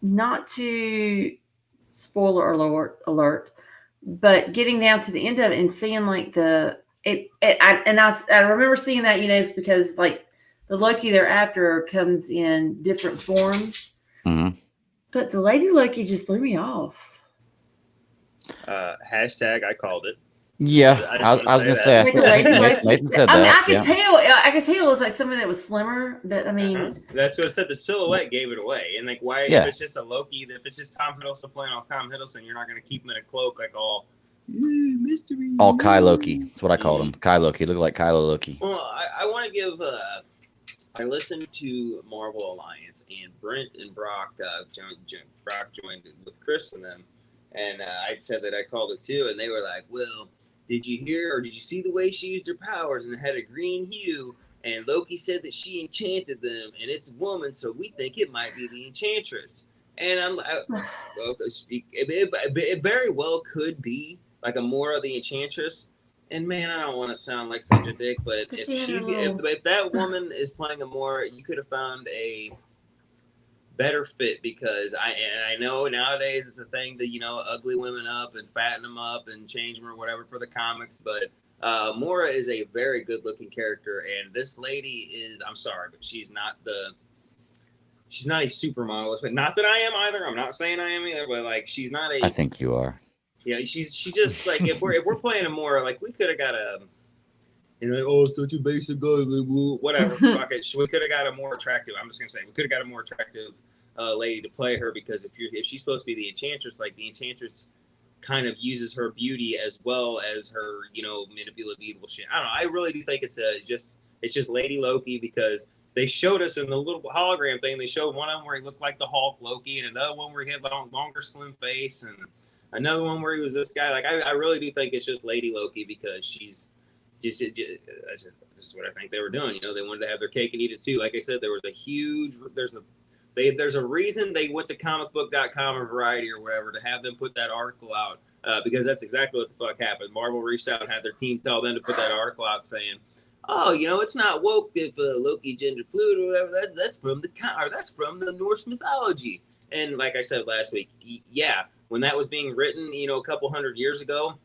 not to spoiler alert, but getting down to the end of it and seeing like I remember seeing that, it's because like the Loki thereafter comes in different forms. Mm-hmm. But the Lady Loki just threw me off. Hashtag I called it. Yeah, I was going to say. Nathan said that. I could tell it was like something that was slimmer. That that's what I said. The silhouette gave it away. And like, why? If it's just a Loki, if it's just Tom Hiddleston playing off Tom Hiddleston, you're not going to keep him in a cloak like all mystery. All Kai Loki. That's what I called him. Kai Loki. Look like Kylo Loki. Well, I want to give. I listened to Marvel Alliance, and Brent and Brock joined with Chris and them, and I'd said that I called it too, and they were like, well, did you hear or did you see the way she used her powers and it had a green hue, and Loki said that she enchanted them, and it's a woman, so we think it might be the Enchantress. And I'm like, well, it very well could be like a Mora the Enchantress. And man, I don't want to sound like such a dick, but if that woman is playing a Mora, you could have found a better fit, because I know nowadays it's a thing to ugly women up and fatten them up and change them or whatever for the comics, but Mora is a very good looking character, and this lady is, I'm sorry, but she's not a supermodel. But not that I am either. I'm not saying I am either, but like she's not a. I think you are. Yeah, she's just like, if we're playing a more, like, we could have got a, such a basic guy, whatever. Fuck it. We could have got a more attractive. I'm just gonna say we could have got a more attractive lady to play her, because if she's supposed to be the Enchantress, like the Enchantress kind of uses her beauty as well as her manipulative evil shit. I don't know. I really do think it's just Lady Loki, because they showed us in the little hologram thing. They showed one of them where he looked like the Hulk Loki, and another one where he had longer slim face, and another one where he was this guy. Like, I really do think it's just Lady Loki, because she's just that's what I think they were doing. They wanted to have their cake and eat it too. Like I said, there's a reason they went to comicbook.com or Variety or whatever to have them put that article out, because that's exactly what the fuck happened. Marvel reached out and had their team tell them to put that article out saying, oh, it's not woke if Loki gender fluid or whatever. That's from the Norse mythology. And like I said last week, yeah, when that was being written, a couple hundred years ago,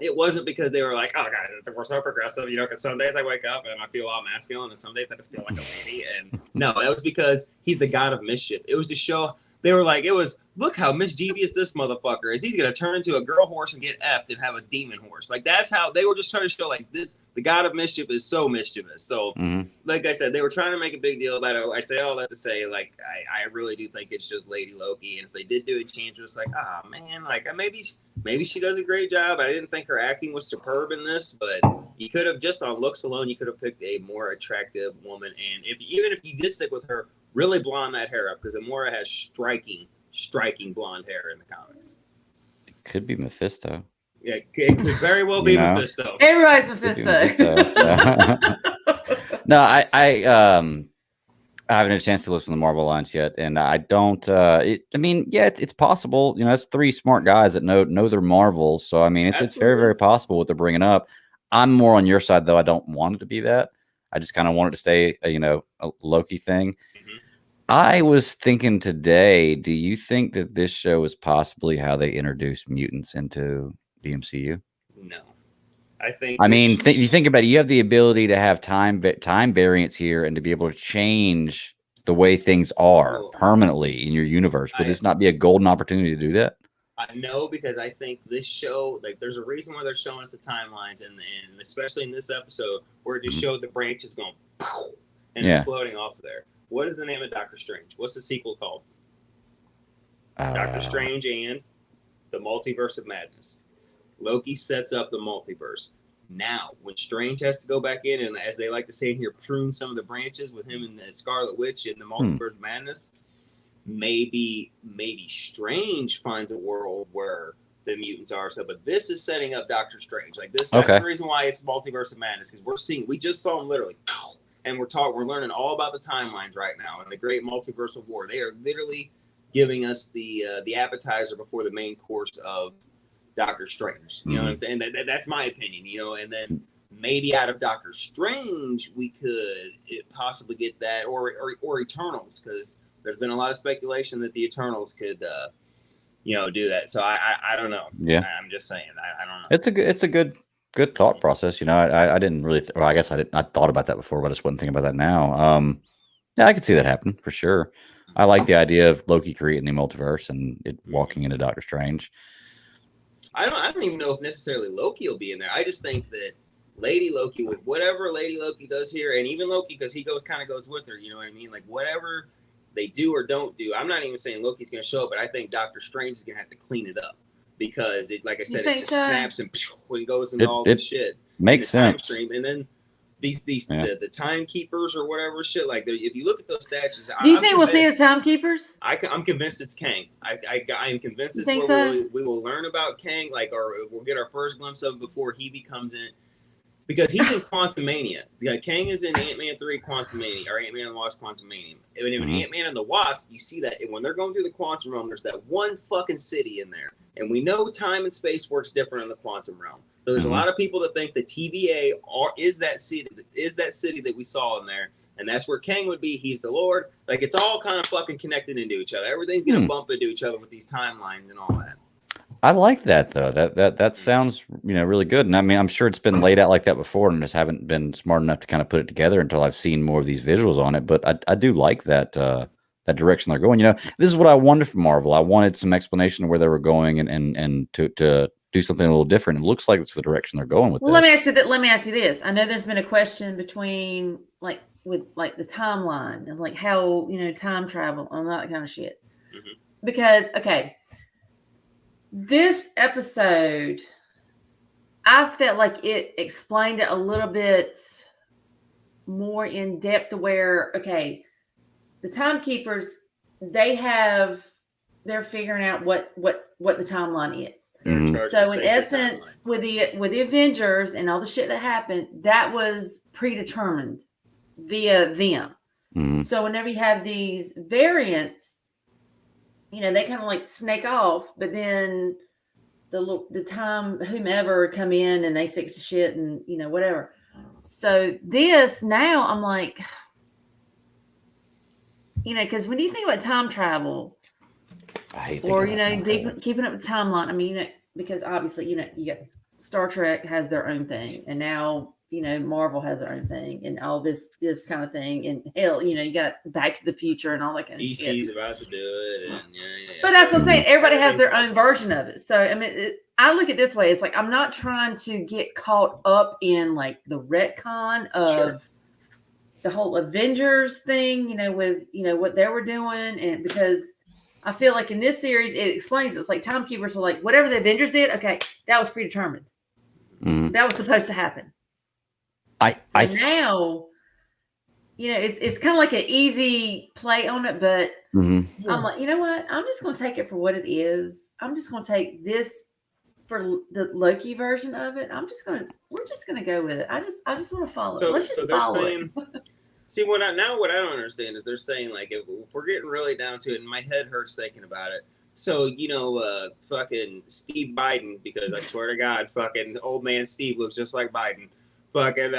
it wasn't because they were like, oh, guys, we're so progressive, because some days I wake up and I feel all masculine, and some days I just feel like a lady. And no, that was because he's the god of mischief. It was to show They were like, it was, look how mischievous this motherfucker is. He's gonna turn into a girl horse and get effed and have a demon horse. Like that's how they were just trying to show like this. The god of mischief is so mischievous. So, like I said, they were trying to make a big deal about it. I say all that to say, like, I really do think it's just Lady Loki. And if they did do a change, it was like, ah, man, like maybe she does a great job. I didn't think her acting was superb in this, but you could have just on looks alone, you could have picked a more attractive woman. And even if you did stick with her, really blonde that hair up, because Amora has striking blonde hair in the comics. It could be Mephisto. Yeah, it could very well be Mephisto. Everybody's Mephisto. No, I haven't had a chance to listen to the Marvel Alliance yet, and I don't. It's possible. You know, that's three smart guys that know their Marvel. So I mean, it's very, very possible what they're bringing up. I'm more on your side, though. I don't want it to be that. I just kind of want it to stay, a Loki thing. I was thinking today, do you think that this show is possibly how they introduced mutants into the MCU? No. You think about it, you have the ability to have time variance here and to be able to change the way things are permanently in your universe. Would this not be a golden opportunity to do that? No, because I think this show, like, there's a reason why they're showing us the timelines, and especially in this episode where it just showed the branches going and exploding off of there. What is the name of Doctor Strange? What's the sequel called? Doctor Strange and the Multiverse of Madness. Loki sets up the multiverse. Now, when Strange has to go back in and, as they like to say in here, prune some of the branches with him and the Scarlet Witch in the Multiverse of Madness, maybe Strange finds a world where the mutants are. So, but this is setting up Doctor Strange. Like this, that's the reason why it's Multiverse of Madness, because we just saw him literally. And we're learning all about the timelines right now and the great multiversal war. They are literally giving us the appetizer before the main course of Doctor Strange. You know what I'm saying? That's my opinion. And then maybe out of Doctor Strange we could possibly get that or Eternals, because there's been a lot of speculation that the Eternals could do that. So I don't know. Yeah, I'm just saying. I don't know. It's a good thought process. I didn't really. I guess I thought about that before, but I just wasn't thinking about that now. Yeah, I could see that happen for sure. I like the idea of Loki creating the multiverse and it walking into Doctor Strange. I don't even know if necessarily Loki will be in there. I just think that Lady Loki, with whatever Lady Loki does here, and even Loki, because he goes with her. You know what I mean? Like whatever they do or don't do. I'm not even saying Loki's going to show up, but I think Doctor Strange is going to have to clean it up. Because it, like I said, it just snaps and goes into all this shit. Makes sense. Stream. And then the timekeepers or whatever shit. Like if you look at those statues, do you think we'll see the timekeepers? I'm convinced it's Kang. I am convinced it's where we will learn about Kang. Like, or we'll get our first glimpse of before he becomes in. Because he's in Quantumania. Kang is in Ant-Man 3 Quantumania, or Ant-Man and the Wasp Quantumania. And in Ant-Man and the Wasp, you see that when they're going through the quantum realm, there's that one fucking city in there. And we know time and space works different in the quantum realm. So there's a lot of people that think the TVA is that city that we saw in there. And that's where Kang would be. He's the Lord. Like, it's all kind of fucking connected into each other. Everything's going to bump into each other with these timelines and all that. I like that though. That sounds really good. And I mean, I'm sure it's been laid out like that before, and just haven't been smart enough to kind of put it together until I've seen more of these visuals on it. But I do like that direction they're going. This is what I wanted from Marvel. I wanted some explanation of where they were going and to do something a little different. It looks like it's the direction they're going with. Well, let me ask you this. I know there's been a question between with the timeline and like how time travel and all that kind of shit. Because this episode, I felt like it explained it a little bit more in depth to where, the timekeepers, they're figuring out what the timeline is. So in essence, with the Avengers and all the shit that happened, that was predetermined via them. So whenever you have these variants, they kind of like snake off, but then the time whomever come in and they fix the shit and whatever. So this now I'm like, because when you think about time travel, or keeping up with timeline, I mean, because obviously you got Star Trek has their own thing, and now Marvel has their own thing and all this kind of thing. And hell, you got Back to the Future and all that kind of shit. E.T.'s about to do it. And But that's what I'm saying. Everybody has their own version of it. So, I mean, I look at it this way. It's like, I'm not trying to get caught up in like the retcon of the whole Avengers thing, with, what they were doing. And because I feel like in this series, it explains it's like timekeepers are like, whatever the Avengers did, okay, that was predetermined. That was supposed to happen. Now, it's kind of like an easy play on it, but I'm like, you know what? I'm just going to take it for what it is. I'm just going to take this for the Loki version of it. We're just going to go with it. I just want to follow it. Let's just follow it. See, what I don't understand is they're saying, like, if we're getting really down to it, and my head hurts thinking about it. So, fucking Steve Biden, because I swear to God, fucking old man Steve looks just like Biden. Fucking,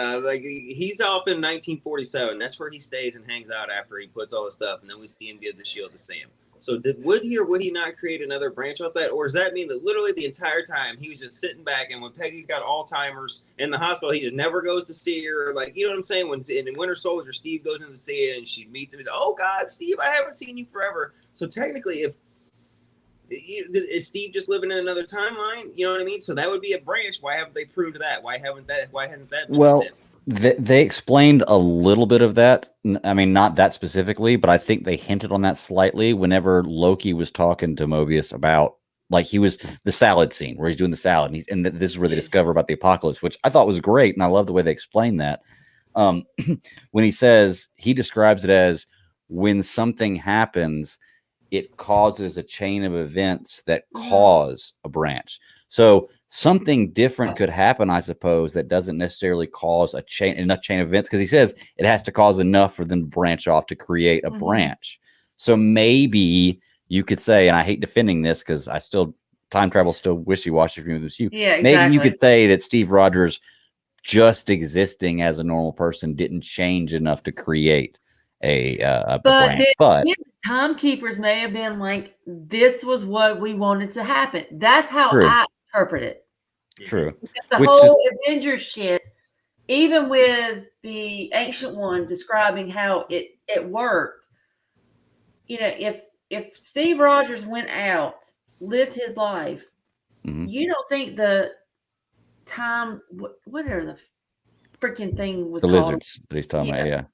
he's off in 1947. That's where he stays and hangs out after he puts all the stuff. And then we see him give the shield to Sam. So would he or would he not create another branch off that? Or does that mean that literally the entire time he was just sitting back, and when Peggy's got Alzheimer's in the hospital, he just never goes to see her? Like, you know what I'm saying? When in Winter Soldier, Steve goes in to see it and she meets him. And, oh, God, Steve, I haven't seen you forever. So technically, is Steve just living in another timeline? You know what I mean? So that would be a branch. Why haven't they proved that? Why hasn't that been snipped? They explained a little bit of that. I mean, not that specifically, but I think they hinted on that slightly whenever Loki was talking to Mobius about, like, he was the salad scene where he's doing the salad, and this is where they discover about the apocalypse, which I thought was great, and I love the way they explained that. When he describes it as when something happens, it causes a chain of events that cause a branch. So something different could happen, I suppose, that doesn't necessarily cause enough chain of events, because he says it has to cause enough for them to branch off to create a branch. So maybe you could say, and I hate defending this because time travel still wishy-washy for me with you. Yeah, exactly. Maybe you could say that Steve Rogers just existing as a normal person didn't change enough to create a branch. But timekeepers may have been like, this was what we wanted to happen. That's how I interpret it. True. The whole Avengers shit, even with the Ancient One describing how it worked, if Steve Rogers went out, lived his life, you don't think the time, whatever the freaking thing was the called, lizards that he's talking about,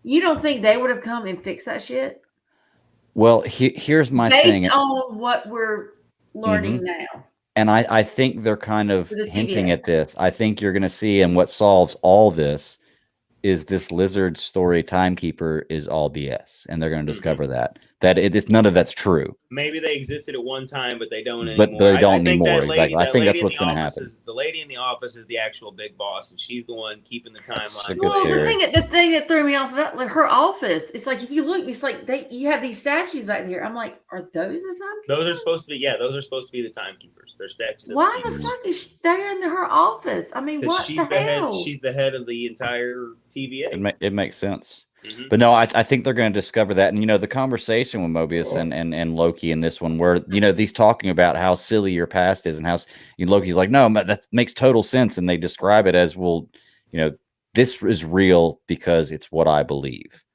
you don't think they would have come and fixed that shit? Well, here's my thing. Based on what we're learning now. And I think they're kind of hinting at this. I think you're going to see, and what solves all this is this lizard story timekeeper is all BS. And they're going to discover that it's none of that's true. Maybe they existed at one time, but they don't anymore. But they don't anymore. I think that's what's going to happen. The lady in the office is the actual big boss, and she's the one keeping the timeline. Well, the thing that threw me off about, like, her office, it's like, if you look, it's like you have these statues back there. I'm like, are those the timekeepers? Those are supposed to be the timekeepers. They're statues. Why the fuck is there in her office? I mean, what the hell? She's the head of the entire TVA. It makes sense. But no, I think they're going to discover that. And, the conversation with Mobius and Loki in this one, where, these talking about how silly your past is, and how Loki's like, no, that makes total sense. And they describe it as, well, this is real because it's what I believe.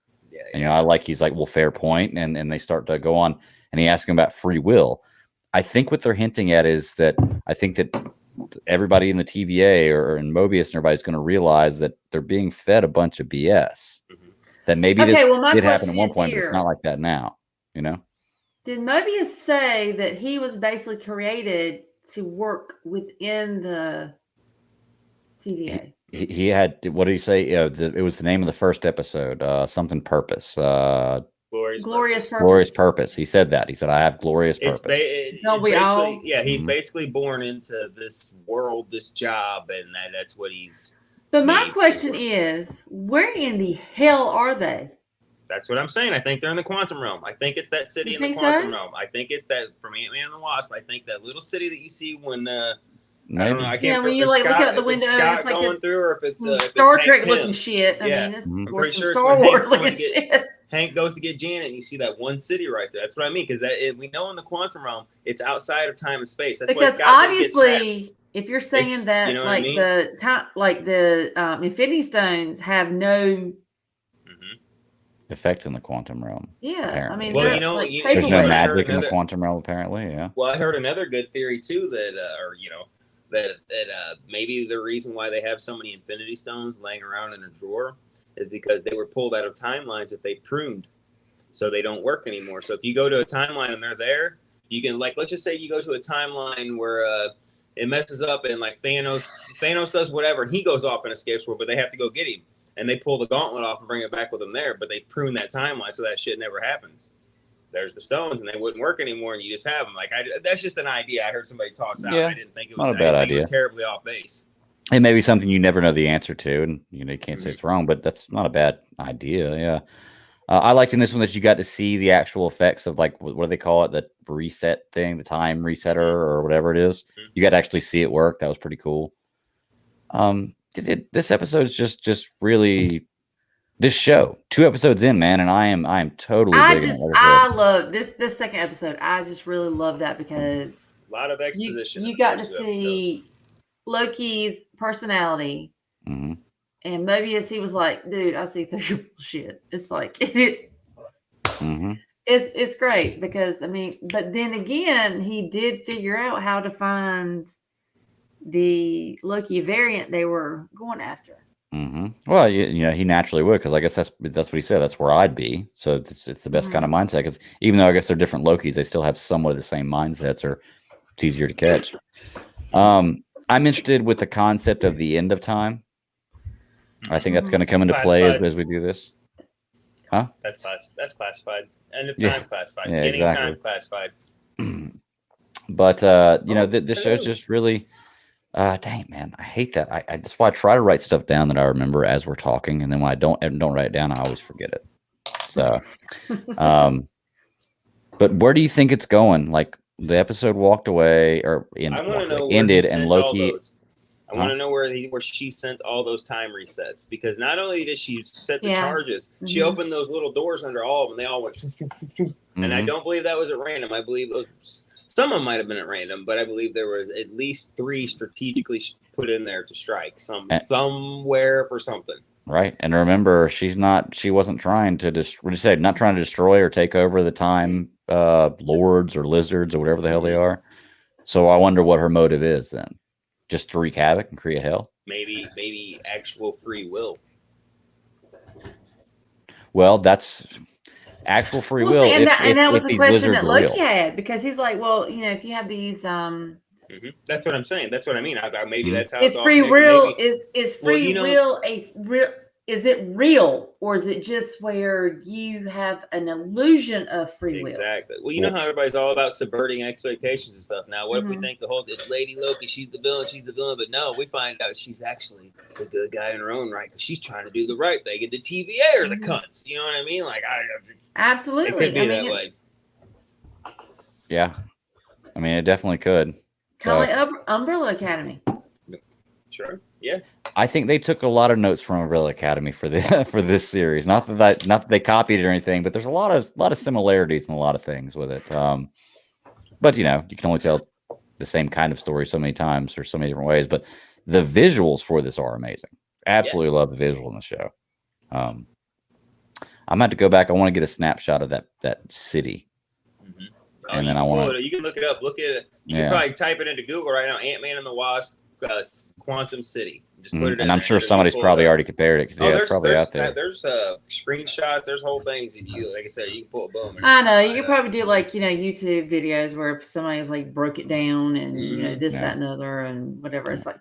And, he's like, well, fair point. And they start to go on, and he asks him about free will. I think what they're hinting at is that I think that everybody in the TVA or in Mobius and everybody's going to realize that they're being fed a bunch of BS. That maybe this did happen at one point, but it's not like that now, Did Mobius say that he was basically created to work within the TVA? He had, what did he say? It was the name of the first episode, something purpose. Glorious purpose. Glorious purpose. He said that. He said, I have glorious purpose. He's basically born into this world, this job, and that's what he's... But my question is, where in the hell are they? That's what I'm saying. I think they're in the quantum realm. I think it's that city in the quantum realm. I think it's that, from Ant-Man and the Wasp, I think that little city that you see when, I don't know, I can't when you look out the window, it's like going through, or if it's Star Trek looking shit. I mean, it's I'm pretty sure Star Wars looking shit. Hank goes to get Janet, and you see that one city right there. That's what I mean, because we know in the quantum realm, it's outside of time and space. That's because obviously if you're saying that, you know what like I mean? the time, like the Infinity Stones have no effect in the quantum realm. Yeah, I apparently. mean, Well, they're you know, like There's no I paperweight. heard magic in the another. quantum realm, apparently. Yeah. Well, I heard another good theory too that, maybe the reason why they have so many Infinity Stones laying around in a drawer is because they were pulled out of timelines that they pruned, so they don't work anymore. So if you go to a timeline and they're there, you can, like, let's just say you go to a timeline where it messes up and like Thanos does whatever and he goes off and escapes world, but they have to go get him and they pull the gauntlet off and bring it back with them there, but they prune that timeline so that shit never happens. There's the stones and they wouldn't work anymore and you just have them. Like, that's just an idea I heard somebody toss out. Yeah, I didn't think it was not a bad idea. It was terribly off base. It may be something you never know the answer to, and you can't say it's wrong, but that's not a bad idea. Yeah. I liked in this one that you got to see the actual effects of, like, what do they call it? The reset thing, the time resetter or whatever it is. You got to actually see it work. That was pretty cool. This episode is just really, this show 2 episodes in, man, and I am totally digging it. I love this second episode. I just really love that because a lot of exposition. You got to see Loki's personality. Mm-hmm. And Mobius, he was like, dude, I see through your bullshit. It's like, it's great because, I mean, but then again, he did figure out how to find the Loki variant they were going after. Mm-hmm. Well, he naturally would, because I guess that's what he said. That's where I'd be. So it's the best kind of mindset, because even though I guess they're different Lokis, they still have somewhat of the same mindsets, or it's easier to catch. I'm interested with the concept of the end of time. I think that's going to come into play as we do this. Huh? That's classified. End of time classified. Yeah, Beginning exactly. time classified. But this show's just really, dang, man, I hate that. That's why I try to write stuff down that I remember as we're talking, and then when I don't write it down, I always forget it. So, but where do you think it's going? Like, the episode walked away or ended, and Loki. I want to know where she sent all those time resets, because not only did she set the charges, she opened those little doors under all of them. They all went, and I don't believe that was at random. I believe some of them might have been at random, but I believe there was at least 3 strategically put in there to strike somewhere for something. Right, and remember, she wasn't trying to not trying to destroy or take over the time lords or lizards or whatever the hell they are. So I wonder what her motive is then. Just to wreak havoc and create hell? Maybe actual free will. Well, that's actual free will. See, and that was the question that Loki had, because he's like, well, if you have these That's what I'm saying. That's what I mean. Maybe that's how it's free will. Is free will a real? Is it real, or is it just where you have an illusion of free will? Exactly. Well, you know how everybody's all about subverting expectations and stuff. Now, what if we think it's Lady Loki, she's the villain, but no, we find out she's actually the good guy in her own right, because she's trying to do the right thing, and the TVA are the cunts. You know what I mean? Like, absolutely, it could be that way. Yeah, I mean, it definitely could. Kind of like Umbrella Academy. Sure. Yeah. I think they took a lot of notes from Umbrella Academy for this series. Not that they copied it or anything, but there's a lot of similarities in a lot of things with it. But you can only tell the same kind of story so many times or so many different ways. But the visuals for this are amazing. Absolutely love the visual in the show. I'm about to go back. I want to get a snapshot of that city. And then I want to. You can look it up. Look at it. You can probably type it into Google right now. Ant-Man and the Wasp, Quantum City. Just put it in. And I'm sure somebody's probably already compared it, because it's probably out there. There's screenshots. There's whole things. If you, like I said, you can pull a boom. I know you could probably do YouTube videos where somebody's like broke it down and this, that, and the other, and whatever. It's like,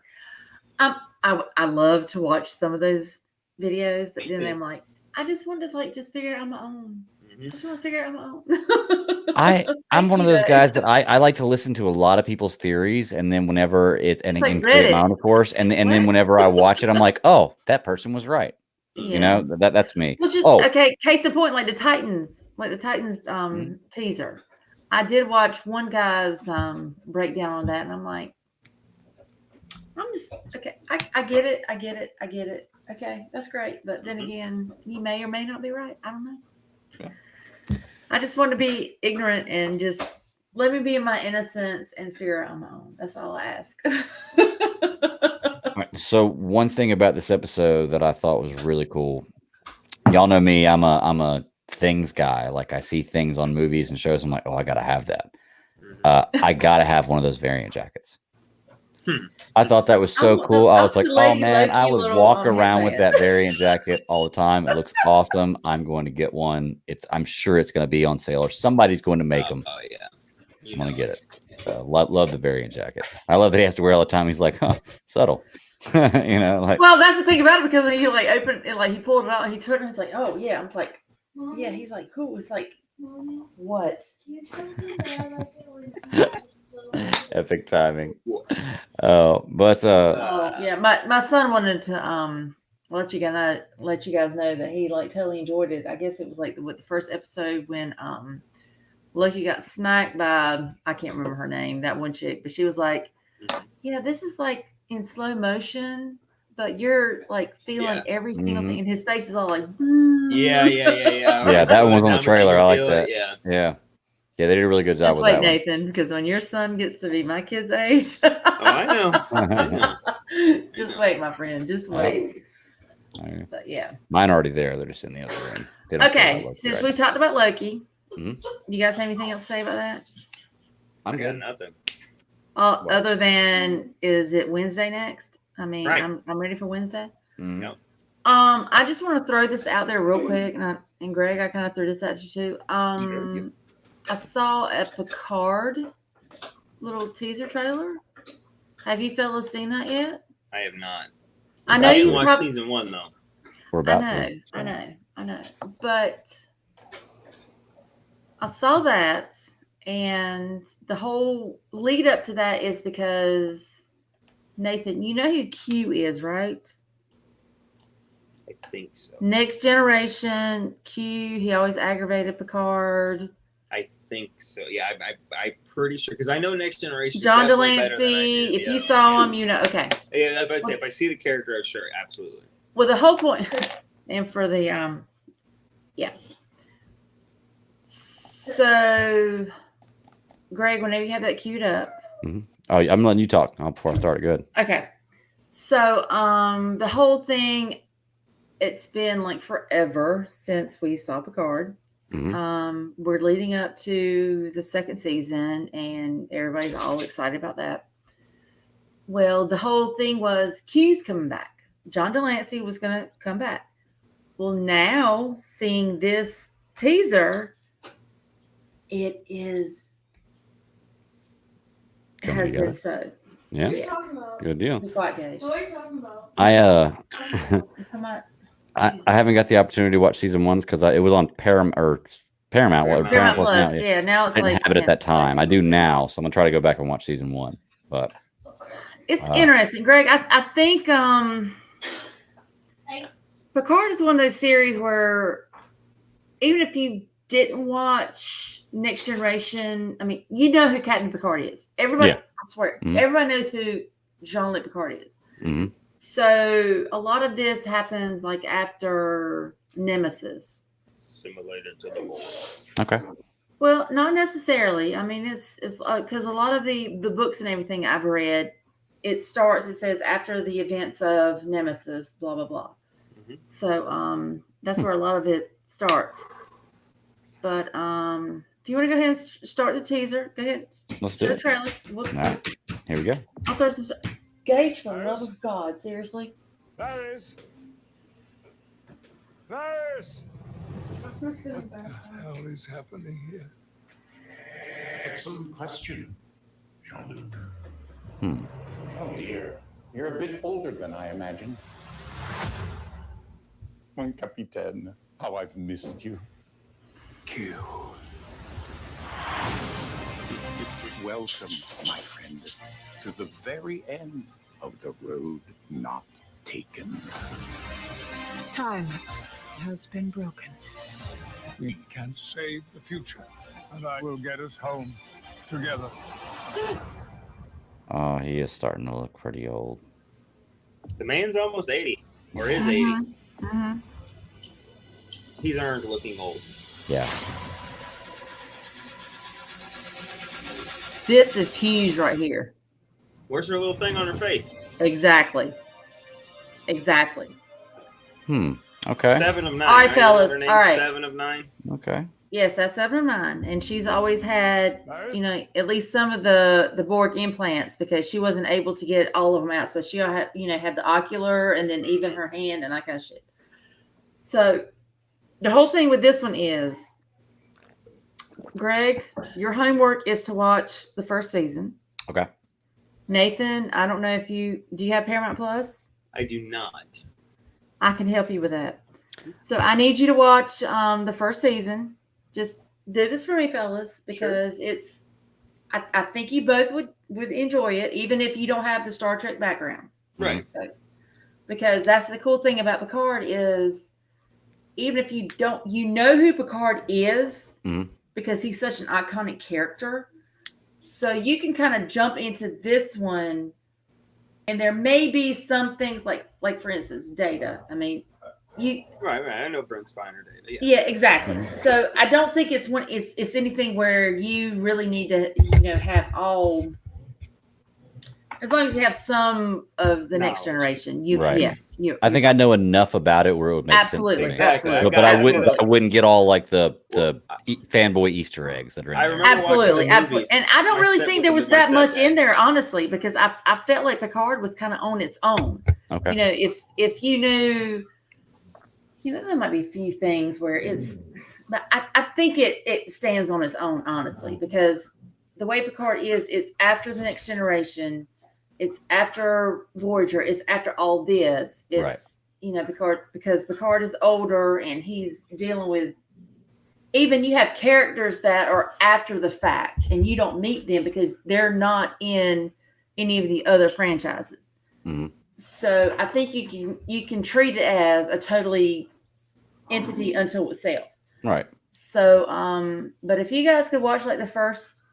I love to watch some of those videos, but then I'm like, I just wanted to just figure it out on my own. I just want to figure it out on my own. I'm one of those guys that I like to listen to a lot of people's theories, and then whenever create my own, of course, and then whenever I watch it, I'm like, oh, that person was right. Yeah. That's me. Well, just okay. Case in point, like the Titans teaser. I did watch one guy's breakdown on that, and I'm like, I'm just okay. I get it. Okay, that's great. But then again, you may or may not be right. I don't know. I just want to be ignorant and just let me be in my innocence and figure it out on my own. That's all I ask. All right, so one thing about this episode that I thought was really cool. Y'all know me. I'm a things guy. Like I see things on movies and shows. I'm like, oh, I gotta have that. I gotta have one of those variant jackets. I thought that was so cool. I was like, oh man, I would walk around with that variant jacket all the time. It looks awesome. I'm going to get one. I'm sure it's going to be on sale or somebody's going to make them. Oh yeah, I'm going to get it. Love the variant jacket. I love that he has to wear all the time. He's like, huh, subtle. You know, like. Well, that's the thing about it, because when he like opened it, like he pulled it out, he turned, and it's like, oh yeah. I'm like, yeah. He's like, cool. It's like, what? Epic timing. Yeah, my son wanted to let you guys know that he like totally enjoyed it. I guess it was like the first episode when Loki got smacked by, I can't remember her name, that one chick, but she was like, yeah, this is like in slow motion, but you're like feeling every single thing, and his face is all like, yeah. Yeah, that one was on the trailer. I like that. Yeah, they did a really good job Just with wait, that Nathan, because when your son gets to be my kid's age, I know. Just wait, my friend. Just wait. But yeah, mine are already there. They're just in the other room. Okay, since we talked about Loki, you guys have anything else to say about that? I'm good. Nothing. Other than, is it Wednesday next? I mean, right. I'm ready for Wednesday. Yep. I just want to throw this out there real quick, and Greg, I kind of threw this at you too. Sure. I saw a Picard little teaser trailer. Have you fellas seen that yet? I have not. I know you watched season 1 though. We're about I know. But I saw that, and the whole lead up to that is because, Nathan, you know who Q is, right? I think so. Next Generation, Q, he always aggravated Picard. I think so. Yeah, I'm pretty sure, because I know Next Generation. John Delancey, if you saw him, you know. Okay. Yeah, I would say if I see the character, I'm sure, absolutely. Well, the whole point, and for the yeah. So, Greg, whenever you have that queued up. Mm-hmm. Oh, I'm letting you talk before I start. Good. Okay. So, the whole thing, it's been like forever since we saw Picard. Mm-hmm. We're leading up to the second season, and everybody's all excited about that. Well, the whole thing was Q's coming back. John Delancey was going to come back. Well, now seeing this teaser, it has been so. Yeah. Yes. Good deal. Be quiet, guys. What are you talking about? Come on. I haven't got the opportunity to watch season 1 because it was on Paramount. Paramount Plus. Yeah, now it's I didn't like have it at that time. I do now, so I'm gonna try to go back and watch season 1. But it's interesting, Greg. I think Picard is one of those series where even if you didn't watch Next Generation, I mean, you know who Captain Picard is. Everybody, I swear, everybody knows who Jean-Luc Picard is. Mm-hmm. So a lot of this happens like after Nemesis. Assimilated to the world. Okay. Well, not necessarily. I mean, it's because a lot of the books and everything I've read, it says after the events of Nemesis, blah blah blah. Mm-hmm. So that's where a lot of it starts. But if you want to go ahead and start the teaser, go ahead. Let's do it. Trailer. All right. Here we go. I'll throw some. Gage, for the love of God, seriously. Varys! Varys! What's not good about What the hell is happening here? Excellent question, Jean-Luc. Oh dear, you're a bit older than I imagined. Mon Capitaine, how I've missed you. Q. Welcome, my friend, to the very end of the road not taken. Time has been broken. We can save the future, and I will get us home together. Oh, he is starting to look pretty old. The man's almost 80, or is 80. Mm-hmm. He's earned looking old. Yeah. This is huge right here. Where's her little thing on her face? Exactly. Okay. 7 of 9. All right, fellas. Her name's All right. 7 of 9. Okay. Yes, that's 7 of 9, and she's always had, at least some of the Borg implants because she wasn't able to get all of them out. So she had, had the ocular and then even her hand and that kind of shit. So the whole thing with this one is, Greg, your homework is to watch the first season. Okay. Nathan, I don't know if do you have Paramount Plus? I do not. I can help you with that. So I need you to watch the first season. Just do this for me, fellas, because I think you both would enjoy it, even if you don't have the Star Trek background. Right. So, because that's the cool thing about Picard is, even if you don't, who Picard is, because he's such an iconic character. So you can kind of jump into this one, and there may be some things like for instance, Data. I mean, Right. I know Brent Spiner Data. Yeah, exactly. So I don't think it's anything where you really need to have all. As long as you have some of the next generation, I think I know enough about it where it would make sense. Exactly. But I wouldn't get all like the fanboy Easter eggs that are in there. Absolutely. And I don't really think there was that much in there, honestly, because I felt like Picard was kind of on its own. Okay. If you knew, there might be a few things where but I think it stands on its own, honestly, because the way Picard is, it's after the Next Generation. It's after Voyager. It's after all this. It's because Picard is older and he's dealing with. Even you have characters that are after the fact, and you don't meet them because they're not in any of the other franchises. So I think you can treat it as a totally entity unto itself. Right. So, but if you guys could watch like the first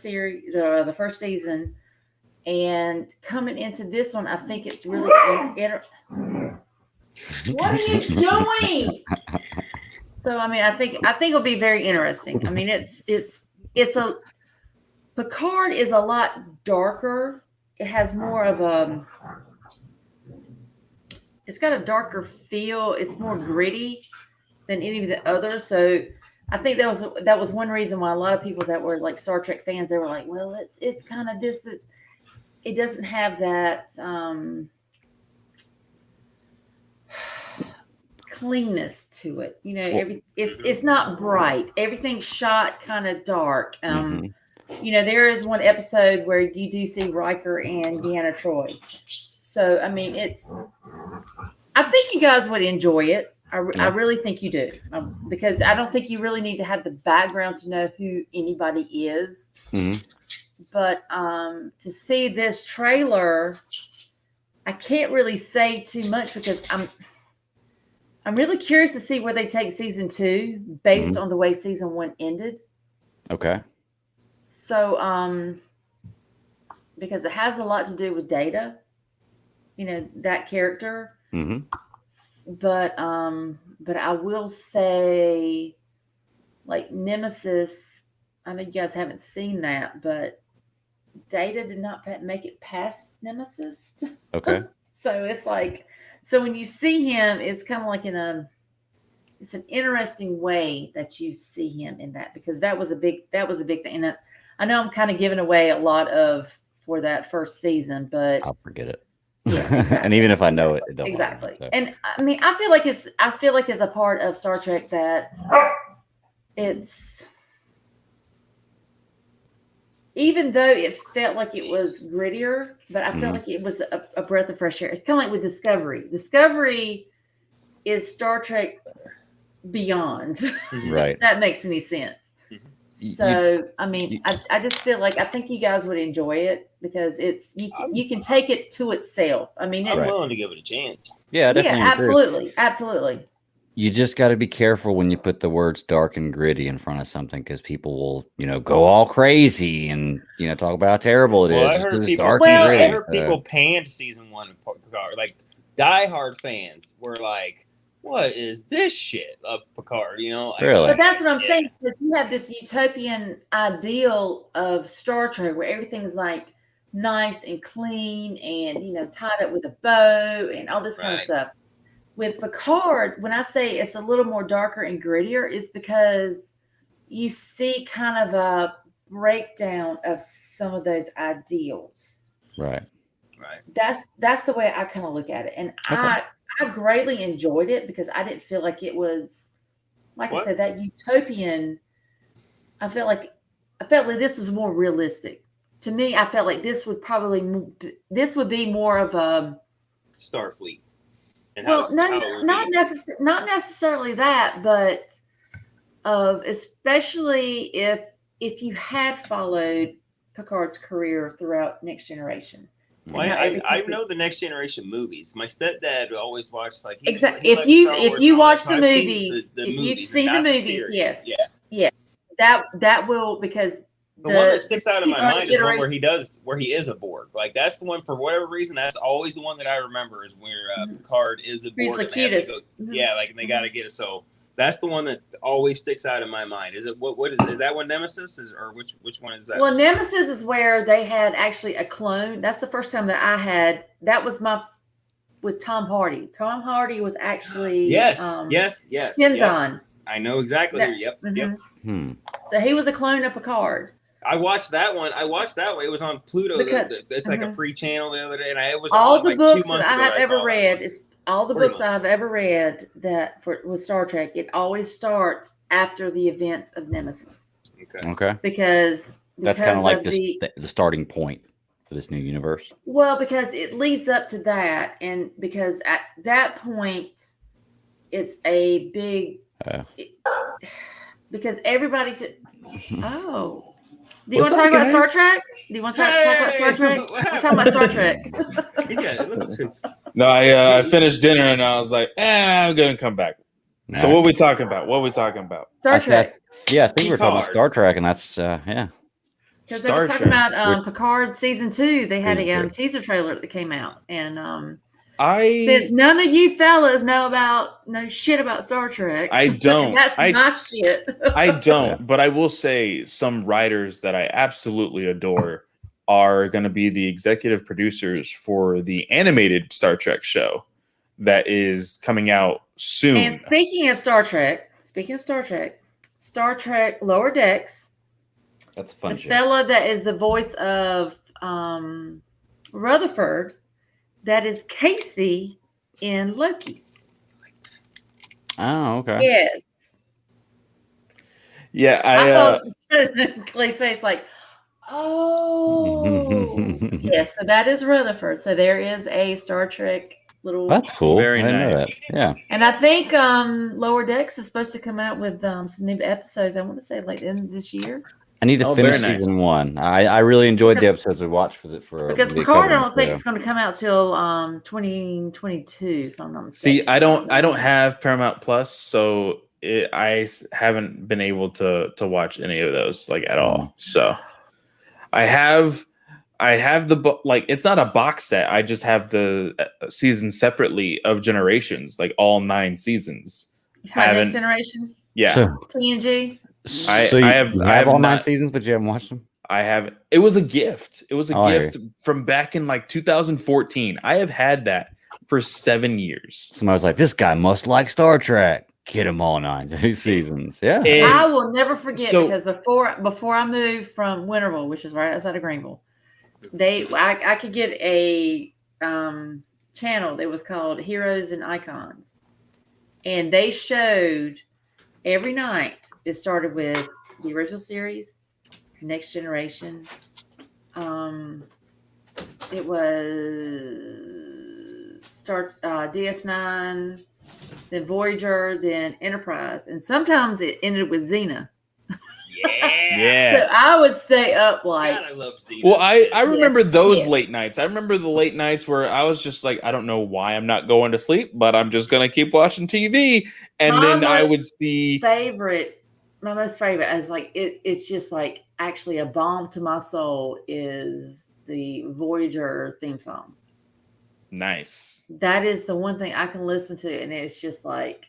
series, the first season. And coming into this one, I think it's really What are you doing? So I mean, I think it'll be very interesting. I mean, it's a Picard is a lot darker. It has more of it's got a darker feel. It's more gritty than any of the others. So I think that was one reason why a lot of people that were like Star Trek fans, they were like, well, it's kind of this. It doesn't have that cleanness to it. It's not bright. Everything's shot kind of dark. There is one episode where you do see Riker and Deanna Troi. So, I mean, I think you guys would enjoy it. I really think you do. Because I don't think you really need to have the background to know who anybody is. But to see this trailer, I can't really say too much because I'm really curious to see where they take season 2 based on the way season 1 ended. Okay. So because it has a lot to do with Data, that character. But I will say, like Nemesis, I know you guys haven't seen that, but Data did not make it past Nemesis. Okay. So it's like, so when you see him, it's kind of like it's an interesting way that you see him in that, because that was a big thing. And I know I'm kind of giving away a lot for that first season, but I'll forget it. Yeah, exactly. And even if I know it, it don't exactly. Matter, so. And I mean, I feel like it's a part of Star Trek that it's, even though it felt like it was grittier, but I felt like it was a breath of fresh air. It's kind of like with Discovery. Discovery is Star Trek beyond. Right. That makes any sense. So, I mean, I just feel like I think you guys would enjoy it because you can take it to itself. I mean, I'm willing to give it a chance. Yeah, definitely. Yeah, absolutely. You just got to be careful when you put the words dark and gritty in front of something, because people will, go all crazy and talk about how terrible it is. I heard people panned season 1 of Picard. Like diehard fans were like, what is this shit of Picard? You know, Really? But that's what I'm saying, because you have this utopian ideal of Star Trek where everything's like nice and clean and, you know, tied up with a bow and all this kind of stuff. With Picard, when I say it's a little more darker and grittier, it's because you see kind of a breakdown of some of those ideals. Right. That's the way I kind of look at it. And I greatly enjoyed it because I didn't feel like it was, like I said, that utopian. I felt like this was more realistic. To me, I felt like this would be more of a Starfleet. Well, not necessarily that, but especially if you had followed Picard's career throughout Next Generation. Well, I know the Next Generation movies. My stepdad always watched exactly. If you watch the movies, if you've seen the movies, yes, that will, because the one that sticks out in my mind is one where he is a Borg. Like that's the one, for whatever reason, that's always the one that I remember, is where Picard is a Borg. He's the cutest. Yeah, like they got to get it. So that's the one that always sticks out in my mind. Is it what is that one? Nemesis or which one is that? Well, Nemesis is where they had actually a clone. That's the first time that I had. That was with Tom Hardy. Tom Hardy was actually yes. Shinzon. Yep. I know exactly. Yep. So he was a clone of Picard. I watched that one. It was on Pluto. It's like a free channel the other day, and it was all the like books 2 months that I ago have ever read. Is all the books I have ever read with Star Trek. It always starts after the events of Nemesis. Okay. Because that's kind of like the starting point for this new universe. Well, because it leads up to that, and because at that point, it's a big. Because everybody. Do you want to talk about Star Trek? Do you want to talk about Star Trek? We're talking about Star Trek. No, I finished dinner and I was like, I'm going to come back. Nice. So what are we talking about? Star Trek. I think we're talking about Star Trek, and that's, yeah. Because they were talking about Picard Season 2. They had a teaser trailer that came out. And since none of you fellas know shit about Star Trek. I don't. That's my shit. I don't, but I will say some writers that I absolutely adore are going to be the executive producers for the animated Star Trek show that is coming out soon. And speaking of Star Trek, Star Trek Lower Decks. That's a fun show. The fella that is the voice of Rutherford, that is Casey in Loki. Oh, okay. Yes. Yeah, I saw Clay's face like, oh. Yes, so that is Rutherford. So there is a Star Trek little. That's cool. Very nice. Yeah. And I think Lower Decks is supposed to come out with some new episodes. I want to say like end of this year. I need to finish season 1. I really enjoyed the episodes we watched because Picard. I don't think it's going to come out till 2022. If I'm not mistaken. See, I don't have Paramount Plus, so I haven't been able to watch any of those like at all. So I have the like it's not a box set. I just have the seasons separately of Generations, like all 9 seasons. Next Generation. Yeah. TNG. I have all 9 seasons, but you haven't watched them. I haven't. It was a gift. It was a gift from back in like 2014. I have had that for 7 years. Somebody was like, "This guy must like Star Trek." Get him all 9 seasons. Yeah. And I will never forget because before I moved from Winterville, which is right outside of Greenville, I could get a channel that was called Heroes and Icons, and they showed every night. It started with the original series, Next Generation. It was DS9, then Voyager, then Enterprise, and sometimes it ended with Xena. Yeah. So I would stay up like. God, I love Xena. Well, I remember those late nights. I remember the late nights where I was just like, I don't know why I'm not going to sleep, but I'm just gonna keep watching TV. And then I would see my most favorite is like it's just like actually a balm to my soul is the Voyager theme song. Nice. That is the one thing I can listen to, and it's just like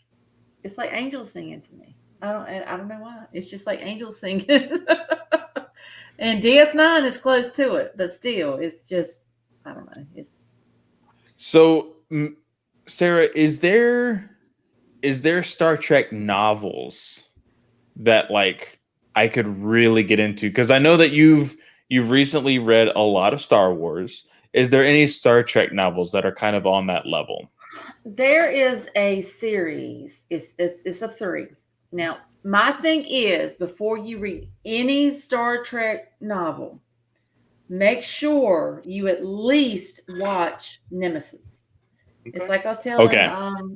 angels singing to me. I don't know why. It's just like angels singing. And DS9 is close to it, but still, it's just I don't know. It's so Sarah, is there Star Trek novels that like I could really get into? Because I know that you've recently read a lot of Star Wars. Is there any Star Trek novels that are kind of on that level? There is a series. It's a 3. Now, my thing is, before you read any Star Trek novel, make sure you at least watch Nemesis. Okay. It's like I was telling Okay.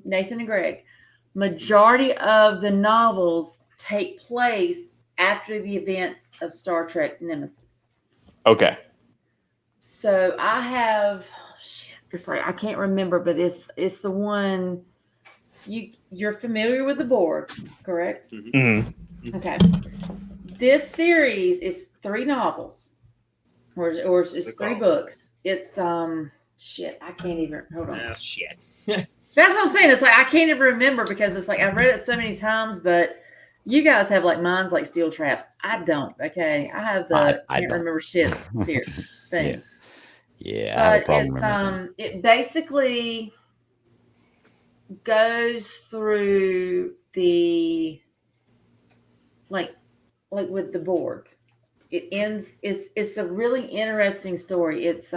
Nathan and Greg. Majority of the novels take place after the events of Star Trek Nemesis. Okay. So I have it's like I can't remember, but it's the one you're familiar with the Borg, correct? Mm-hmm. Okay. This series is 3 novels, or it's 3 books. It's I can't even hold on. Shit. That's what I'm saying. It's like I can't even remember because it's like I've read it so many times, but you guys have like minds like steel traps. I don't. Okay, I have the can't remember shit series thing. Yeah, I have a problem But remembering. it basically goes through the like with the Borg. It ends. It's a really interesting story. It's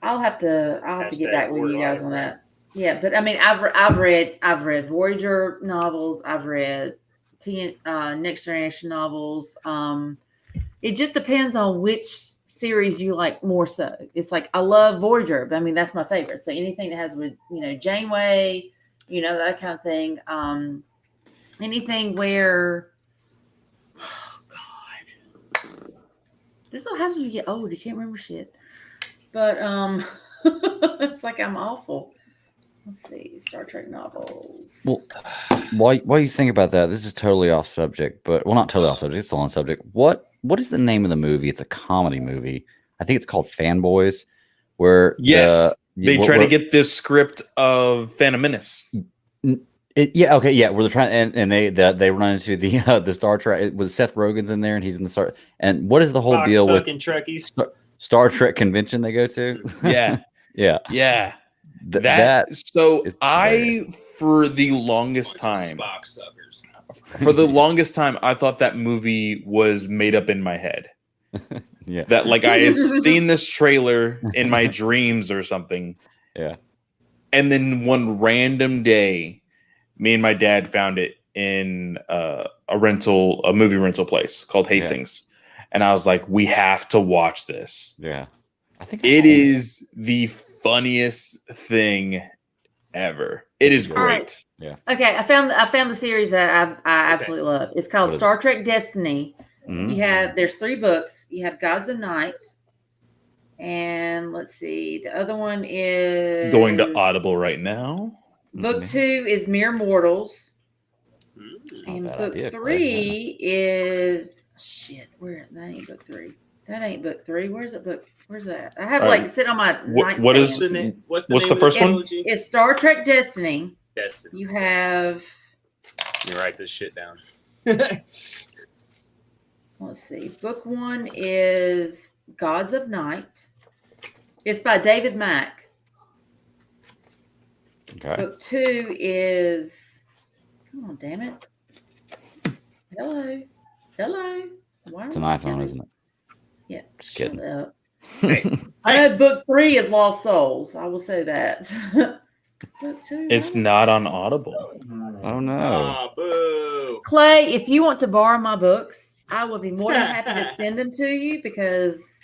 I'll have to get back with you guys on that. Yeah, but I mean, I've read Voyager novels. I've read Next Generation novels. It just depends on which series you like more so. It's like I love Voyager, but I mean that's my favorite. So anything that has with Janeway, that kind of thing. Anything where, oh God, this is what happens when you get old. You can't remember shit. But it's like I'm awful. Let's see, Star Trek novels. Well, while you think about that, this is totally off subject, but not totally off subject. It's still on subject. What is the name of the movie? It's a comedy movie. I think it's called Fanboys. Where they try to get this script of Phantom Menace. Where they're trying and they run into the Star Trek with Seth Rogen's in there and he's in the Star. And what is the whole deal with Trekkies? Star Trek convention they go to? Yeah, yeah. For the longest time, Spock suckers. For the longest time, I thought that movie was made up in my head. Yeah, that like I had seen this trailer in my dreams or something. Yeah, and then one random day, me and my dad found it in a movie rental place called Hastings, and I was like, "We have to watch this." Yeah, I think it is the funniest thing ever. It is great. Right. Yeah. Okay, I found the series that I absolutely love. It's called Star Trek Destiny. Mm-hmm. There's 3 books. You have Gods of Night, and let's see, the other one is going to Audible right now. Book 2 is Mere Mortals, and book 3 is shit. Where that ain't book 3. That ain't book 3. Where's it book? Where's that? I have it sitting on my nightstand. What's the name first one? It's Star Trek Destiny. Destiny. You have. You write this shit down. Let's see. Book 1 is Gods of Night. It's by David Mack. Okay. Book 2 is. Come on, damn it. Hello. Why it's an iPhone, isn't it? Yeah. Just kidding. Up. I know book 3 is Lost Souls. I will say that. Book 2. It's not on Audible. Oh no. Boo. Clay, if you want to borrow my books, I will be more than happy to send them to you because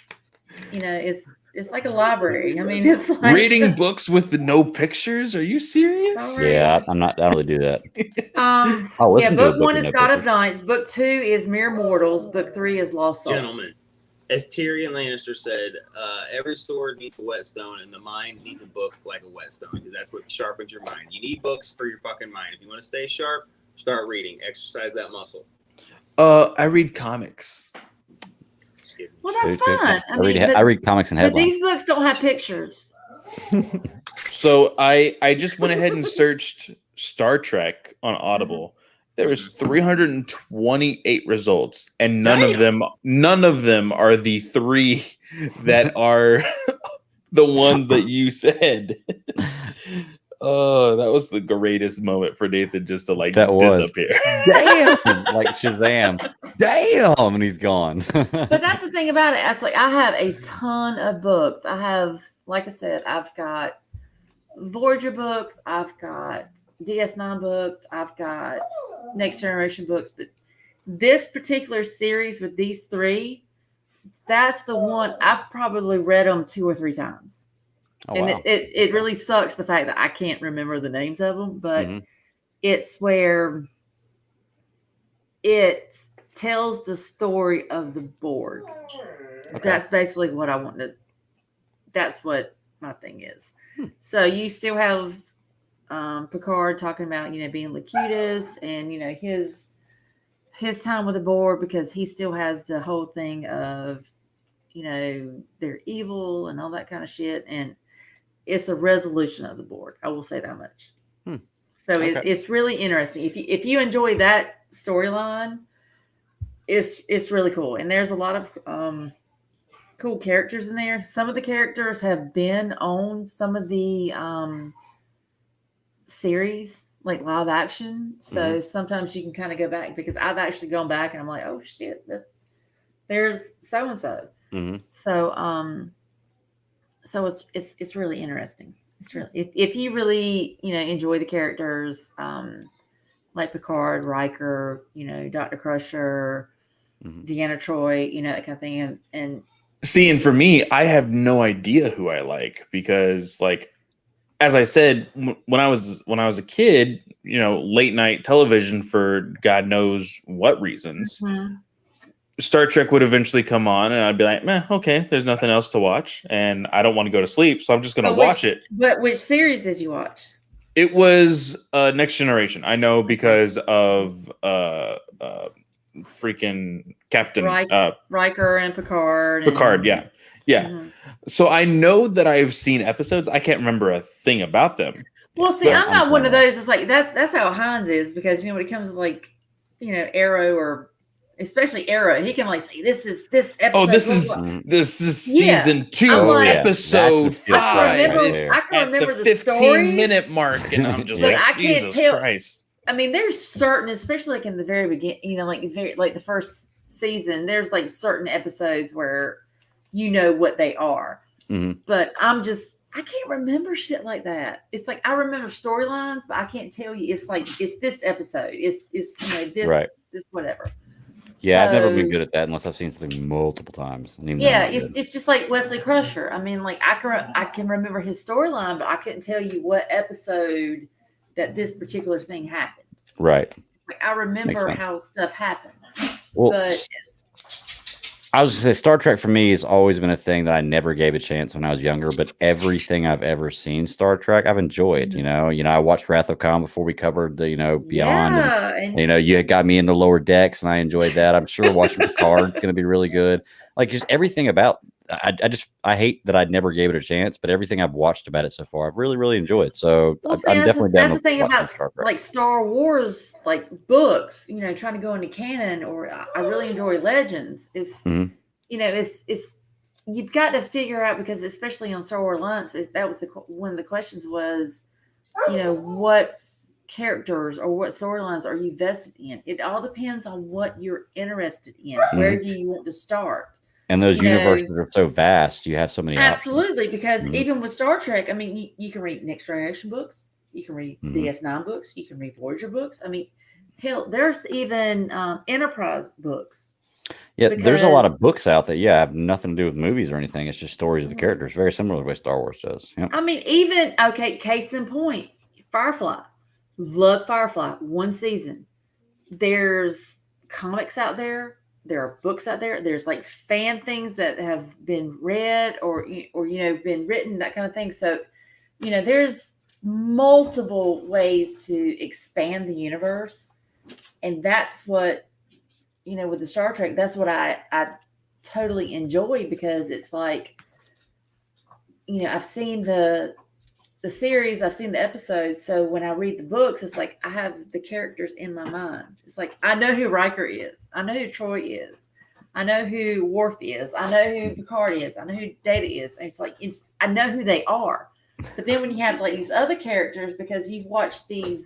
it's like a library. I mean, it's like reading books with no pictures. Are you serious? Right. Yeah, I don't really do that. Book 1 is God of Nights. Book 2 is Mere Mortals. Book 3 is Lost Souls. Gentlemen, as Tyrion Lannister said, every sword needs a whetstone, and the mind needs a book like a whetstone, because that's what sharpens your mind. You need books for your fucking mind. If you want to stay sharp, start reading. Exercise that muscle. I read comics. Just kidding. Well, that's True, true, true. fine. I read comics and but headlines. these books don't have pictures. So I just went ahead and searched Star Trek on Audible. There was 328 results, and none of them are the 3 that are the ones that you said. Oh, that was the greatest moment for Nathan just to disappear. Damn, like Shazam. Damn, and he's gone. But that's the thing about it. It's like I have a ton of books. I have, like I said, I've got Voyager books, I've got DS9 books, I've got Next Generation books, but this particular series with these 3, that's the one I've probably read them 2 or 3 times. Oh, and wow. it really sucks the fact that I can't remember the names of them, but it's where it tells the story of the Borg. Okay. That's basically what I want to. That's what my thing is. So you still have Picard talking about being Locutus and his time with the Borg, because he still has the whole thing of they're evil and all that kind of shit, and it's a resolution of the Borg. I will say that much. So it's really interesting. If you enjoy that storyline, it's really cool, and there's a lot of cool characters in there. Some of the characters have been on some of the series, like live action. So sometimes you can kind of go back, because I've actually gone back and I'm like, oh shit, there's so and so. So it's really interesting. It's really if you really enjoy the characters, like Picard, Riker, Dr. Crusher, Deanna Troi, that kind of thing, and See, and for me, I have no idea who I like, because, like, as I said, when I was a kid, late night television for God knows what reasons, Star Trek would eventually come on, and I'd be like, "Meh, okay, there's nothing else to watch, and I don't want to go to sleep, so I'm just going to watch it." But which series did you watch? It was Next Generation. I know because of freaking Captain Riker and Picard. Picard, yeah. So I know that I've seen episodes. I can't remember a thing about them. Well, see, I'm not one of those. It's like that's how Hines is, because when it comes to like Arrow, or especially Arrow, he can like say this episode. Oh, this is season 2, episode 5. I can remember the 15-minute mark, and I'm just like, I can't tell. Christ. I mean, there's certain, especially like in the very beginning, like the first season, there's like certain episodes where what they are. But I can't remember shit like that. It's like I remember storylines, but I can't tell you. It's like it's this episode. It's this this whatever. Yeah, I've never been good at that unless I've seen something multiple times. Yeah, it's just like Wesley Crusher. I mean, like I can remember his storyline, but I couldn't tell you what episode that this particular thing happened. Right. Like I remember how stuff happened. Well, but I was going to say, Star Trek for me has always been a thing that I never gave a chance when I was younger, but everything I've ever seen Star Trek, I've enjoyed. I watched Wrath of Khan before we covered the Beyond. And, you got me into Lower Decks, and I enjoyed that. I'm sure watching Picard is going to be really good. Like just everything about. I hate that I never gave it a chance, but everything I've watched about it so far, I've really, really enjoyed. So I'm definitely down. That's the thing about like Star Wars, like books. Trying to go into canon, or I really enjoy Legends. Is it's you've got to figure out, because especially on Star Wars Alliance, that was one of the questions was, what characters or what storylines are you vested in? It all depends on what you're interested in. Where do you want to start? And those universes are so vast. You have so many absolutely options. Because even with Star Trek, I mean, you can read Next Generation books, you can read DS9 books, you can read Voyager books. I mean, hell, there's even Enterprise books. Yeah, there's a lot of books out that have nothing to do with movies or anything. It's just stories of the characters, very similar to the way Star Wars does. Yep. I mean, case in point, Firefly. Love Firefly. One season. There's comics out there. There are books out there. There's like fan things that have been read or been written, that kind of thing. So, there's multiple ways to expand the universe, and that's what with the Star Trek. That's what I totally enjoy, because it's like, I've seen the series, I've seen the episodes. So when I read the books, it's like I have the characters in my mind. It's like I know who Riker is, I know who Troy is, I know who Worf is, I know who Picard is, I know who Data is. And it's like I know who they are. But then when you have like these other characters, because you've watched the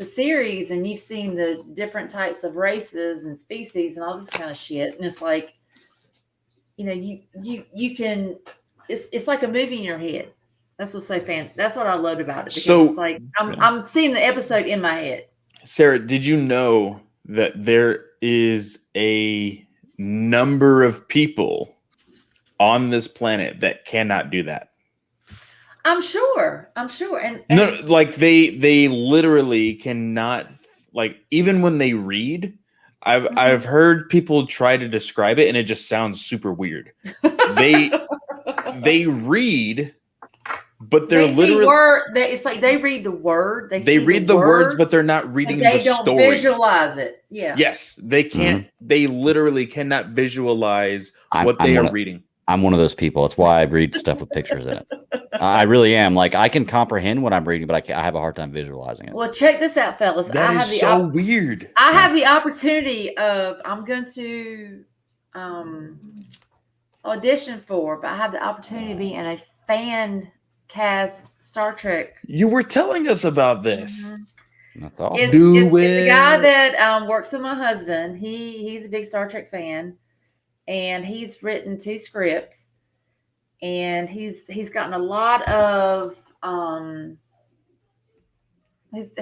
series and you've seen the different types of races and species and all this kind of shit, and it's like, you can, it's like a movie in your head. That's what's so fan. That's what I loved about it. Because So it's like I'm seeing the episode in my head. Sarah, did you know that there is a number of people on this planet that cannot do that? I'm sure. And No, like they literally cannot, like, even when they read, I've heard people try to describe it and it just sounds super weird. They read, but they're literally it's like they read the word. They read the words, but they're not reading the story. They don't visualize it. Yeah. Yes, they can't. They literally cannot visualize what they are reading. I'm one of those people. That's why I read stuff with pictures in it. I really am. Like, I can comprehend what I'm reading, but I have a hard time visualizing it. Well, check this out, fellas. That is so weird. I have the opportunity of, I'm going to audition for, but I have the opportunity to be in a fan cast Star Trek. You were telling us about this. Mm-hmm. That's awesome. It's the guy that works with my husband. He's a big Star Trek fan, and he's written 2 scripts, and he's gotten a lot of he's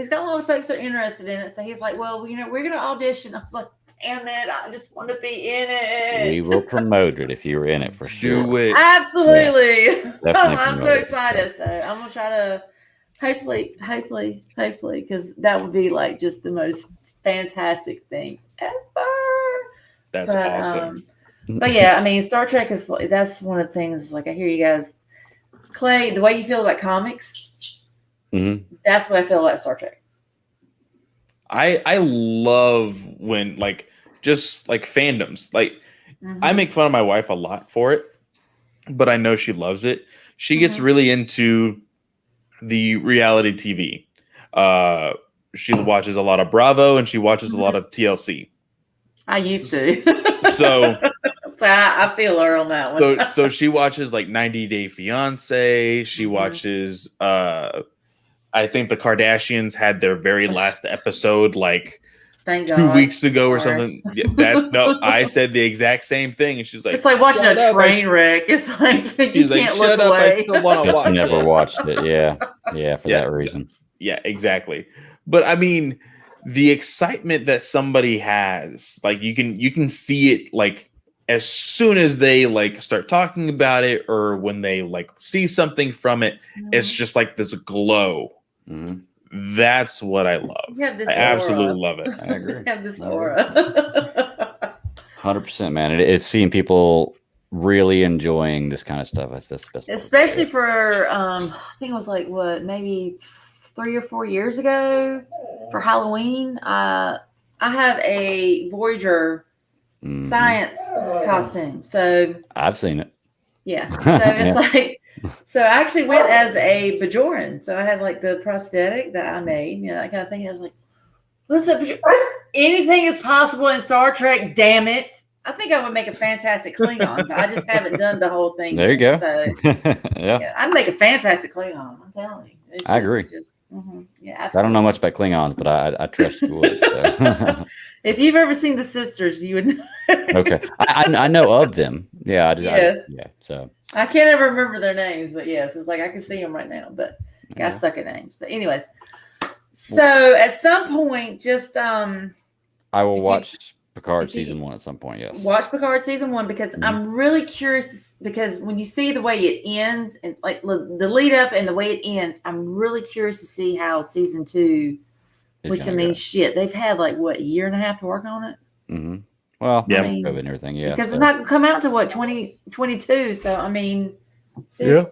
got a lot of folks that are interested in it. So he's like, well, we're gonna audition. I was like, damn it, I just want to be in it. We will promote it if you're in it for sure. Do it. Absolutely. Yeah, I'm so excited. So I'm gonna try to hopefully, because that would be like just the most fantastic thing ever. That's awesome. But yeah, I mean, Star Trek is like, that's one of the things. Like, I hear you guys, Clay, the way you feel about comics, that's what I feel about Star Trek. I love when, like, just like fandoms. Like, I make fun of my wife a lot for it, but I know she loves it. She gets really into the reality TV. She watches a lot of Bravo and she watches a lot of TLC. I used to. So I feel her on that one. So she watches like 90 Day Fiance. She watches I think the Kardashians had their very last episode like Thank 2 God. weeks ago or something. No, I said the exact same thing, and she's like, it's like watching a train wreck. It's like you can't look away. I still want to watch. Never watched it. Yeah, for that reason. Yeah, exactly. But I mean, the excitement that somebody has, like you can see it, like as soon as they like start talking about it, or when they like see something from it, it's just like this glow. That's what I love. I absolutely love it. I agree. You have this aura. 100%, man. It's seeing people really enjoying this kind of stuff. That's the best. Especially for I think it was like maybe 3 or 4 years ago for Halloween. I have a Voyager science costume. So I've seen it. Yeah. So it's like, so I actually went as a Bajoran. So I had like the prosthetic that I made, that kind of thing. I was like, what's up? Anything is possible in Star Trek, damn it. I think I would make a fantastic Klingon, but I just haven't done the whole thing There you yet. go. So yeah, I'd make a fantastic Klingon. I'm telling you. I agree. Yeah, absolutely. I don't know much about Klingons, but I trust you would. So. If you've ever seen The Sisters, you would know. Okay. I know of them. Yeah. So I can't ever remember their names, but yes, it's like I can see them right now, but I suck at names. But anyways, so at some point, just I will watch Picard season 1 at some point. Yes. Watch Picard season 1 because I'm really curious. Because when you see the way it ends and like the lead up and the way it ends, I'm really curious to see how season 2. Which I mean, shit, they've had like what, 1.5 years to work on it. Well, I mean, COVID and everything, yeah. Because it's not gonna come out to what 2022. So I mean, yeah.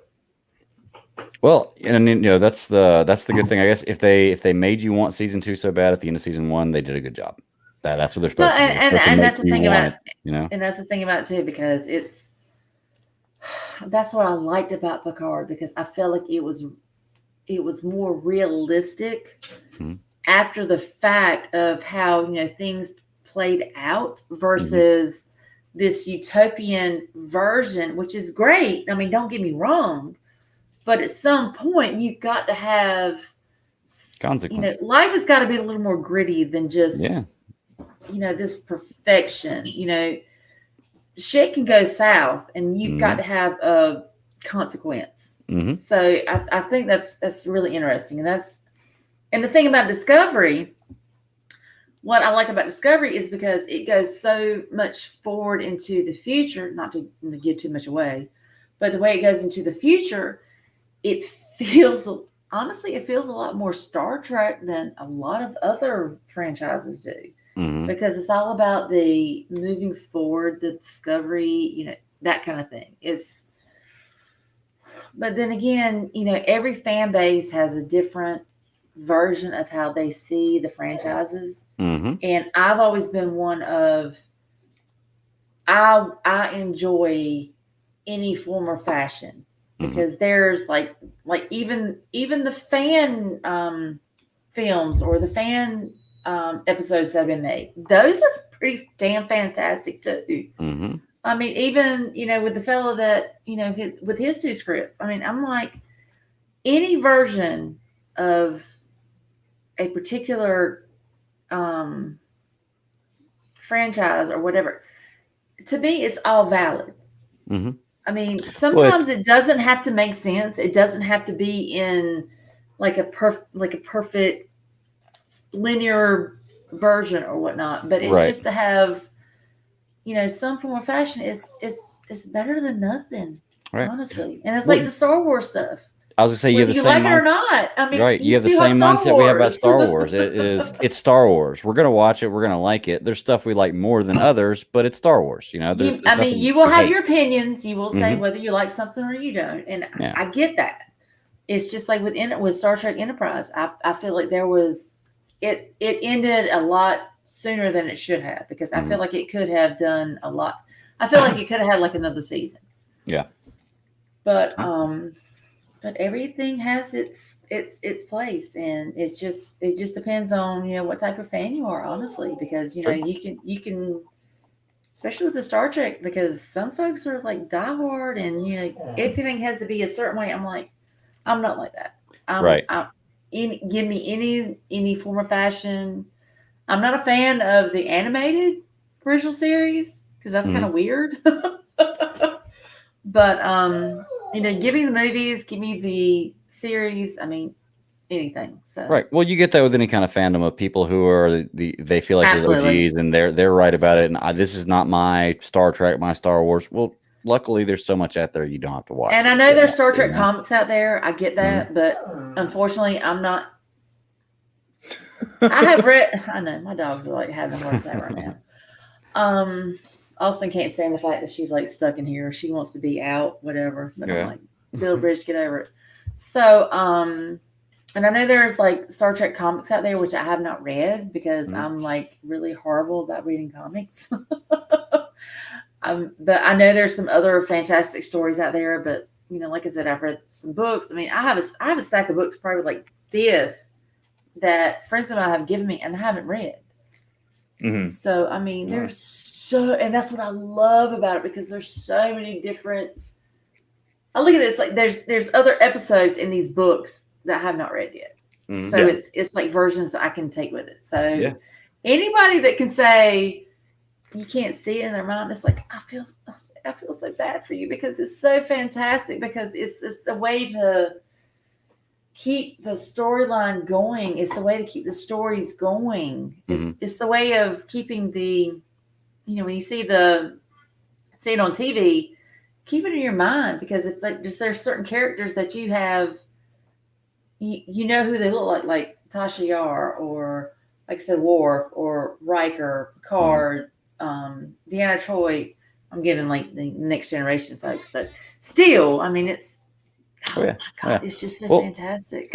Well, and that's the good thing, I guess. If they made you want season 2 so bad at the end of season 1, they did a good job. That's what they're supposed to do. And that's the thing about it, you know. And that's the thing about it too, because that's what I liked about Picard, because I felt like it was more realistic after the fact of how things played out versus this utopian version, which is great. I mean, don't get me wrong, but at some point you've got to have consequences. Life has got to be a little more gritty than just this perfection. Shit can go south, and you've got to have a consequence. So I think that's really interesting, and the thing about Discovery. What I like about Discovery is because it goes so much forward into the future, not to give too much away, but the way it goes into the future, it feels a lot more Star Trek than a lot of other franchises do, because it's all about the moving forward, the discovery, that kind of thing. But then again, every fan base has a different version of how they see the franchises. And I've always been one of, I enjoy any form or fashion, because there's like even the fan films or the fan episodes that have been made, those are pretty damn fantastic too. I mean, even with the fellow that with his 2 scripts, I mean, I'm like, any version of a particular franchise or whatever, to me, it's all valid. I mean, sometimes it doesn't have to make sense. It doesn't have to be in like a perfect linear version or whatnot. But it's just to have, some form of fashion. It's better than nothing, honestly. And it's like the Star Wars stuff. I was gonna say, you have the same like it or not. I mean, you have the same mindset we have about Star Wars. It's Star Wars. We're gonna watch it. We're gonna like it. There's stuff we like more than others, but it's Star Wars. You will have your opinions. You will say whether you like something or you don't, and I get that. It's just like with Star Trek Enterprise. I feel like it ended a lot sooner than it should have, because I feel like it could have done a lot. I feel like it could have had like another season. Yeah. But everything has its place, and it just depends on what type of fan you are, honestly, because you can, especially with the Star Trek, because some folks are like diehard, and everything has to be a certain way. I'm like, I'm not like that. Give me any form of fashion. I'm not a fan of the animated original series, because that's kind of weird. But give me the movies, give me the series. I mean, anything. So well, you get that with any kind of fandom of people who are they feel like they're OGs, and they're right about it. And this is not my Star Trek, my Star Wars. Well, luckily, there's so much out there you don't have to watch. And I know there's Star Trek comics out there. I get that, but unfortunately, I'm not. I have read. I know my dogs are like having a heart attack right now. Austin can't stand the fact that she's like stuck in here. She wants to be out, whatever. But I'm like, build a bridge, get over it. So, and I know there's like Star Trek comics out there, which I have not read, because I'm like really horrible about reading comics. But I know there's some other fantastic stories out there. But like I said, I've read some books. I mean, I have a stack of books probably like this that friends of mine have given me, and I haven't read. So I mean, and that's what I love about it, because there's so many different. I look at this like there's other episodes in these books that I have not read yet. So it's like versions that I can take with it. So anybody that can say you can't see it in their mind, it's like I feel so bad for you, because it's so fantastic, because it's a way to keep the storyline going. It's the way to keep the stories going. It's the way of keeping the, when you see it on TV, keep it in your mind, because it's like there's certain characters that you have, you know who they look like Tasha Yar, or like I said, Worf, or Riker, Picard, Deanna Troi. I'm giving like the Next Generation folks, but still, I mean, Oh my God, it's just so fantastic.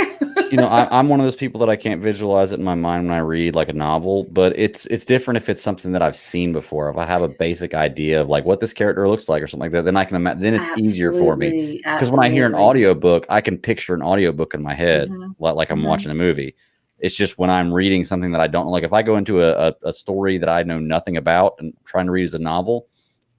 I'm one of those people that I can't visualize it in my mind when I read like a novel, but it's different if it's something that I've seen before. If I have a basic idea of like what this character looks like or something like that, then I can imagine. Then it's easier for me because when I hear an audiobook, I can picture an audiobook in my head like I'm watching a movie. It's just when I'm reading something that I don't like. If I go into a story that I know nothing about and trying to read as a novel,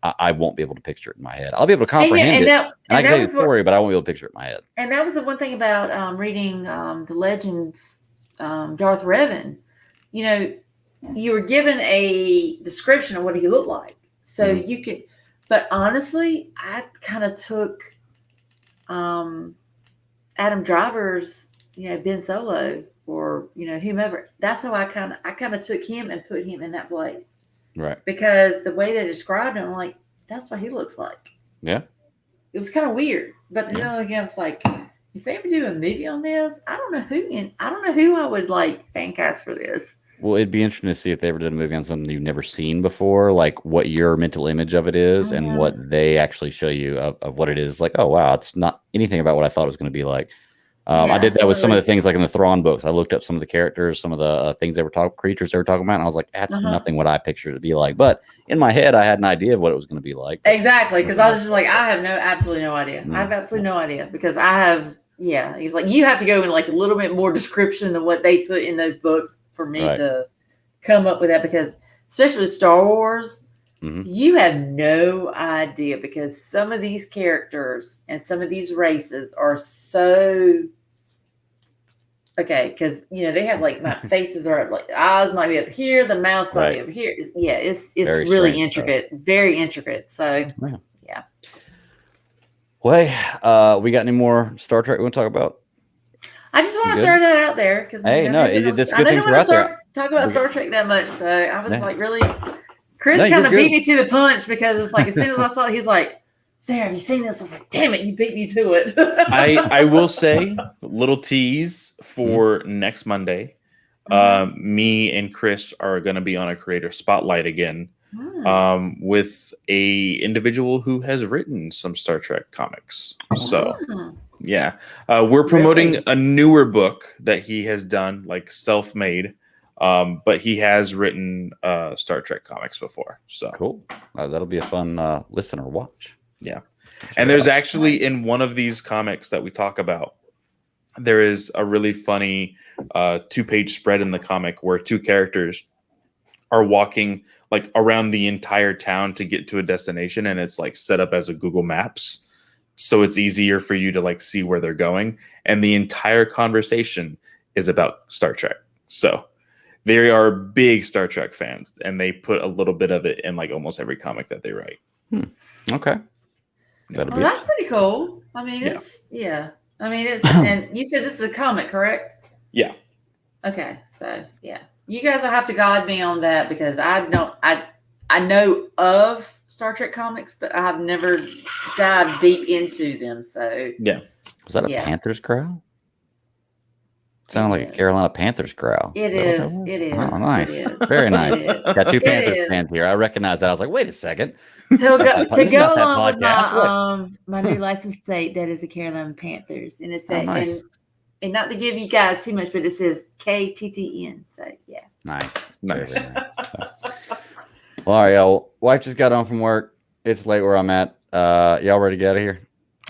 I won't be able to picture it in my head. I'll be able to comprehend it, and I can tell you the story, but I won't be able to picture it in my head. And that was the one thing about reading the Legends, Darth Revan. You were given a description of what he looked like, so you could. But honestly, I kind of took Adam Driver's, Ben Solo, or whomever. That's how I kind of took him and put him in that place. Right. Because the way they described him, I'm like, that's what he looks like. Yeah. It was kind of weird. But again, it's like, if they ever do a movie on this, I don't know who I would like fan cast for this. Well, it'd be interesting to see if they ever did a movie on something you've never seen before, like what your mental image of it is and what they actually show you of what it is. Like, oh wow, it's not anything about what I thought it was going to be like. I did that with some of the things like in the Thrawn books. I looked up some of the characters, some of the things creatures they were talking about, and I was like, that's nothing what I pictured it to be like. But in my head, I had an idea of what it was going to be like. Exactly, because I was just like, I have absolutely no idea. I have absolutely no idea because I have, he's like, you have to go in like a little bit more description than what they put in those books for me to come up with that, because especially with Star Wars, you have no idea, because some of these characters and some of these races are so... Okay, because they have like my faces are like eyes might be up here, the mouth might be up here. It's really intricate, very intricate. So yeah. Well, hey, we got any more Star Trek we want to talk about? I just want to throw that out there because that's good things out there. Talk about Star Trek that much, so I was like, really. Chris kind of beat me to the punch because it's like as soon as I saw it, he's like, Sarah, have you seen this? I was like, damn it, you beat me to it. I will say, little tease for next Monday. Me and Chris are going to be on a creator spotlight again with a individual who has written some Star Trek comics. So, yeah, we're promoting a newer book that he has done, like self-made. But he has written Star Trek comics before. So cool. That'll be a fun listen or watch. Yeah. And there's actually in one of these comics that we talk about, there is a really funny 2-page spread in the comic where two characters are walking like around the entire town to get to a destination, and it's like set up as a Google Maps. So it's easier for you to like see where they're going. And the entire conversation is about Star Trek. So they are big Star Trek fans, and they put a little bit of it in like almost every comic that they write. Okay. That's pretty cool. I mean, it's and you said this is a comic, correct? Yeah. Okay. So yeah, you guys will have to guide me on that because I know of Star Trek comics, but I have never dived deep into them. So yeah. Was that a Panthers growl? Sounded like a Carolina Panthers growl. It is. It is. Oh, nice. Very nice. Got two Panthers fans here. I recognize that. I was like, wait a second. To go along with my new license plate, that is the Carolina Panthers. And it says, and not to give you guys too much, but it says KTTN. So, yeah. Nice. Well, all right, y'all. Wife just got home from work. It's late where I'm at. Y'all ready to get out of here?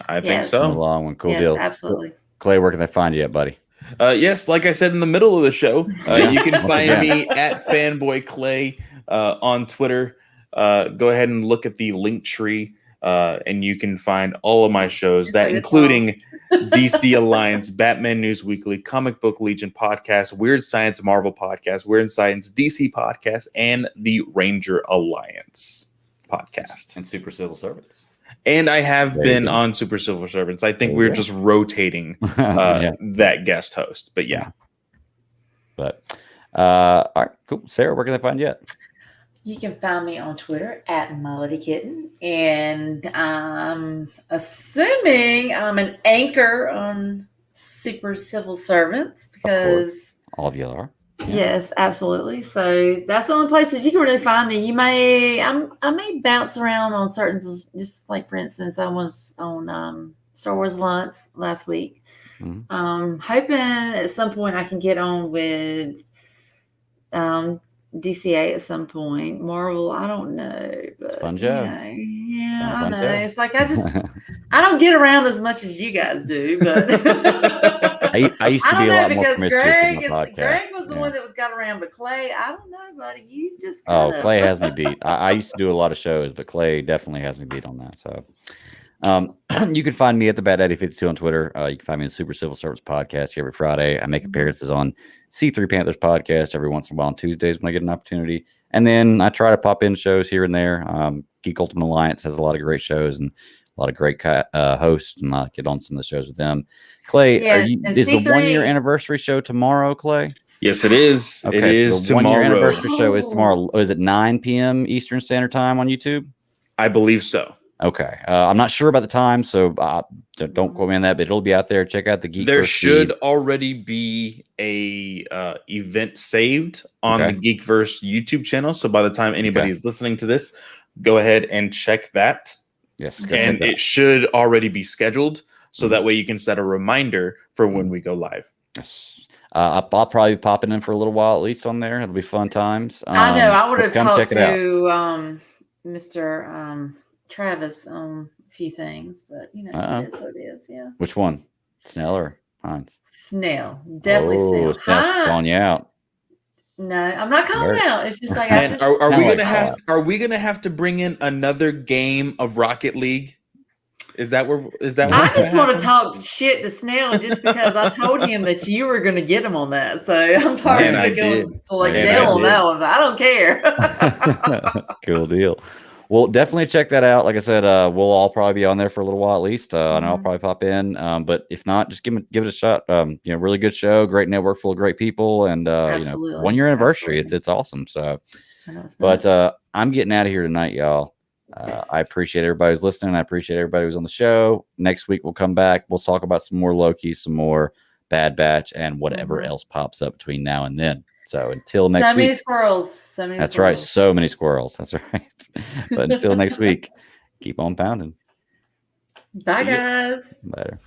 I think so. A long one. Cool deal. Absolutely. Clay, where can they find you at, buddy? Yes, like I said in the middle of the show, you can find me at Fanboy Clay on Twitter. Go ahead and look at the link tree, and you can find all of my shows, that including DC Alliance, Batman News Weekly, Comic Book Legion podcast, Weird Science Marvel podcast, Weird Science DC podcast, and the Ranger Alliance podcast. And Super Civil Servants. And I have been on Super Civil Servants. I think we're just rotating that guest host. But yeah. But all right, cool. Sarah, where can they find you at? You can find me on Twitter at Melody Kitten. And I'm assuming I'm an anchor on Super Civil Servants because all of you are. Yes, absolutely. So that's the only places you can really find me. I may bounce around on certain, just like for instance, I was on Star Wars Lunch last week. Mhm. Hoping at some point I can get on with DCA at some point. Marvel, I don't know, but It's a fun you show. know, yeah, I fun know. show. It's like I don't get around as much as you guys do, but I used to I be don't a know lot more because promiscuous with my podcast. Greg was the Yeah. one that got around, but Clay, I don't know, buddy. You just Oh, kinda... Clay has me beat. I used to do a lot of shows, but Clay definitely has me beat on that. So you can find me at the Bad Daddy 52 on Twitter. You can find me in Super Civil Service Podcast every Friday. I make appearances on C3 Panthers podcast every once in a while on Tuesdays when I get an opportunity. And then I try to pop in shows here and there. Geek Ultimate Alliance has a lot of great shows and a lot of great hosts, and I get on some of the shows with them. Clay, is the 1 year anniversary show tomorrow, Clay? Yes, it is. Okay, it is the 1 year tomorrow. anniversary show is tomorrow. Is it 9 p.m. Eastern Standard Time on YouTube? I believe so. Okay. I'm not sure about the time, so don't quote me on that, but it'll be out there. Check out the Geek. There should already be a event saved on the Geekverse YouTube channel. So by the time anybody's listening to this, go ahead and check that. Yes. And it should already be scheduled. So that way you can set a reminder for when we go live. Yes. I'll probably be popping in for a little while at least on there. It'll be fun times. I know. I would have talked to Mr. Travis on a few things, but you know, it is what it is. Yeah. Which one? Snell or Hines? Snell. Definitely Snell. Snell's calling you out. No, I'm not calling out. It's just like are we gonna have to bring in another game of Rocket League? Is that I just want to talk shit to Snell just because I told him that you were going to get him on that. So I'm probably going to go to jail on that one, but I don't care. Cool deal. Well, definitely check that out. Like I said, we'll all probably be on there for a little while at least. I know I'll probably pop in, but if not, just give it a shot. Really good show, great network full of great people, and 1 year anniversary. It's awesome. So, but I'm getting out of here tonight, y'all. I appreciate everybody who's listening. I appreciate everybody who's on the show. Next week we'll come back. We'll talk about some more Loki, some more Bad Batch, and whatever else pops up between now and then. So until next week. So many squirrels. That's right. So many squirrels. That's right. But until next week, keep on pounding. Bye, guys. Later.